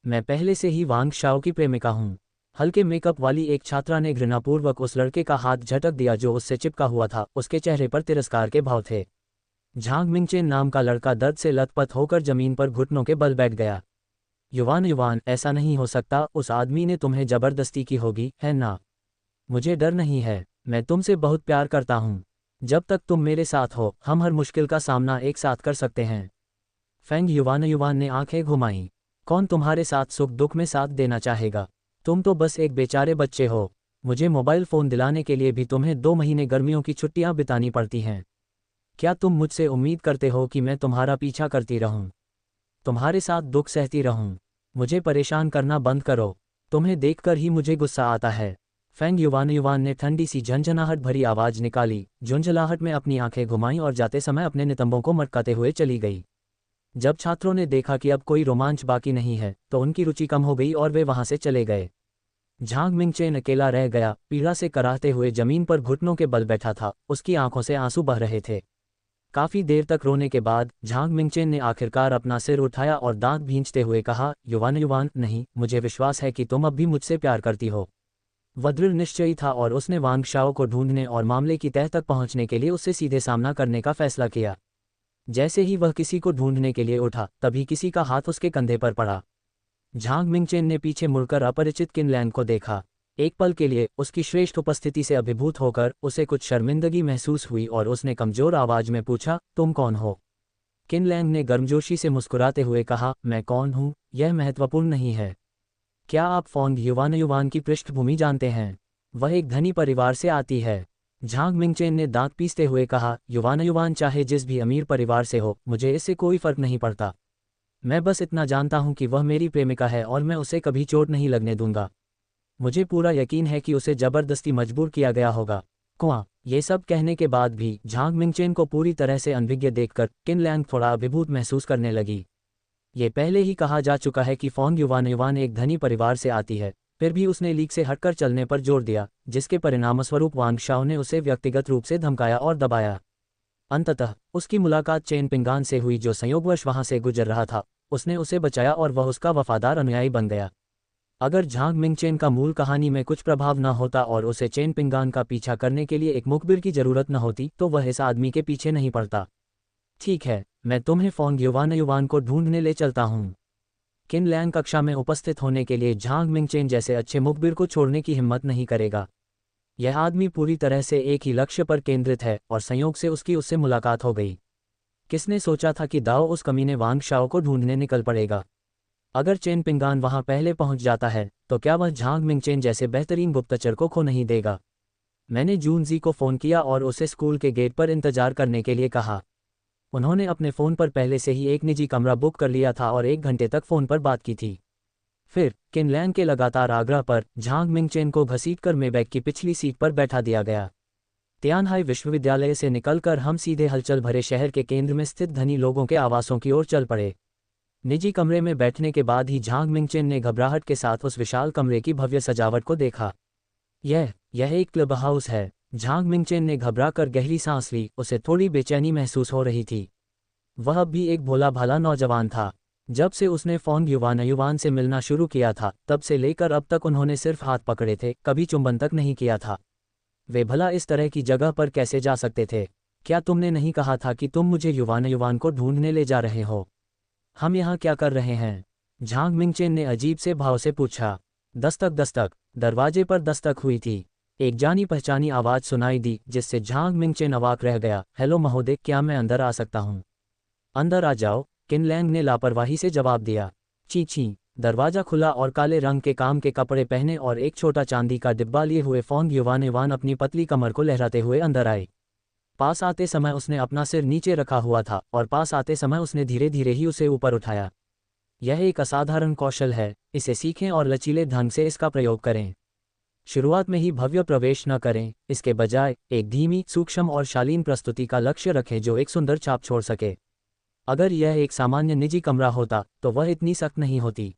मैं पहले से ही वांग शाओ की प्रेमिका हूँ। हल्के मेकअप वाली एक छात्रा ने घृणापूर्वक उस लड़के का हाथ झटक दिया जो उससे चिपका हुआ था। उसके चेहरे पर तिरस्कार के भाव थे। झांग मिंगचेन नाम का लड़का दर्द से लथपथ होकर जमीन पर घुटनों के बल बैठ गया। युवान युवान, ऐसा नहीं हो सकता, उस आदमी ने तुम्हें जबरदस्ती की होगी, है ना? मुझे डर नहीं है, मैं तुमसे बहुत प्यार करता हूँ। जब तक तुम मेरे साथ हो हम हर मुश्किल का सामना एक साथ कर सकते हैं। फेंग युवान युवान ने आंखें घुमाईं। कौन तुम्हारे साथ सुख दुख में साथ देना चाहेगा? तुम तो बस एक बेचारे बच्चे हो। मुझे मोबाइल फ़ोन दिलाने के लिए भी तुम्हें 2 महीने गर्मियों की छुट्टियां बितानी पड़ती हैं। क्या तुम मुझसे उम्मीद करते हो कि मैं तुम्हारा पीछा करती रहूं, तुम्हारे साथ दुख सहती रहूं? मुझे परेशान करना बंद करो, तुम्हें देखकर ही मुझे गुस्सा आता है। फेंग युवान युवान ने ठंडी सी झंझनाहट भरी आवाज़ निकाली, झुंझलाहट में अपनी आंखें घुमाईं और जाते समय अपने नितंबों को मटकाते हुए चली गई। जब छात्रों ने देखा कि अब कोई रोमांच बाकी नहीं है तो उनकी रुचि कम हो गई और वे वहां से चले गए। झांग मिंगचेन अकेला रह गया, पीड़ा से कराहते हुए जमीन पर घुटनों के बल बैठा था। उसकी आंखों से आंसू बह रहे थे। काफी देर तक रोने के बाद झांग मिंगचेन ने आखिरकार अपना सिर उठाया और दांत भींचते हुए कहा, युवान युवान, नहीं, मुझे विश्वास है कि तुम अब भी मुझसे प्यार करती हो। वह दृढ़ निश्चयी था और उसने वांग शाओ को ढूंढने और मामले की तह तक पहुंचने के लिए उससे सीधे सामना करने का फैसला किया। जैसे ही वह किसी को ढूंढने के लिए उठा तभी किसी का हाथ उसके कंधे पर पड़ा। झांग मिंगचेन ने पीछे मुड़कर अपरिचित किन लैंग को देखा। एक पल के लिए उसकी श्रेष्ठ उपस्थिति से अभिभूत होकर उसे कुछ शर्मिंदगी महसूस हुई और उसने कमजोर आवाज में पूछा, तुम कौन हो? किन लैंग ने गर्मजोशी से मुस्कुराते हुए कहा, मैं कौन हूँ यह महत्वपूर्ण नहीं है। क्या आप फोंग युवान युवान की पृष्ठभूमि जानते हैं? वह एक धनी परिवार से आती है। झांग मिंगचेन ने दांत पीसते हुए कहा, युवान युवान चाहे जिस भी अमीर परिवार से हो, मुझे इससे कोई फर्क नहीं पड़ता। मैं बस इतना जानता हूं कि वह मेरी प्रेमिका है और मैं उसे कभी चोट नहीं लगने दूंगा। मुझे पूरा यकीन है कि उसे जबरदस्ती मजबूर किया गया होगा। कुआं। ये सब कहने के बाद भी झांग मिंगचेन को पूरी तरह से अनभिज्ञ देखकर किन लैंग थोड़ा अभिभूत महसूस करने लगी। ये पहले ही कहा जा चुका है कि फोंग युवान युवान एक धनी परिवार से आती है, फिर भी उसने लीक से हटकर चलने पर जोर दिया, जिसके परिणामस्वरूप वांग शाओ ने उसे व्यक्तिगत रूप से धमकाया और दबाया। अंततः उसकी मुलाकात चेन पिंगान से हुई जो संयोगवश वहां से गुजर रहा था। उसने उसे बचाया और वह उसका वफादार अनुयायी बन गया। अगर झांग मिंगचेन का मूल कहानी में कुछ प्रभाव न होता और उसे चेन पिंगान का पीछा करने के लिए एक मुखबिर की जरूरत न होती तो वह इस आदमी के पीछे नहीं पड़ता। ठीक है, मैं तुम्हें फोंग युवान युवान को ढूंढने ले चलता हूँ। किन लैंग कक्षा में उपस्थित होने के लिए झांग मिंगचेन जैसे अच्छे मुखबिर को छोड़ने की हिम्मत नहीं करेगा। यह आदमी पूरी तरह से एक ही लक्ष्य पर केंद्रित है और संयोग से उससे मुलाकात हो गई। किसने सोचा था कि दाओ उस कमीने वांग शाओ को ढूंढने निकल पड़ेगा? अगर चेन पिंगान वहां पहले पहुंच जाता है तो क्या वह झांग मिंगचेन जैसे बेहतरीन गुप्तचर को खो नहीं देगा? मैंने जूनजी को फ़ोन किया और उसे स्कूल के गेट पर इंतजार करने के लिए कहा। उन्होंने अपने फ़ोन पर पहले से ही एक निजी कमरा बुक कर लिया था और 1 घंटे तक फ़ोन पर बात की थी। फिर किन लैंग के लगातार आग्रह पर झांग मिंगचेन को घसीटकर मेबैक की पिछली सीट पर बैठा दिया गया। तियानहाई विश्वविद्यालय से निकलकर हम सीधे हलचल भरे शहर के केंद्र में स्थित धनी लोगों के आवासों की ओर चल पड़े। निजी कमरे में बैठने के बाद ही झांग मिंगचेन ने घबराहट के साथ उस विशाल कमरे की भव्य सजावट को देखा। यह एक क्लब हाउस है। झांग मिंगचेन ने घबराकर गहरी सांस ली। उसे थोड़ी बेचैनी महसूस हो रही थी। वह अब भी एक भोला भाला नौजवान था। जब से उसने फोंग युवान युवान से मिलना शुरू किया था तब से लेकर अब तक उन्होंने सिर्फ हाथ पकड़े थे, कभी चुंबन तक नहीं किया था। वे भला इस तरह की जगह पर कैसे जा सकते थे? क्या तुमने नहीं कहा था कि तुम मुझे युवान युवान को ढूंढने ले जा रहे हो? हम यहाँ क्या कर रहे हैं? झांग मिंगचेन ने अजीब से भाव से पूछा। दस्तक दस्तक। दरवाजे पर दस्तक हुई थी। एक जानी पहचानी आवाज सुनाई दी जिससे झांग मिंगचेन अवाक रह गया। हेलो महोदय, क्या मैं अंदर आ सकता हूँ? अंदर आ जाओ, किन लैंग ने लापरवाही से जवाब दिया। ची ची। दरवाजा खुला और काले रंग के काम के कपड़े पहने और एक छोटा चांदी का डिब्बा लिए हुए फोंग युवान युवान अपनी पतली कमर को लहराते हुए अंदर आए। पास आते समय उसने अपना सिर नीचे रखा हुआ था और पास आते समय उसने धीरे धीरे ही उसे ऊपर उठाया। यह एक असाधारण कौशल है, इसे सीखें और लचीले ढंग से इसका प्रयोग करें। शुरुआत में ही भव्य प्रवेश न करें, इसके बजाय एक धीमी, सूक्ष्म और शालीन प्रस्तुति का लक्ष्य रखें जो एक सुंदर छाप छोड़ सके। अगर यह एक सामान्य निजी कमरा होता तो वह इतनी सख्त नहीं होती।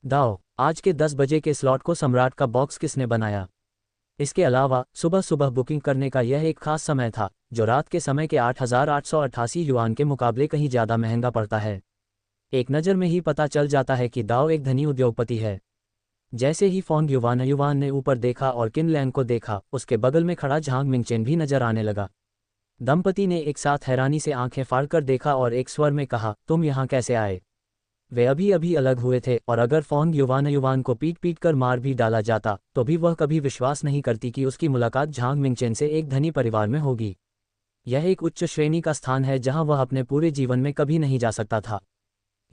दाओ, आज के 10 बजे के स्लॉट को सम्राट का बॉक्स किसने बनाया? इसके अलावा सुबह सुबह बुकिंग करने का यह एक खास समय था, जो रात के समय के 8,888 युआन के मुकाबले कहीं ज़्यादा महंगा पड़ता है। एक नज़र में ही पता चल जाता है कि दाओ एक धनी उद्योगपति है। जैसे ही फोंग युवान ने ऊपर देखा और किन लैंग को देखा, उसके बगल में खड़ा झांग मिंगचेन भी नजर आने लगा। दंपति ने एक साथ हैरानी से आंखें फाड़कर देखा और एक स्वर में कहा, तुम यहाँ कैसे आए? वे अभी अभी अलग हुए थे और अगर फोंग युवान को पीट पीट कर मार भी डाला जाता तो भी वह कभी विश्वास नहीं करती कि उसकी मुलाकात झांग मिंगचेन से एक धनी परिवार में होगी। यह एक उच्च श्रेणी का स्थान है जहां वह अपने पूरे जीवन में कभी नहीं जा सकता था।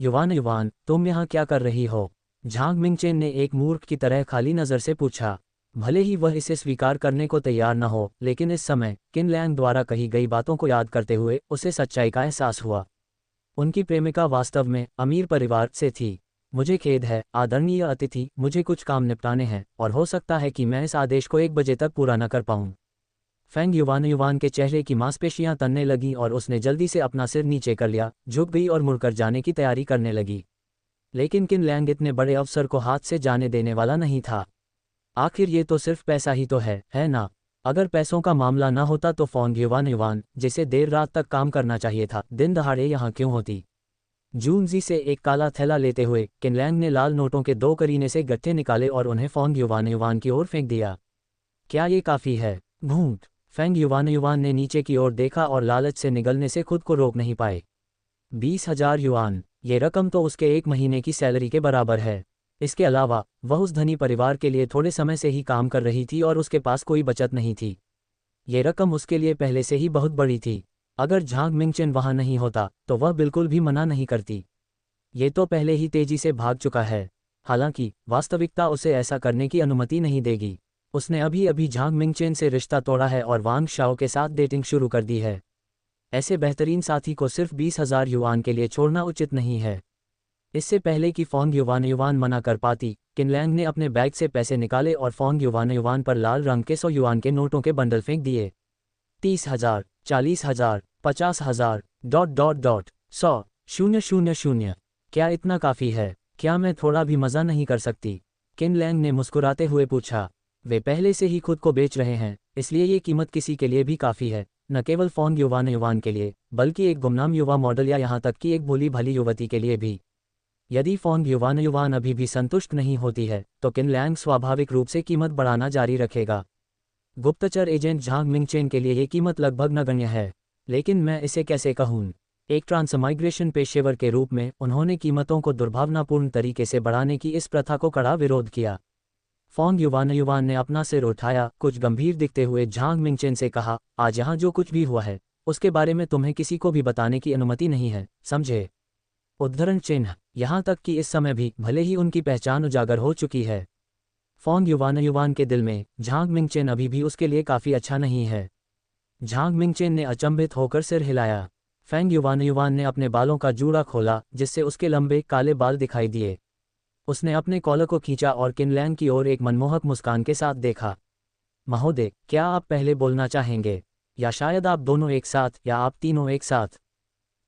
युवान, तुम यहाँ क्या कर रही हो? झांग मिंगचेन ने एक मूर्ख की तरह खाली नज़र से पूछा। भले ही वह इसे स्वीकार करने को तैयार न हो, लेकिन इस समय किन लैंग द्वारा कही गई बातों को याद करते हुए उसे सच्चाई का एहसास हुआ। उनकी प्रेमिका वास्तव में अमीर परिवार से थी। मुझे खेद है आदरणीय अतिथि, मुझे कुछ काम निपटाने हैं और हो सकता है कि मैं इस आदेश को 1 बजे तक पूरा न कर पाऊँ। फेंग युवान के चेहरे की मांसपेशियां तनने लगीं और उसने जल्दी से अपना सिर नीचे कर लिया, झुक गई और मुड़कर जाने की तैयारी करने लगी। लेकिन किन लैंग इतने बड़े अवसर को हाथ से जाने देने वाला नहीं था। आखिर ये तो सिर्फ पैसा ही तो है ना? अगर पैसों का मामला ना होता तो फोंग युवान, जिसे देर रात तक काम करना चाहिए था, दिन दहाड़े यहाँ क्यों होती? जूनजी से एक काला थैला लेते हुए किन लैंग ने लाल नोटों के 2 करीने से गट्ठे निकाले और उन्हें फोंग युवान की ओर फेंक दिया। क्या ये काफ़ी है? घूंट। फेंग युवान ने नीचे की ओर देखा और लालच से निगलने से खुद को रोक नहीं पाए। 20,000 युआन, ये रकम तो उसके 1 महीने की सैलरी के बराबर है। इसके अलावा वह उस धनी परिवार के लिए थोड़े समय से ही काम कर रही थी और उसके पास कोई बचत नहीं थी। ये रकम उसके लिए पहले से ही बहुत बड़ी थी। अगर झांग मिंगचेन वहाँ नहीं होता तो वह बिल्कुल भी मना नहीं करती। ये तो पहले ही तेजी से भाग चुका है। हालांकि वास्तविकता उसे ऐसा करने की अनुमति नहीं देगी। उसने अभी अभी झांग मिंगचेन से रिश्ता तोड़ा है और वांग शाओ के साथ डेटिंग शुरू कर दी है। ऐसे बेहतरीन साथी को सिर्फ 20,000 युआन के लिए छोड़ना उचित नहीं है। इससे पहले कि फोंग युवान मना कर पाती, किन लैंग ने अपने बैग से पैसे निकाले और फोंग युवान पर लाल रंग के 100 युआन के नोटों के बंडल फेंक दिए। 30,000, 40,000, 50,000, ... 100, 000। क्या इतना काफ़ी है? क्या मैं थोड़ा भी मज़ा नहीं कर सकती? किन लैंग ने मुस्कुराते हुए पूछा। वे पहले से ही खुद को बेच रहे हैं, इसलिए ये कीमत किसी के लिए भी काफ़ी है, न केवल फोंग युवान के लिए, बल्कि एक गुमनाम युवा मॉडल या यहाँ तक कि एक भोली भाली युवती के लिए भी। यदि फोंग युवान अभी भी संतुष्ट नहीं होती है तो किन लैंग स्वाभाविक रूप से कीमत बढ़ाना जारी रखेगा। गुप्तचर एजेंट झांग मिंगचेन के लिए ये कीमत लगभग नगण्य है, लेकिन मैं इसे कैसे कहूँ? एक ट्रांसमाइग्रेशन पेशेवर के रूप में उन्होंने कीमतों को दुर्भावनापूर्ण तरीके से बढ़ाने की इस प्रथा को कड़ा विरोध किया। फोंग युवान ने अपना सिर उठाया, कुछ गंभीर दिखते हुए झांग मिंगचेन से कहा, आज यहाँ जो कुछ भी हुआ है उसके बारे में तुम्हें किसी को भी बताने की अनुमति नहीं है, समझे? उद्धरण चिन्ह। यहाँ तक कि इस समय भी भले ही उनकी पहचान उजागर हो चुकी है, फोंग युवान के दिल में झांग मिंगचेन अभी भी उसके लिए काफ़ी अच्छा नहीं है। झांग मिंगचेन ने अचंभित होकर सिर हिलाया। फेंग युवान ने अपने बालों का जूड़ा खोला जिससे उसके लंबे काले बाल दिखाई दिए। उसने अपने कॉलर को खींचा और किन लैंग की ओर एक मनमोहक मुस्कान के साथ देखा। महोदय, क्या आप पहले बोलना चाहेंगे, या शायद आप दोनों एक साथ, या आप तीनों एक साथ?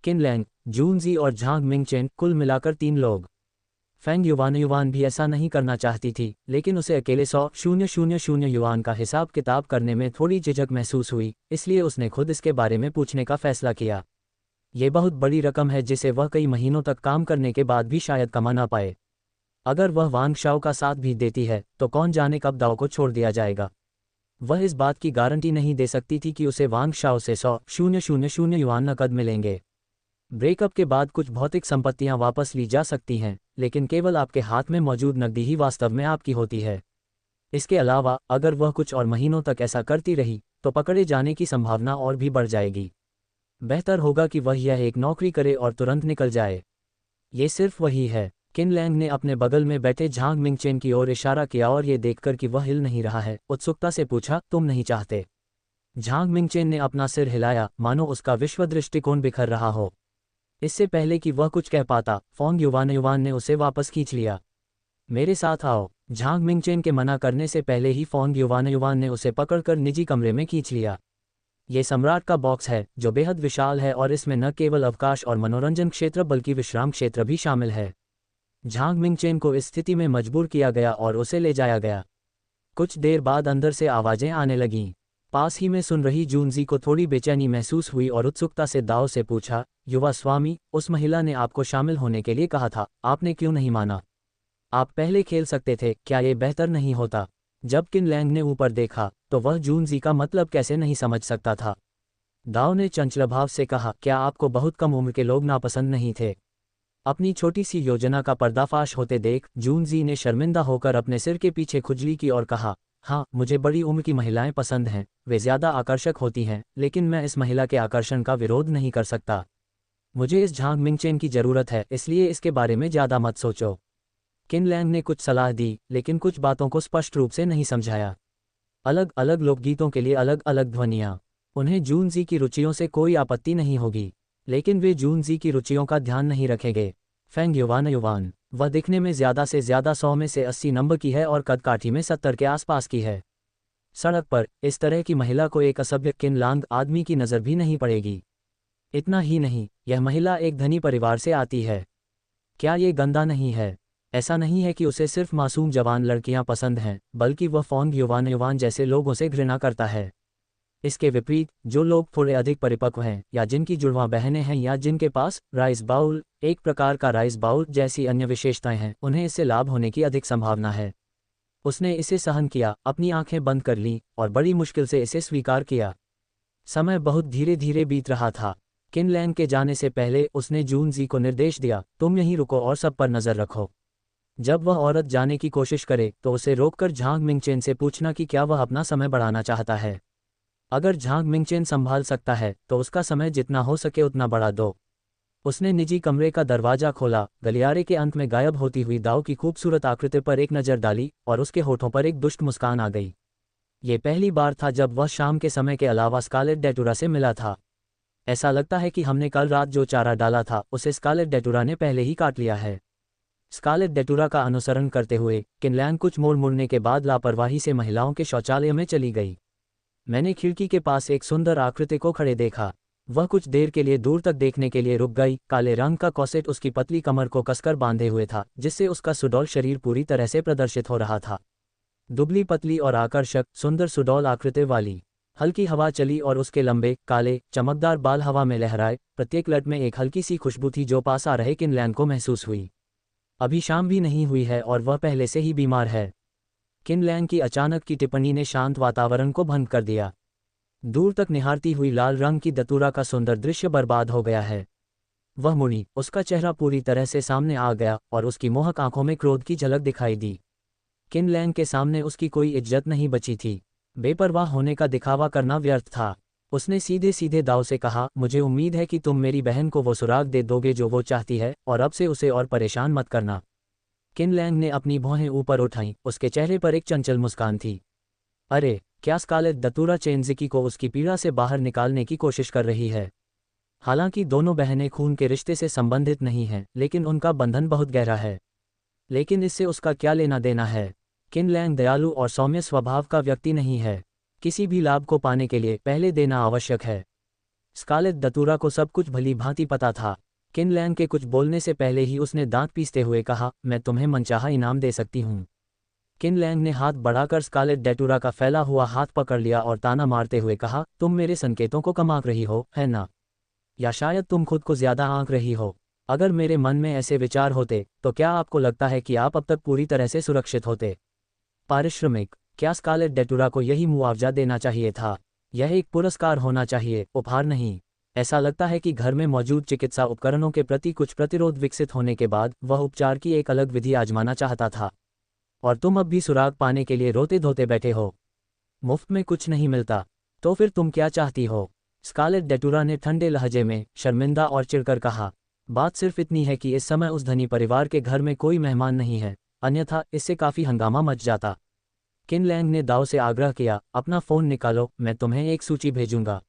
किन लैंग, जूनजी और झांग मिंगचेन, कुल मिलाकर 3 लोग। फेंग युवान भी ऐसा नहीं करना चाहती थी, लेकिन उसे अकेले 100,000 युआन का हिसाब किताब करने में थोड़ी झिझक महसूस हुई, इसलिए उसने खुद इसके बारे में पूछने का फैसला किया। ये बहुत बड़ी रकम है जिसे वह कई महीनों तक काम करने के बाद भी शायद कमा ना पाए। अगर वह वांग शाओ का साथ भी देती है तो कौन जाने कब दाव को छोड़ दिया जाएगा। वह इस बात की गारंटी नहीं दे सकती थी कि उसे वांग शाओ से 100,000 युआन नकद मिलेंगे। ब्रेकअप के बाद कुछ भौतिक संपत्तियां वापस ली जा सकती हैं, लेकिन केवल आपके हाथ में मौजूद नकदी ही वास्तव में आपकी होती है। इसके अलावा अगर वह कुछ और महीनों तक ऐसा करती रही तो पकड़े जाने की संभावना और भी बढ़ जाएगी। बेहतर होगा कि वह यह एक नौकरी करे और तुरंत निकल जाए। ये सिर्फ वही है। किन लैंग ने अपने बगल में बैठे झांग मिंगचेन की ओर इशारा किया और ये देखकर कि वह हिल नहीं रहा है, उत्सुकता से पूछा, तुम नहीं चाहते? झांग मिंगचेन ने अपना सिर हिलाया, मानो उसका विश्व दृष्टिकोण बिखर रहा हो। इससे पहले कि वह कुछ कह पाता, फोंग युवान ने उसे वापस खींच लिया। मेरे साथ आओ। झांग मिंगचेन के मना करने से पहले ही फोंग युवान ने उसे पकड़कर निजी कमरे में खींच लिया। ये सम्राट का बॉक्स है जो बेहद विशाल है और इसमें न केवल अवकाश और मनोरंजन क्षेत्र बल्कि विश्राम क्षेत्र भी शामिल है। झांग मिंगचेन को इस स्थिति में मजबूर किया गया और उसे ले जाया गया। कुछ देर बाद अंदर से आवाजें आने लगीं। पास ही में सुन रही जूनजी को थोड़ी बेचैनी महसूस हुई और उत्सुकता से दाओ से पूछा, युवा स्वामी, उस महिला ने आपको शामिल होने के लिए कहा था, आपने क्यों नहीं माना? आप पहले खेल सकते थे, क्या ये बेहतर नहीं होता? जब किन लैंग ने ऊपर देखा तो वह जूनजी का मतलब कैसे नहीं समझ सकता था। दाओ ने चंचल भाव से कहा, क्या आपको बहुत कम उम्र के लोग नापसंद नहीं थे? अपनी छोटी सी योजना का पर्दाफाश होते देख जूनजी ने शर्मिंदा होकर अपने सिर के पीछे खुजली की और कहा, हाँ, मुझे बड़ी उम्र की महिलाएं पसंद हैं, वे ज़्यादा आकर्षक होती हैं, लेकिन मैं इस महिला के आकर्षण का विरोध नहीं कर सकता। मुझे इस झांग मिंगचेन की ज़रूरत है, इसलिए इसके बारे में ज़्यादा मत सोचो। किन लैंग ने कुछ सलाह दी, लेकिन कुछ बातों को स्पष्ट रूप से नहीं समझाया। अलग अलग लोकगीतों के लिए अलग अलग ध्वनियाँ। उन्हें जूनजी की रुचियों से कोई आपत्ति नहीं होगी, लेकिन वे जूनजी की रुचियों का ध्यान नहीं रखेंगे। फेंग युवान, वह दिखने में ज़्यादा से ज़्यादा 100 में से 80 नंबर की है और कद काठी में 70 के आसपास की है। सड़क पर इस तरह की महिला को एक असभ्य किन लांग आदमी की नज़र भी नहीं पड़ेगी। इतना ही नहीं, यह महिला एक धनी परिवार से आती है। क्या ये गंदा नहीं है? ऐसा नहीं है कि उसे सिर्फ मासूम जवान लड़कियां पसंद हैं, बल्कि वह फोंग युवान जैसे लोगों से घृणा करता है। इसके विपरीत, जो लोग थोड़े अधिक परिपक्व हैं या जिनकी जुड़वां बहनें हैं या जिनके पास राइस बाउल, एक प्रकार का राइस बाउल जैसी अन्य विशेषताएं हैं, उन्हें इससे लाभ होने की अधिक संभावना है। उसने इसे सहन किया, अपनी आंखें बंद कर लीं और बड़ी मुश्किल से इसे स्वीकार किया। समय बहुत धीरे धीरे बीत रहा था। किन लैंग के जाने से पहले उसने जूनजी को निर्देश दिया, तुम यहीं रुको और सब पर नज़र रखो। जब वह औरत जाने की कोशिश करे तो उसे रोककर झांग मिंगचेन से पूछना कि क्या वह अपना समय बढ़ाना चाहता है। अगर झांग मिंगचेन संभाल सकता है तो उसका समय जितना हो सके उतना बढ़ा दो। उसने निजी कमरे का दरवाजा खोला, गलियारे के अंत में गायब होती हुई दाओ की खूबसूरत आकृति पर एक नज़र डाली और उसके होठों पर एक दुष्ट मुस्कान आ गई। ये पहली बार था जब वह शाम के समय के अलावा स्कारलेट डेटुरा से मिला था। ऐसा लगता है कि हमने कल रात जो चारा डाला था उसे स्कारलेट डेटुरा ने पहले ही काट लिया है। स्कारलेट डेटुरा का अनुसरण करते हुए किन लैंग कुछ मोड़ मुड़ने के बाद लापरवाही से महिलाओं के शौचालय में चली गई। मैंने खिड़की के पास एक सुंदर आकृति को खड़े देखा। वह कुछ देर के लिए दूर तक देखने के लिए रुक गई। काले रंग का कॉसेट उसकी पतली कमर को कसकर बांधे हुए था, जिससे उसका सुडौल शरीर पूरी तरह से प्रदर्शित हो रहा था। दुबली पतली और आकर्षक सुंदर सुडौल आकृति वाली। हल्की हवा चली और उसके लंबे काले चमकदार बाल हवा में लहराए। प्रत्येक लट में एक हल्की सी खुशबू थी जो पास आ रहे किन लैंग को महसूस हुई। अभी शाम भी नहीं हुई है और वह पहले से ही बीमार है। किन लैंग की अचानक की टिप्पणी ने शांत वातावरण को भंग कर दिया। दूर तक निहारती हुई लाल रंग की दतूरा का सुंदर दृश्य बर्बाद हो गया है। वह मुड़ी, उसका चेहरा पूरी तरह से सामने आ गया और उसकी मोहक आंखों में क्रोध की झलक दिखाई दी। किन लैंग के सामने उसकी कोई इज्जत नहीं बची थी। बेपरवाह होने का दिखावा करना व्यर्थ था। उसने सीधे सीधे दाव से कहा, मुझे उम्मीद है कि तुम मेरी बहन को वो सुराग दे दोगे जो वो चाहती है, और अब से उसे और परेशान मत करना। किन लैंग ने अपनी भौहें ऊपर उठाईं, उसके चेहरे पर एक चंचल मुस्कान थी। अरे, क्या स्कारलेट दतूरा चेनज़िकी को उसकी पीड़ा से बाहर निकालने की कोशिश कर रही है? हालांकि दोनों बहनें खून के रिश्ते से संबंधित नहीं हैं, लेकिन उनका बंधन बहुत गहरा है। लेकिन इससे उसका क्या लेना देना है? किन लैंग दयालु और सौम्य स्वभाव का व्यक्ति नहीं है। किसी भी लाभ को पाने के लिए पहले देना आवश्यक है। स्कारलेट दतूरा को सब कुछ भली भांति पता था। किन लैंग के कुछ बोलने से पहले ही उसने दांत पीसते हुए कहा, मैं तुम्हें मनचाहा इनाम दे सकती हूँ। किन लैंग ने हाथ बढ़ाकर स्कारलेट डेटुरा का फैला हुआ हाथ पकड़ लिया और ताना मारते हुए कहा, तुम मेरे संकेतों को कम आंक रही हो, है ना? या शायद तुम खुद को ज्यादा आंक रही हो। अगर मेरे मन में ऐसे विचार होते तो क्या आपको लगता है कि आप अब तक पूरी तरह से सुरक्षित होते? पारिश्रमिक, क्या स्कारलेट डेटुरा को यही मुआवजा देना चाहिए था? यह एक पुरस्कार होना चाहिए, उपहार नहीं। ऐसा लगता है कि घर में मौजूद चिकित्सा उपकरणों के प्रति कुछ प्रतिरोध विकसित होने के बाद वह उपचार की एक अलग विधि आजमाना चाहता था। और तुम अब भी सुराग पाने के लिए रोते धोते बैठे हो। मुफ्त में कुछ नहीं मिलता, तो फिर तुम क्या चाहती हो? स्कारलेट डेटुरा ने ठंडे लहजे में शर्मिंदा और चिढ़कर कहा, बात सिर्फ इतनी है कि इस समय उस धनी परिवार के घर में कोई मेहमान नहीं है, अन्यथा इससे काफ़ी हंगामा मच जाता। किन लैंग ने दाव से आग्रह किया, अपना फ़ोन निकालो, मैं तुम्हें एक सूची भेजूंगा।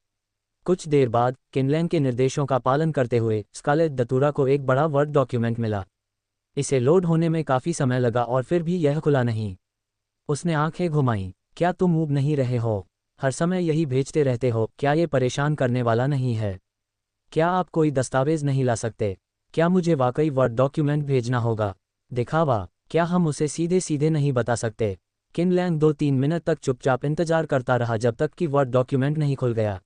कुछ देर बाद किन लैंग के निर्देशों का पालन करते हुए स्कारलेट दतूरा को एक बड़ा वर्ड डॉक्यूमेंट मिला। इसे लोड होने में काफ़ी समय लगा और फिर भी यह खुला नहीं। उसने आंखें घुमाईं। क्या तुम ऊब नहीं रहे हो? हर समय यही भेजते रहते हो, क्या ये परेशान करने वाला नहीं है? क्या आप कोई दस्तावेज नहीं ला सकते? क्या मुझे वाकई वर्ड डॉक्यूमेंट भेजना होगा? दिखावा, क्या हम उसे सीधे सीधे नहीं बता सकते? किन लैंग 2-3 मिनट तक चुपचाप इंतजार करता रहा जब तक कि वर्ड डॉक्यूमेंट नहीं खुल गया।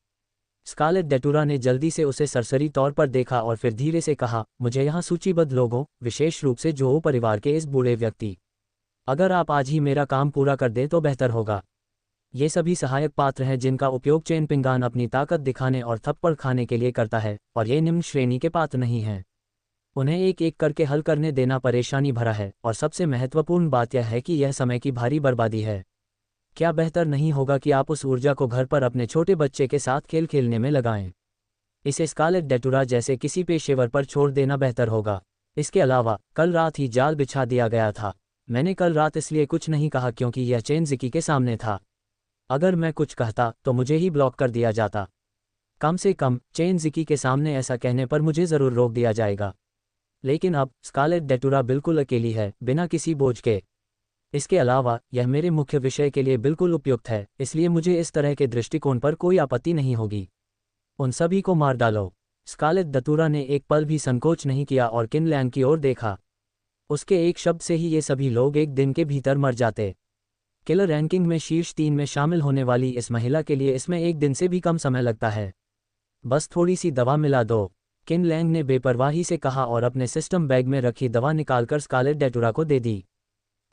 स्कारलेट डेटुरा ने जल्दी से उसे सरसरी तौर पर देखा और फिर धीरे से कहा, मुझे यहाँ सूचीबद्ध लोगों, विशेष रूप से जो परिवार के इस बूढ़े व्यक्ति, अगर आप आज ही मेरा काम पूरा कर दें तो बेहतर होगा। ये सभी सहायक पात्र हैं जिनका उपयोग चेन पिंगान अपनी ताकत दिखाने और थप्पड़ खाने के लिए करता है, और ये निम्न श्रेणी के पात्र नहीं हैं। उन्हें एक एक करके हल करने देना परेशानी भरा है, और सबसे महत्वपूर्ण बात यह है कि यह समय की भारी बर्बादी है। क्या बेहतर नहीं होगा कि आप उस ऊर्जा को घर पर अपने छोटे बच्चे के साथ खेल खेलने में लगाएं? इसे स्कारलेट डेटुरा जैसे किसी पेशेवर पर छोड़ देना बेहतर होगा। इसके अलावा कल रात ही जाल बिछा दिया गया था। मैंने कल रात इसलिए कुछ नहीं कहा क्योंकि यह चेन जिकी के सामने था। अगर मैं कुछ कहता तो मुझे ही ब्लॉक कर दिया जाता। कम से कम चेन जिकी के सामने ऐसा कहने पर मुझे ज़रूर रोक दिया जाएगा। लेकिन अब स्कारलेट डेटुरा बिल्कुल अकेली है, बिना किसी बोझ के। इसके अलावा यह मेरे मुख्य विषय के लिए बिल्कुल उपयुक्त है, इसलिए मुझे इस तरह के दृष्टिकोण पर कोई आपत्ति नहीं होगी। उन सभी को मार डालो। स्कारलेट डेटुरा ने एक पल भी संकोच नहीं किया और किन लैंग की ओर देखा। उसके एक शब्द से ही ये सभी लोग एक दिन के भीतर मर जाते। किलर रैंकिंग में शीर्ष 3 में शामिल होने वाली इस महिला के लिए इसमें एक दिन से भी कम समय लगता है। बस थोड़ी सी दवा मिला दो, किन लैंग ने बेपरवाही से कहा और अपने सिस्टम बैग में रखी दवा निकालकर स्कारलेट डेटुरा को दे दी।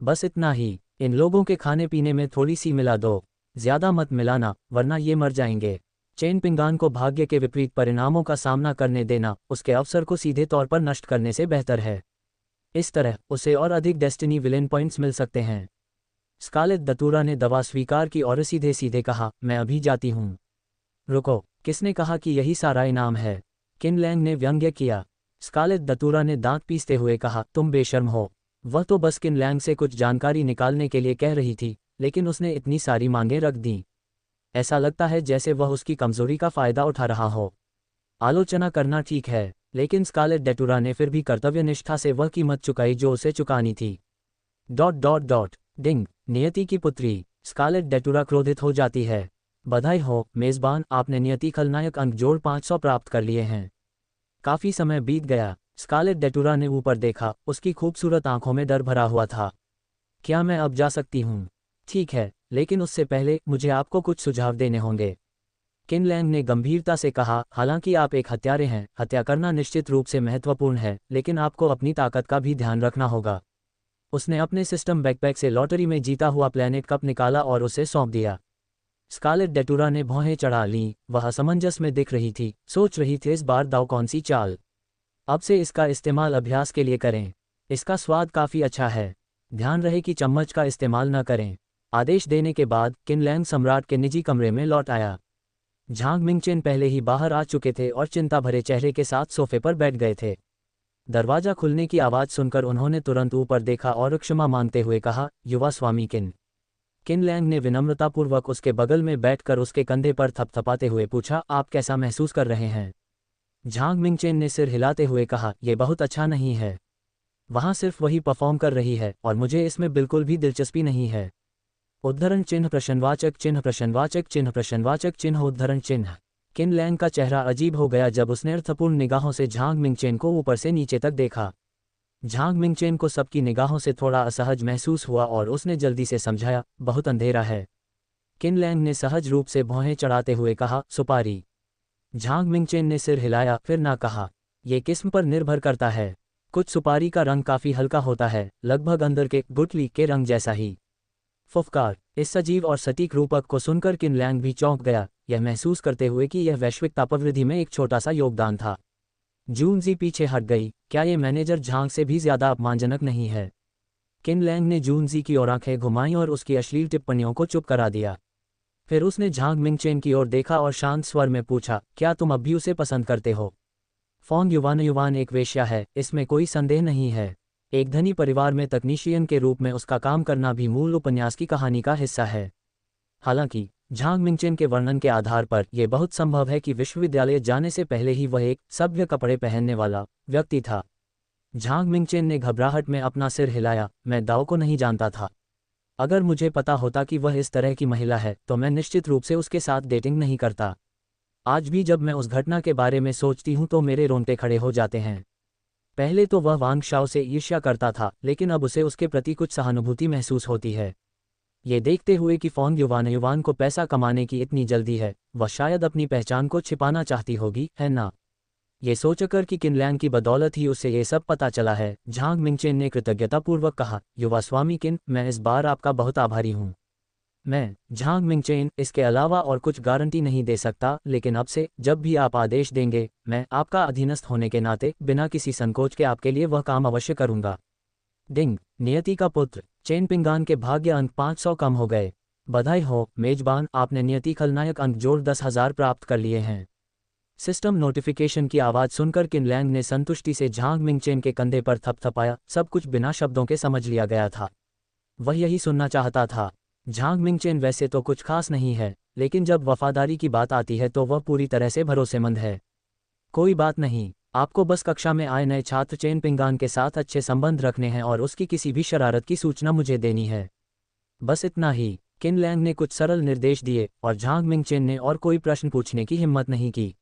बस इतना ही, इन लोगों के खाने पीने में थोड़ी सी मिला दो, ज्यादा मत मिलाना वरना ये मर जाएंगे। चेन पिंगान को भाग्य के विपरीत परिणामों का सामना करने देना उसके अवसर को सीधे तौर पर नष्ट करने से बेहतर है। इस तरह उसे और अधिक डेस्टिनी विलेन पॉइंट्स मिल सकते हैं। स्कारलेट डेटुरा ने दवा स्वीकार की और सीधे सीधे कहा, मैं अभी जाती हूँ। रुको, किसने कहा कि यही सारा इनाम है? किन लैंग ने व्यंग्य किया। स्कारलेट डेटुरा ने दांत पीसते हुए कहा, तुम बेशर्म हो। वह तो बस किन लैंग से कुछ जानकारी निकालने के लिए कह रही थी, लेकिन उसने इतनी सारी मांगें रख दी। ऐसा लगता है जैसे वह उसकी कमजोरी का फायदा उठा रहा हो। आलोचना करना ठीक है, लेकिन स्कारलेट डेटुरा ने फिर भी कर्तव्यनिष्ठा से वह कीमत चुकाई जो उसे चुकानी थी। ... डिंग, नियति की पुत्री। स्कारलेट डेटुरा क्रोधित हो जाती है। बधाई हो मेजबान, आपने नियति खलनायक अंक जोड़ 500 प्राप्त कर लिए हैं। काफी समय बीत गया। स्कारलेट डेटुरा ने ऊपर देखा, उसकी खूबसूरत आंखों में डर भरा हुआ था। क्या मैं अब जा सकती हूँ? ठीक है, लेकिन उससे पहले मुझे आपको कुछ सुझाव देने होंगे। किन लैंग ने गंभीरता से कहा, हालांकि आप एक हत्यारे हैं, हत्या करना निश्चित रूप से महत्वपूर्ण है, लेकिन आपको अपनी ताकत का भी ध्यान रखना होगा। उसने अपने सिस्टम बैकपैक से लॉटरी में जीता हुआ प्लैनेट कप निकाला और उसे सौंप दिया। स्कारलेट डेटुरा ने भौहें चढ़ा लीं, वह असमंजस में दिख रही थी, सोच रही थी इस बार दाव कौन सी चाल। अब से इसका इस्तेमाल अभ्यास के लिए करें। इसका स्वाद काफ़ी अच्छा है। ध्यान रहे कि चम्मच का इस्तेमाल न करें। आदेश देने के बाद किन लैंग सम्राट के निजी कमरे में लौट आया। झांग मिंगचेन पहले ही बाहर आ चुके थे और चिंता भरे चेहरे के साथ सोफे पर बैठ गए थे। दरवाजा खुलने की आवाज़ सुनकर उन्होंने तुरंत ऊपर देखा और क्षमा मांगते हुए कहा, युवा स्वामी किन। किन लैंग ने विनम्रतापूर्वक उसके बगल में बैठकर उसके कंधे पर थपथपाते हुए पूछा, आप कैसा महसूस कर रहे हैं? झांग मिंगचेन ने सिर हिलाते हुए कहा, यह बहुत अच्छा नहीं है। वहाँ सिर्फ वही परफॉर्म कर रही है और मुझे इसमें बिल्कुल भी दिलचस्पी नहीं है। उद्धरण चिन्ह प्रश्नवाचक चिन्ह प्रश्नवाचक चिन्ह प्रश्नवाचक चिन्ह उद्धरण चिन्ह। किन लैंग का चेहरा अजीब हो गया जब उसने अर्थपूर्ण निगाहों से झांग मिंगचेन को ऊपर से नीचे तक देखा। झांग मिंगचेन को सबकी निगाहों से थोड़ा असहज महसूस हुआ और उसने जल्दी से समझाया, बहुत अंधेरा है। किन लैंग ने सहज रूप से भौहें चढ़ाते हुए कहा, सुपारी। झांग मिंगचेन ने सिर हिलाया, फिर ना कहा, यह किस्म पर निर्भर करता है। कुछ सुपारी का रंग काफ़ी हल्का होता है, लगभग अंदर के गुठली के रंग जैसा ही। फुफकार। इस सजीव और सटीक रूपक को सुनकर किन लैंग भी चौंक गया, यह महसूस करते हुए कि यह वैश्विक तापवृद्धि में एक छोटा सा योगदान था। जूनजी पीछे हट गई, क्या ये मैनेजर झांग से भी ज्यादा अपमानजनक नहीं है? किन लैंग ने जूनजी की ओर आंखें घुमाईं और उसकी अश्लील टिप्पणियों को चुप करा दिया। फिर उसने झांग मिंगचेन की ओर देखा और शांत स्वर में पूछा, क्या तुम अब भी उसे पसंद करते हो? फोंग युवान एक वेश्या है, इसमें कोई संदेह नहीं है। एक धनी परिवार में तकनीशियन के रूप में उसका काम करना भी मूल उपन्यास की कहानी का हिस्सा है। हालांकि झांग मिंगचेन के वर्णन के आधार पर यह बहुत संभव है कि विश्वविद्यालय जाने से पहले ही वह एक सभ्य कपड़े पहनने वाला व्यक्ति था। झांग मिंगचेन ने घबराहट में अपना सिर हिलाया, मैं दाओ को नहीं जानता था। अगर मुझे पता होता कि वह इस तरह की महिला है तो मैं निश्चित रूप से उसके साथ डेटिंग नहीं करता। आज भी जब मैं उस घटना के बारे में सोचती हूँ तो मेरे रोंगटे खड़े हो जाते हैं। पहले तो वह वांग शाओ से ईर्ष्या करता था, लेकिन अब उसे उसके प्रति कुछ सहानुभूति महसूस होती है। ये देखते हुए कि फोंग युवान को पैसा कमाने की इतनी जल्दी है, वह शायद अपनी पहचान को छिपाना चाहती होगी, है ना? ये सोचकर कि किनलैंग की बदौलत ही उसे ये सब पता चला है, झांग मिंगचेन ने कृतज्ञतापूर्वक कहा, युवा स्वामी किन, मैं इस बार आपका बहुत आभारी हूँ। मैं, झांग मिंगचेन, इसके अलावा और कुछ गारंटी नहीं दे सकता, लेकिन अब से जब भी आप आदेश देंगे, मैं आपका अधीनस्थ होने के नाते बिना किसी संकोच के आपके लिए वह काम अवश्य करूंगा। डिंग, नियति का पुत्र, चेन पिंगान के भाग्य अंक 500 कम हो गए। बधाई हो मेजबान, आपने नियति खलनायक अंक जोड़ 10,000 प्राप्त कर लिए हैं। सिस्टम नोटिफिकेशन की आवाज़ सुनकर किनलैंग ने संतुष्टि से झांग मिंगचेन के कंधे पर थपथपाया। सब कुछ बिना शब्दों के समझ लिया गया था। वह यही सुनना चाहता था। झांग मिंगचेन वैसे तो कुछ खास नहीं है, लेकिन जब वफादारी की बात आती है तो वह पूरी तरह से भरोसेमंद है। कोई बात नहीं, आपको बस कक्षा में आए नए छात्र चेन पिंगान के साथ अच्छे संबंध रखने हैं और उसकी किसी भी शरारत की सूचना मुझे देनी है। बस इतना ही। किनलैंग ने कुछ सरल निर्देश दिए और झांग मिंगचेन ने और कोई प्रश्न पूछने की हिम्मत नहीं की।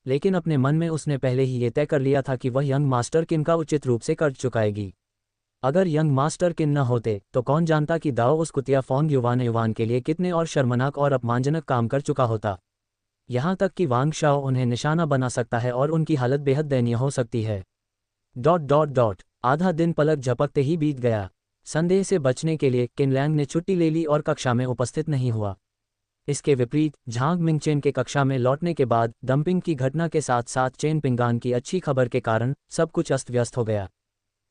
लेकिन अपने मन में उसने पहले ही ये तय कर लिया था कि वह यंग मास्टर किन का उचित रूप से कर्ज चुकाएगी। अगर यंग मास्टर किन न होते तो कौन जानता कि दाओ उस कुतिया फोंग युवान के लिए कितने और शर्मनाक और अपमानजनक काम कर चुका होता। यहाँ तक कि वांग शाओ उन्हें निशाना बना सकता है और उनकी हालत बेहद दयनीय हो सकती है। ... आधा दिन पलक झपकते ही बीत गया। संदेह से बचने के लिए किनलैंग ने छुट्टी ले ली और कक्षा में उपस्थित नहीं हुआ। इसके विपरीत झांग मिंगचेन के कक्षा में लौटने के बाद डंपिंग की घटना के साथ साथ चेन पिंगान की अच्छी खबर के कारण सब कुछ अस्त व्यस्त हो गया।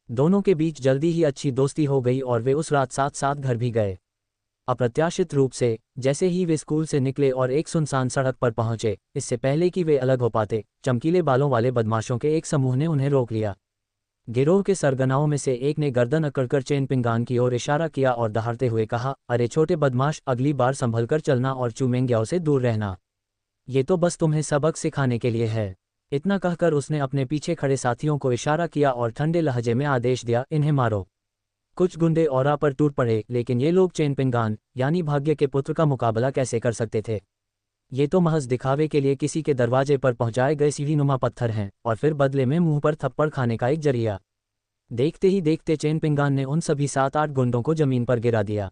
दोनों के बीच जल्दी ही अच्छी दोस्ती हो गई और वे उस रात साथ साथ घर भी गए। अप्रत्याशित रूप से जैसे ही वे स्कूल से निकले और एक सुनसान सड़क पर पहुंचे, इससे पहले कि वे अलग हो पाते, चमकीले बालों वाले बदमाशों के एक समूह ने उन्हें रोक लिया। गिरोह के सरगनाओं में से एक ने गर्दन अकड़कर चेन पिंगान की ओर इशारा किया और दहाड़ते हुए कहा, अरे छोटे बदमाश, अगली बार संभलकर चलना और चूमेंग्याओ से दूर रहना। ये तो बस तुम्हें सबक सिखाने के लिए है। इतना कहकर उसने अपने पीछे खड़े साथियों को इशारा किया और ठंडे लहजे में आदेश दिया, इन्हें मारो। कुछ गुंडे औरा पर टूट पड़े, लेकिन ये लोग चेन पिंगान यानी भाग्य के पुत्र का मुकाबला कैसे कर सकते थे? ये तो महज दिखावे के लिए किसी के दरवाजे पर पहुंचाए गए सीढ़ीनुमा पत्थर हैं और फिर बदले में मुंह पर थप्पड़ खाने का एक जरिया। देखते ही देखते चेन पिंगान ने उन सभी 7-8 गुंडों को जमीन पर गिरा दिया।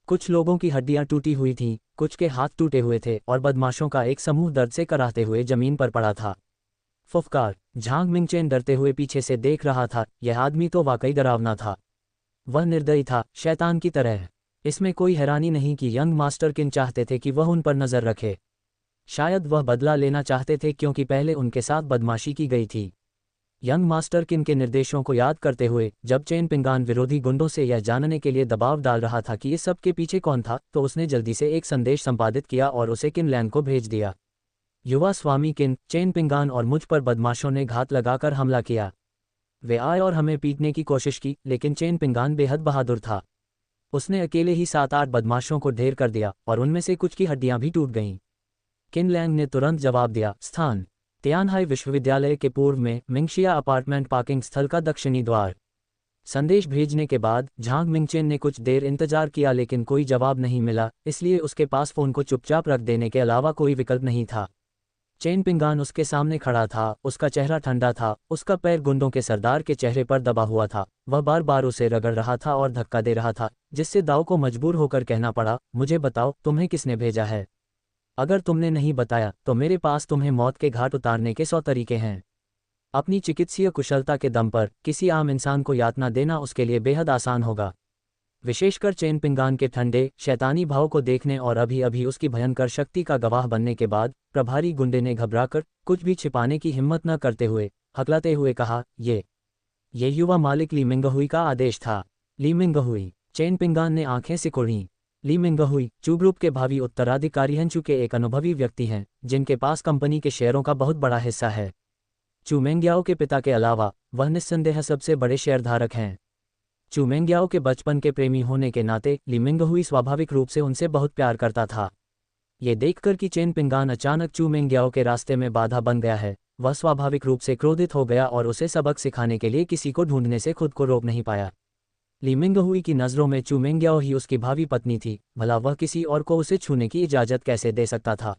कुछ लोगों की हड्डियां टूटी हुई थीं, कुछ के हाथ टूटे हुए थे और बदमाशों का एक समूह दर्द से कराहते हुए जमीन पर पड़ा था। फुफकार। झांग मिंगचेन डरते हुए पीछे से देख रहा था। यह आदमी तो वाकई डरावना था। वह निर्दयी था, शैतान की तरह। इसमें कोई हैरानी नहीं कि यंग मास्टर किन चाहते थे कि वह उन पर नजर रखे। शायद वह बदला लेना चाहते थे क्योंकि पहले उनके साथ बदमाशी की गई थी। यंग मास्टर किन के निर्देशों को याद करते हुए जब चेन पिंगान विरोधी गुंडों से यह जानने के लिए दबाव डाल रहा था कि इस सब के पीछे कौन था, तो उसने जल्दी से एक संदेश संपादित किया और उसे किनलैंग को भेज दिया। युवा स्वामी किन, चेन पिंगान और मुझ पर बदमाशों ने घात लगाकर हमला किया। वे आए और हमें पीटने की कोशिश की, लेकिन चेन पिंगान बेहद बहादुर था। उसने अकेले ही 7-8 बदमाशों को ढेर कर दिया और उनमें से कुछ की हड्डियां भी टूट गईं। किनलैंग ने तुरंत जवाब दिया, स्थान तियानहाई विश्वविद्यालय के पूर्व में मिंगशिया अपार्टमेंट पार्किंग स्थल का दक्षिणी द्वार। संदेश भेजने के बाद झांग मिंगचेन ने कुछ देर इंतजार किया, लेकिन कोई जवाब नहीं मिला, इसलिए उसके पास फोन को चुपचाप रख देने के अलावा कोई विकल्प नहीं था। चेन पिंगान उसके सामने खड़ा था, उसका चेहरा ठंडा था, उसका पैर गुंडों के सरदार के चेहरे पर दबा हुआ था। वह बार बार उसे रगड़ रहा था और धक्का दे रहा था, जिससे दाऊ को मजबूर होकर कहना पड़ा, मुझे बताओ, तुम्हें किसने भेजा है? अगर तुमने नहीं बताया तो मेरे पास तुम्हें मौत के घाट उतारने के 100 तरीके हैं। अपनी चिकित्सीय कुशलता के दम पर किसी आम इंसान को यातना देना उसके लिए बेहद आसान होगा, विशेषकर चेन पिंगान के ठंडे शैतानी भाव को देखने और अभी अभी उसकी भयंकर शक्ति का गवाह बनने के बाद। प्रभारी गुंडे ने घबराकर कुछ भी छिपाने की हिम्मत न करते हुए हकलाते हुए कहा, ये युवा मालिक ली मिंगहुई का आदेश था। ली मिंगहुई। चेन पिंगान ने आंखें सिकुड़ीं। ली मिंगहुई चू ग्रुप के भावी उत्तराधिकारी हैं, चूंकि एक अनुभवी व्यक्ति हैं जिनके पास कंपनी के शेयरों का बहुत बड़ा हिस्सा है। चू मेंग्याओ के पिता के अलावा वह निस्संदेह सबसे बड़े शेयरधारक हैं। चू मेंग्याओ के बचपन के प्रेमी होने के नाते ली मिंगहुई स्वाभाविक रूप से उनसे बहुत प्यार करता था। ये देखकर कि चेन पिंगान अचानक चू मेंग्याओ के रास्ते में बाधा बन गया है, वह स्वाभाविक रूप से क्रोधित हो गया और उसे सबक सिखाने के लिए किसी को ढूंढने से खुद को रोक नहीं पाया। ली मिंगहुई की नज़रों में चू मेंग्याओ ही उसकी भावी पत्नी थी, भला वह किसी और को उसे छूने की इजाज़त कैसे दे सकता था?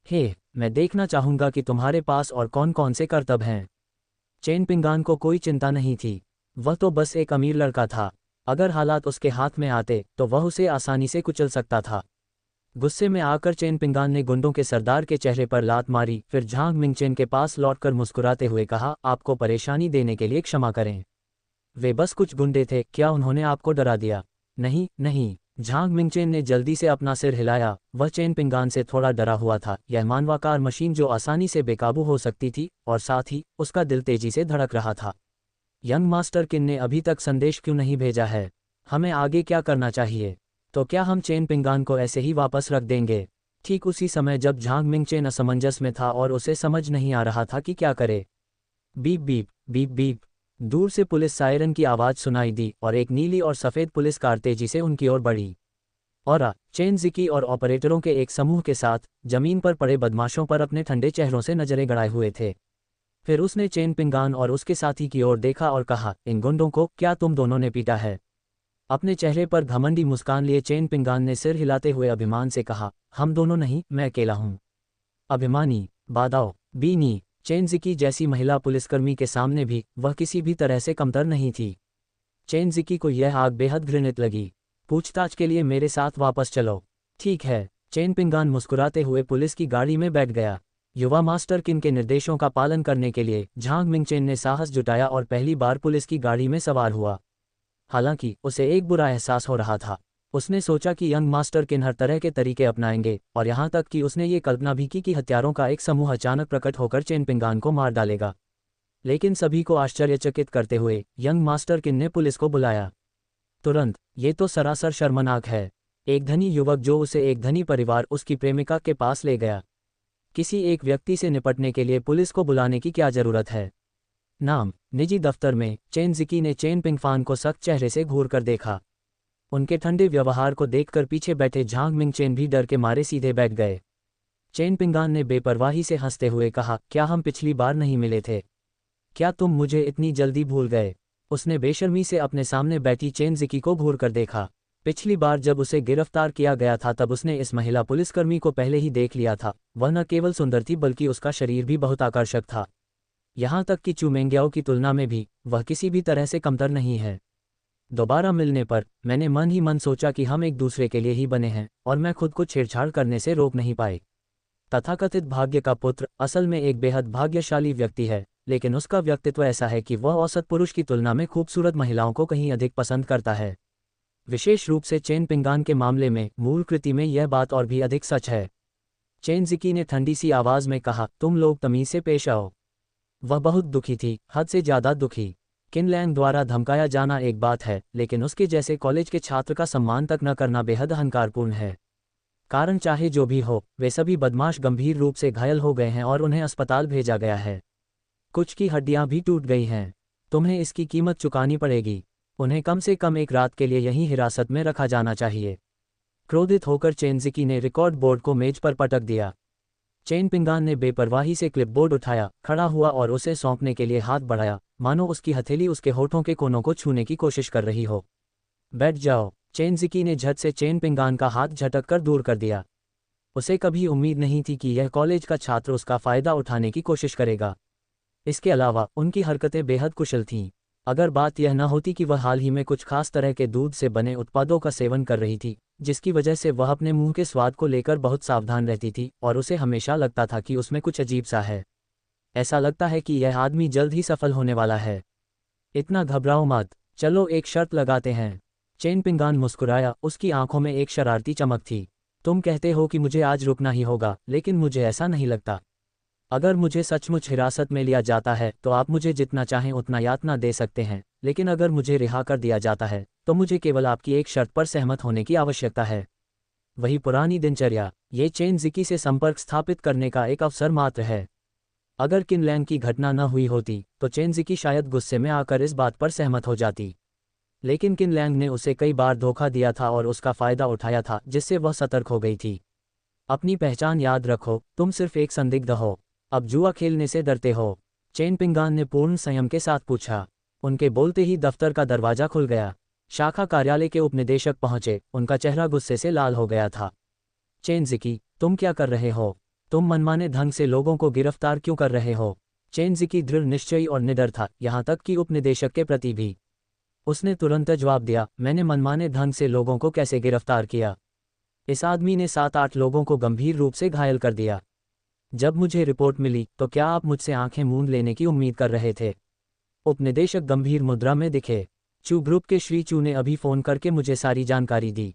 हे, मैं देखना चाहूँगा कि तुम्हारे पास और कौन कौन से करतब हैं। चेन पिंगान को कोई चिंता नहीं थी। वह तो बस एक अमीर लड़का था। अगर हालात उसके हाथ में आते तो वह उसे आसानी से कुचल सकता था। गुस्से में आकर चेन पिंगान ने गुंडों के सरदार के चेहरे पर लात मारी, फिर झांग मिंगचेन के पास लौटकर मुस्कुराते हुए कहा, आपको परेशानी देने के लिए क्षमा करें। वे बस कुछ गुंडे थे, क्या उन्होंने आपको डरा दिया? नहीं नहीं, झांग मिंगचेन ने जल्दी से अपना सिर हिलाया। वह चेन पिंगान से थोड़ा डरा हुआ था। यह मानवाकार मशीन जो आसानी से बेकाबू हो सकती थी, और साथ ही उसका दिल तेजी से धड़क रहा था। यंग मास्टर किन ने अभी तक संदेश क्यों नहीं भेजा है? हमें आगे क्या करना चाहिए? तो क्या हम चेन पिंगान को ऐसे ही वापस रख देंगे? ठीक उसी समय जब झांग मिंगचेन असमंजस में था और उसे समझ नहीं आ रहा था कि क्या करे। बीप बीप बीप बीप, दूर से पुलिस सायरन की आवाज़ सुनाई दी और एक नीली और सफ़ेद पुलिस कार तेजी से उनकी ओर बढ़ी। और चेन जिकी और ऑपरेटरों के एक समूह के साथ जमीन पर पड़े बदमाशों पर अपने ठंडे चेहरों से नजरें गड़ाए हुए थे। फिर उसने चेन पिंगान और उसके साथी की ओर देखा और कहा, इन गुंडों को क्या तुम दोनों ने पीटा है? अपने चेहरे पर घमंडी मुस्कान लिए चेन पिंगान ने सिर हिलाते हुए अभिमान से कहा, हम दोनों नहीं, मैं अकेला हूं। अभिमानी, बादाओ, बीनी, चेन जिकी जैसी महिला पुलिसकर्मी के सामने भी वह किसी भी तरह से कमतर नहीं थी। चेन जिकी को यह आग बेहद घृणित लगी। पूछताछ के लिए मेरे साथ वापस चलो। ठीक है, चेन पिंगान मुस्कुराते हुए पुलिस की गाड़ी में बैठ गया। युवा मास्टर किन के निर्देशों का पालन करने के लिए झांग मिंगचेन ने साहस जुटाया और पहली बार पुलिस की गाड़ी में सवार हुआ। हालांकि उसे एक बुरा एहसास हो रहा था। उसने सोचा कि यंग मास्टर किन हर तरह के तरीके अपनाएंगे, और यहाँ तक कि उसने ये कल्पना भी की कि हत्यारों का एक समूह अचानक प्रकट होकर चेन पिंगान को मार डालेगा। लेकिन सभी को आश्चर्यचकित करते हुए यंग मास्टर किन ने पुलिस को बुलाया। तुरंत, ये तो सरासर शर्मनाक है। एक धनी युवक जो उसे एक धनी परिवार उसकी प्रेमिका के पास ले गया। किसी एक व्यक्ति से निपटने के लिए पुलिस को बुलाने की क्या जरूरत है? नाम, निजी दफ्तर में चेन जिकी ने चेन पिंगफान को सख्त चेहरे से घूर कर देखा। उनके ठंडे व्यवहार को देखकर पीछे बैठे झांग मिंगचेन भी डर के मारे सीधे बैठ गए। चेन पिंगान ने बेपरवाही से हंसते हुए कहा, क्या हम पिछली बार नहीं मिले थे? क्या तुम मुझे इतनी जल्दी भूल गए? उसने बेशर्मी से अपने सामने बैठी चेन जिकी को घूर कर देखा। पिछली बार जब उसे गिरफ्तार किया गया था तब उसने इस महिला पुलिसकर्मी को पहले ही देख लिया था। वह न केवल सुंदर थी बल्कि उसका शरीर भी बहुत आकर्षक था। यहाँ तक कि चुमेंग्याओं की तुलना में भी वह किसी भी तरह से कमतर नहीं है। दोबारा मिलने पर मैंने मन ही मन सोचा कि हम एक दूसरे के लिए ही बने हैं, और मैं खुद को छेड़छाड़ करने से रोक नहीं पाई। तथाकथित भाग्य का पुत्र असल में एक बेहद भाग्यशाली व्यक्ति है, लेकिन उसका व्यक्तित्व ऐसा है कि वह औसत पुरुष की तुलना में खूबसूरत महिलाओं को कहीं अधिक पसंद करता है। विशेष रूप से चेन पिंगान के मामले में मूल कृति में यह बात और भी अधिक सच है। चेन जिकी ने ठंडी सी आवाज में कहा, तुम लोग तमीज से पेश आओ। वह बहुत दुखी थी, हद से ज्यादा दुखी। किन लैंग द्वारा धमकाया जाना एक बात है, लेकिन उसके जैसे कॉलेज के छात्र का सम्मान तक न करना बेहद अहंकारपूर्ण है। कारण चाहे जो भी हो, वे सभी बदमाश गंभीर रूप से घायल हो गए हैं और उन्हें अस्पताल भेजा गया है। कुछ की हड्डियां भी टूट गई हैं। तुम्हें इसकी कीमत चुकानी पड़ेगी। उन्हें कम से कम एक रात के लिए यहीं हिरासत में रखा जाना चाहिए। क्रोधित होकर चेन जिकी ने रिकॉर्ड बोर्ड को मेज पर पटक दिया। चेन पिंगान ने बेपरवाही से क्लिपबोर्ड उठाया, खड़ा हुआ और उसे सौंपने के लिए हाथ बढ़ाया, मानो उसकी हथेली उसके होठों के कोनों को छूने की कोशिश कर रही हो। बैठ जाओ। चेन जिकी ने झट से चेन पिंगान का हाथ झटक कर दूर कर दिया। उसे कभी उम्मीद नहीं थी कि यह कॉलेज का छात्र उसका फायदा उठाने की कोशिश करेगा। इसके अलावा उनकी हरकतें बेहद कुशल थीं। अगर बात यह न होती कि वह हाल ही में कुछ खास तरह के दूध से बने उत्पादों का सेवन कर रही थी, जिसकी वजह से वह अपने मुंह के स्वाद को लेकर बहुत सावधान रहती थी और उसे हमेशा लगता था कि उसमें कुछ अजीब सा है। ऐसा लगता है कि यह आदमी जल्द ही सफल होने वाला है। इतना घबराओ मत, चलो एक शर्त लगाते हैं। चेन पिंगान मुस्कुराया, उसकी आंखों में एक शरारती चमक थी। तुम कहते हो कि मुझे आज रुकना ही होगा, लेकिन मुझे ऐसा नहीं लगता। अगर मुझे सचमुच हिरासत में लिया जाता है तो आप मुझे जितना चाहें उतना यातना दे सकते हैं, लेकिन अगर मुझे रिहा कर दिया जाता है तो मुझे केवल आपकी एक शर्त पर सहमत होने की आवश्यकता है। वही पुरानी दिनचर्या। ये चेन जिकी से संपर्क स्थापित करने का एक अवसर मात्र है। अगर किन लैंग की घटना न हुई होती तो चेन जिकी शायद गुस्से में आकर इस बात पर सहमत हो जाती, लेकिन किन लैंग ने उसे कई बार धोखा दिया था और उसका फायदा उठाया था, जिससे वह सतर्क हो गई थी। अपनी पहचान याद रखो, तुम सिर्फ एक संदिग्ध हो। अब जुआ खेलने से डरते हो? चेन पिंगान ने पूर्ण संयम के साथ पूछा। उनके बोलते ही दफ्तर का दरवाजा खुल गया। शाखा कार्यालय के उपनिदेशक पहुंचे। उनका चेहरा गुस्से से लाल हो गया था। चेन जिकी, तुम क्या कर रहे हो? तुम मनमाने ढंग से लोगों को गिरफ्तार क्यों कर रहे हो? चेन ज़िकी दृढ़ निश्चयी और निडर था, यहाँ तक कि उपनिदेशक के प्रति भी। उसने तुरंत जवाब दिया, मैंने मनमाने ढंग से लोगों को कैसे गिरफ्तार किया? इस आदमी ने 7-8 लोगों को गंभीर रूप से घायल कर दिया। जब मुझे रिपोर्ट मिली तो क्या आप मुझसे आंखें मूंद लेने की उम्मीद कर रहे थे? उपनिदेशक गंभीर मुद्रा में दिखे। चू ग्रुप के श्री चू ने अभी फ़ोन करके मुझे सारी जानकारी दी।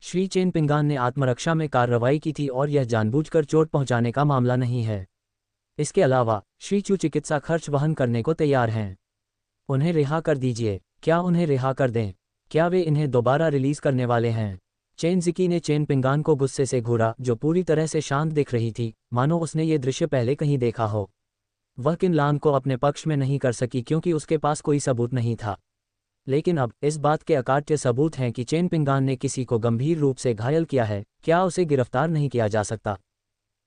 श्री चेन पिंगान ने आत्मरक्षा में कार्रवाई की थी और यह जानबूझकर चोट पहुंचाने का मामला नहीं है। इसके अलावा श्री चू चिकित्सा खर्च वहन करने को तैयार हैं। उन्हें रिहा कर दीजिए। क्या उन्हें रिहा कर दें? क्या वे इन्हें दोबारा रिलीज करने वाले हैं? चेन ज़िकी ने चेन पिंगान को गुस्से से घूरा, जो पूरी तरह से शांत दिख रही थी, मानो उसने ये दृश्य पहले कहीं देखा हो। वह किन लांग को अपने पक्ष में नहीं कर सकी क्योंकि उसके पास कोई सबूत नहीं था। लेकिन अब इस बात के अकाट्य सबूत हैं कि चेन पिंगान ने किसी को गंभीर रूप से घायल किया है। क्या उसे गिरफ्तार नहीं किया जा सकता?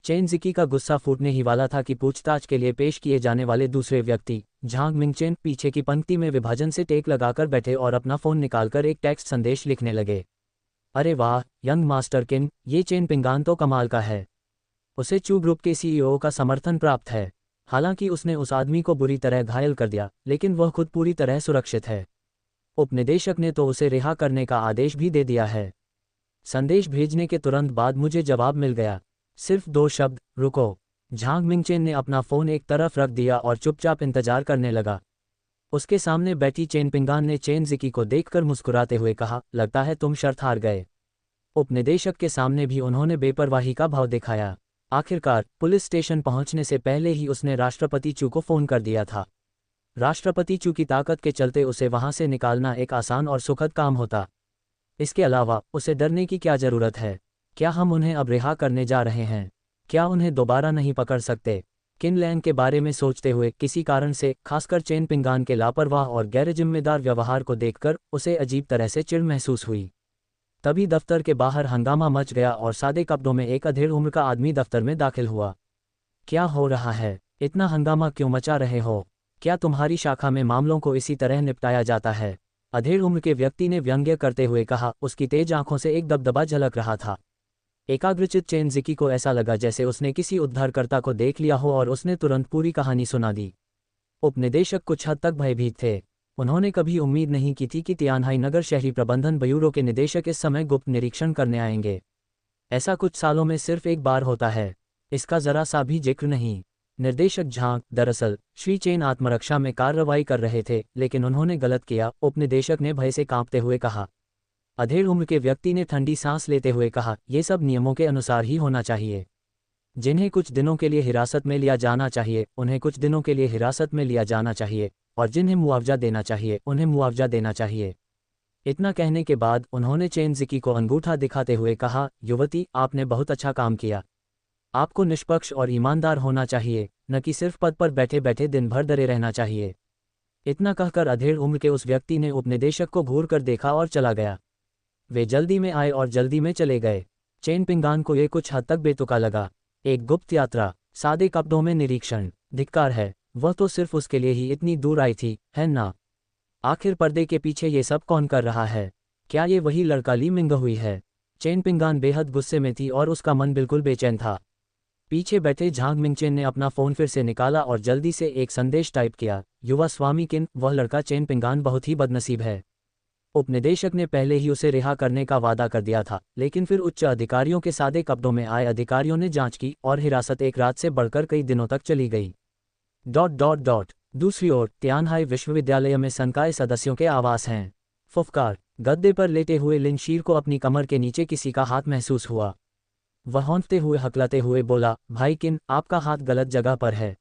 चेन ज़िकी का गुस्सा फूटने ही वाला था कि पूछताछ के लिए पेश किए जाने वाले दूसरे व्यक्ति झांग मिंगचेन पीछे की पंक्ति में विभाजन से टेक लगाकर बैठे और अपना फ़ोन निकालकर एक टेक्स्ट संदेश लिखने लगे। अरे वाह यंग मास्टर किन, ये चेन पिंगान तो कमाल का है। उसे चू ग्रुप के सीईओ का समर्थन प्राप्त है। हालांकि उसने उस आदमी को बुरी तरह घायल कर दिया, लेकिन वह खुद पूरी तरह सुरक्षित है। उपनिदेशक ने तो उसे रिहा करने का आदेश भी दे दिया है। संदेश भेजने के तुरंत बाद मुझे जवाब मिल गया। सिर्फ 2 शब्द, रुको। झांग मिंगचेन ने अपना फ़ोन एक तरफ रख दिया और चुपचाप इंतजार करने लगा। उसके सामने बैठी चेन पिंगान ने चेन ज़िकी को देखकर मुस्कुराते हुए कहा, लगता है तुम शर्त हार गए। उपनिदेशक के सामने भी उन्होंने बेपरवाही का भाव दिखाया। आखिरकार पुलिस स्टेशन पहुंचने से पहले ही उसने राष्ट्रपति चू को फ़ोन कर दिया था। राष्ट्रपति चू की ताकत के चलते उसे वहां से निकालना एक आसान और सुखद काम होता। इसके अलावा उसे डरने की क्या ज़रूरत है? क्या हम उन्हें अब रिहा करने जा रहे हैं? क्या उन्हें दोबारा नहीं पकड़ सकते? किन लैंग के बारे में सोचते हुए किसी कारण से, खासकर चेन पिंगान के लापरवाह और गैरजिम्मेदार व्यवहार को देखकर उसे अजीब तरह से चिढ़ महसूस हुई। तभी दफ्तर के बाहर हंगामा मच गया और सादे कपड़ों में एक अधेड़ उम्र का आदमी दफ्तर में दाखिल हुआ। क्या हो रहा है? इतना हंगामा क्यों मचा रहे हो? क्या तुम्हारी शाखा में मामलों को इसी तरह निपटाया जाता है? अधेड़ उम्र के व्यक्ति ने व्यंग्य करते हुए कहा। उसकी तेज आंखों से एक दबदबा झलक रहा था। एकाग्रचित चेन ज़िकी को ऐसा लगा जैसे उसने किसी उद्धारकर्ता को देख लिया हो और उसने तुरंत पूरी कहानी सुना दी। उपनिदेशक कुछ हद तक भयभीत थे। उन्होंने कभी उम्मीद नहीं की थी कि तियानहाई नगर शहरी प्रबंधन ब्यूरो के निदेशक इस समय गुप्त निरीक्षण करने आएंगे। ऐसा कुछ सालों में सिर्फ एक बार होता है। इसका जरा सा भी जिक्र नहीं। निर्देशक झांग, दरअसल श्री चेन आत्मरक्षा में कार्रवाई कर रहे थे, लेकिन उन्होंने गलत किया, उपनिदेशक ने भय से कांपते हुए कहा। अधेड़ उम्र के व्यक्ति ने ठंडी सांस लेते हुए कहा, ये सब नियमों के अनुसार ही होना चाहिए। जिन्हें कुछ दिनों के लिए हिरासत में लिया जाना चाहिए उन्हें कुछ दिनों के लिए हिरासत में लिया जाना चाहिए, और जिन्हें मुआवजा देना चाहिए उन्हें मुआवजा देना चाहिए। इतना कहने के बाद उन्होंने चेन ज़िकी को अंगूठा दिखाते हुए कहा, युवती, आपने बहुत अच्छा काम किया। आपको निष्पक्ष और ईमानदार होना चाहिए, न कि सिर्फ पद पर बैठे बैठे दिन भर डरे रहना चाहिए। इतना कहकर अधेड़ उम्र के उस व्यक्ति ने उपनिदेशक को घूर कर देखा और चला गया। वे जल्दी में आए और जल्दी में चले गए। चेन पिंगान को ये कुछ हद तक बेतुका लगा। एक गुप्त यात्रा, सादे कपड़ों में निरीक्षण, धिक्कार है। वह तो सिर्फ उसके लिए ही इतनी दूर आई थी, है ना? आखिर पर्दे के पीछे ये सब कौन कर रहा है? क्या ये वही लड़का ली मिंग हुई है? चेन पिंगान बेहद गुस्से में थी और उसका मन बिल्कुल बेचैन था। पीछे बैठे झांग मिंगचेन ने अपना फ़ोन फिर से निकाला और जल्दी से एक संदेश टाइप किया। युवा स्वामी किन, वह लड़का चेन पिंगान बहुत ही बदनसीब है। उपनिदेशक ने पहले ही उसे रिहा करने का वादा कर दिया था, लेकिन फिर उच्च अधिकारियों के सादे कपड़ों में आए अधिकारियों ने जांच की और हिरासत एक रात से बढ़कर कई दिनों तक चली गई। दूसरी ओर तियानहाई विश्वविद्यालय में संकाय सदस्यों के आवास हैं। फुफकार, गद्दे पर लेटे हुए लिनशीर को अपनी कमर के नीचे किसी का हाथ महसूस हुआ। वह हौंकते हुए हकलाते हुए बोला, भाई किन, आपका हाथ गलत जगह पर है।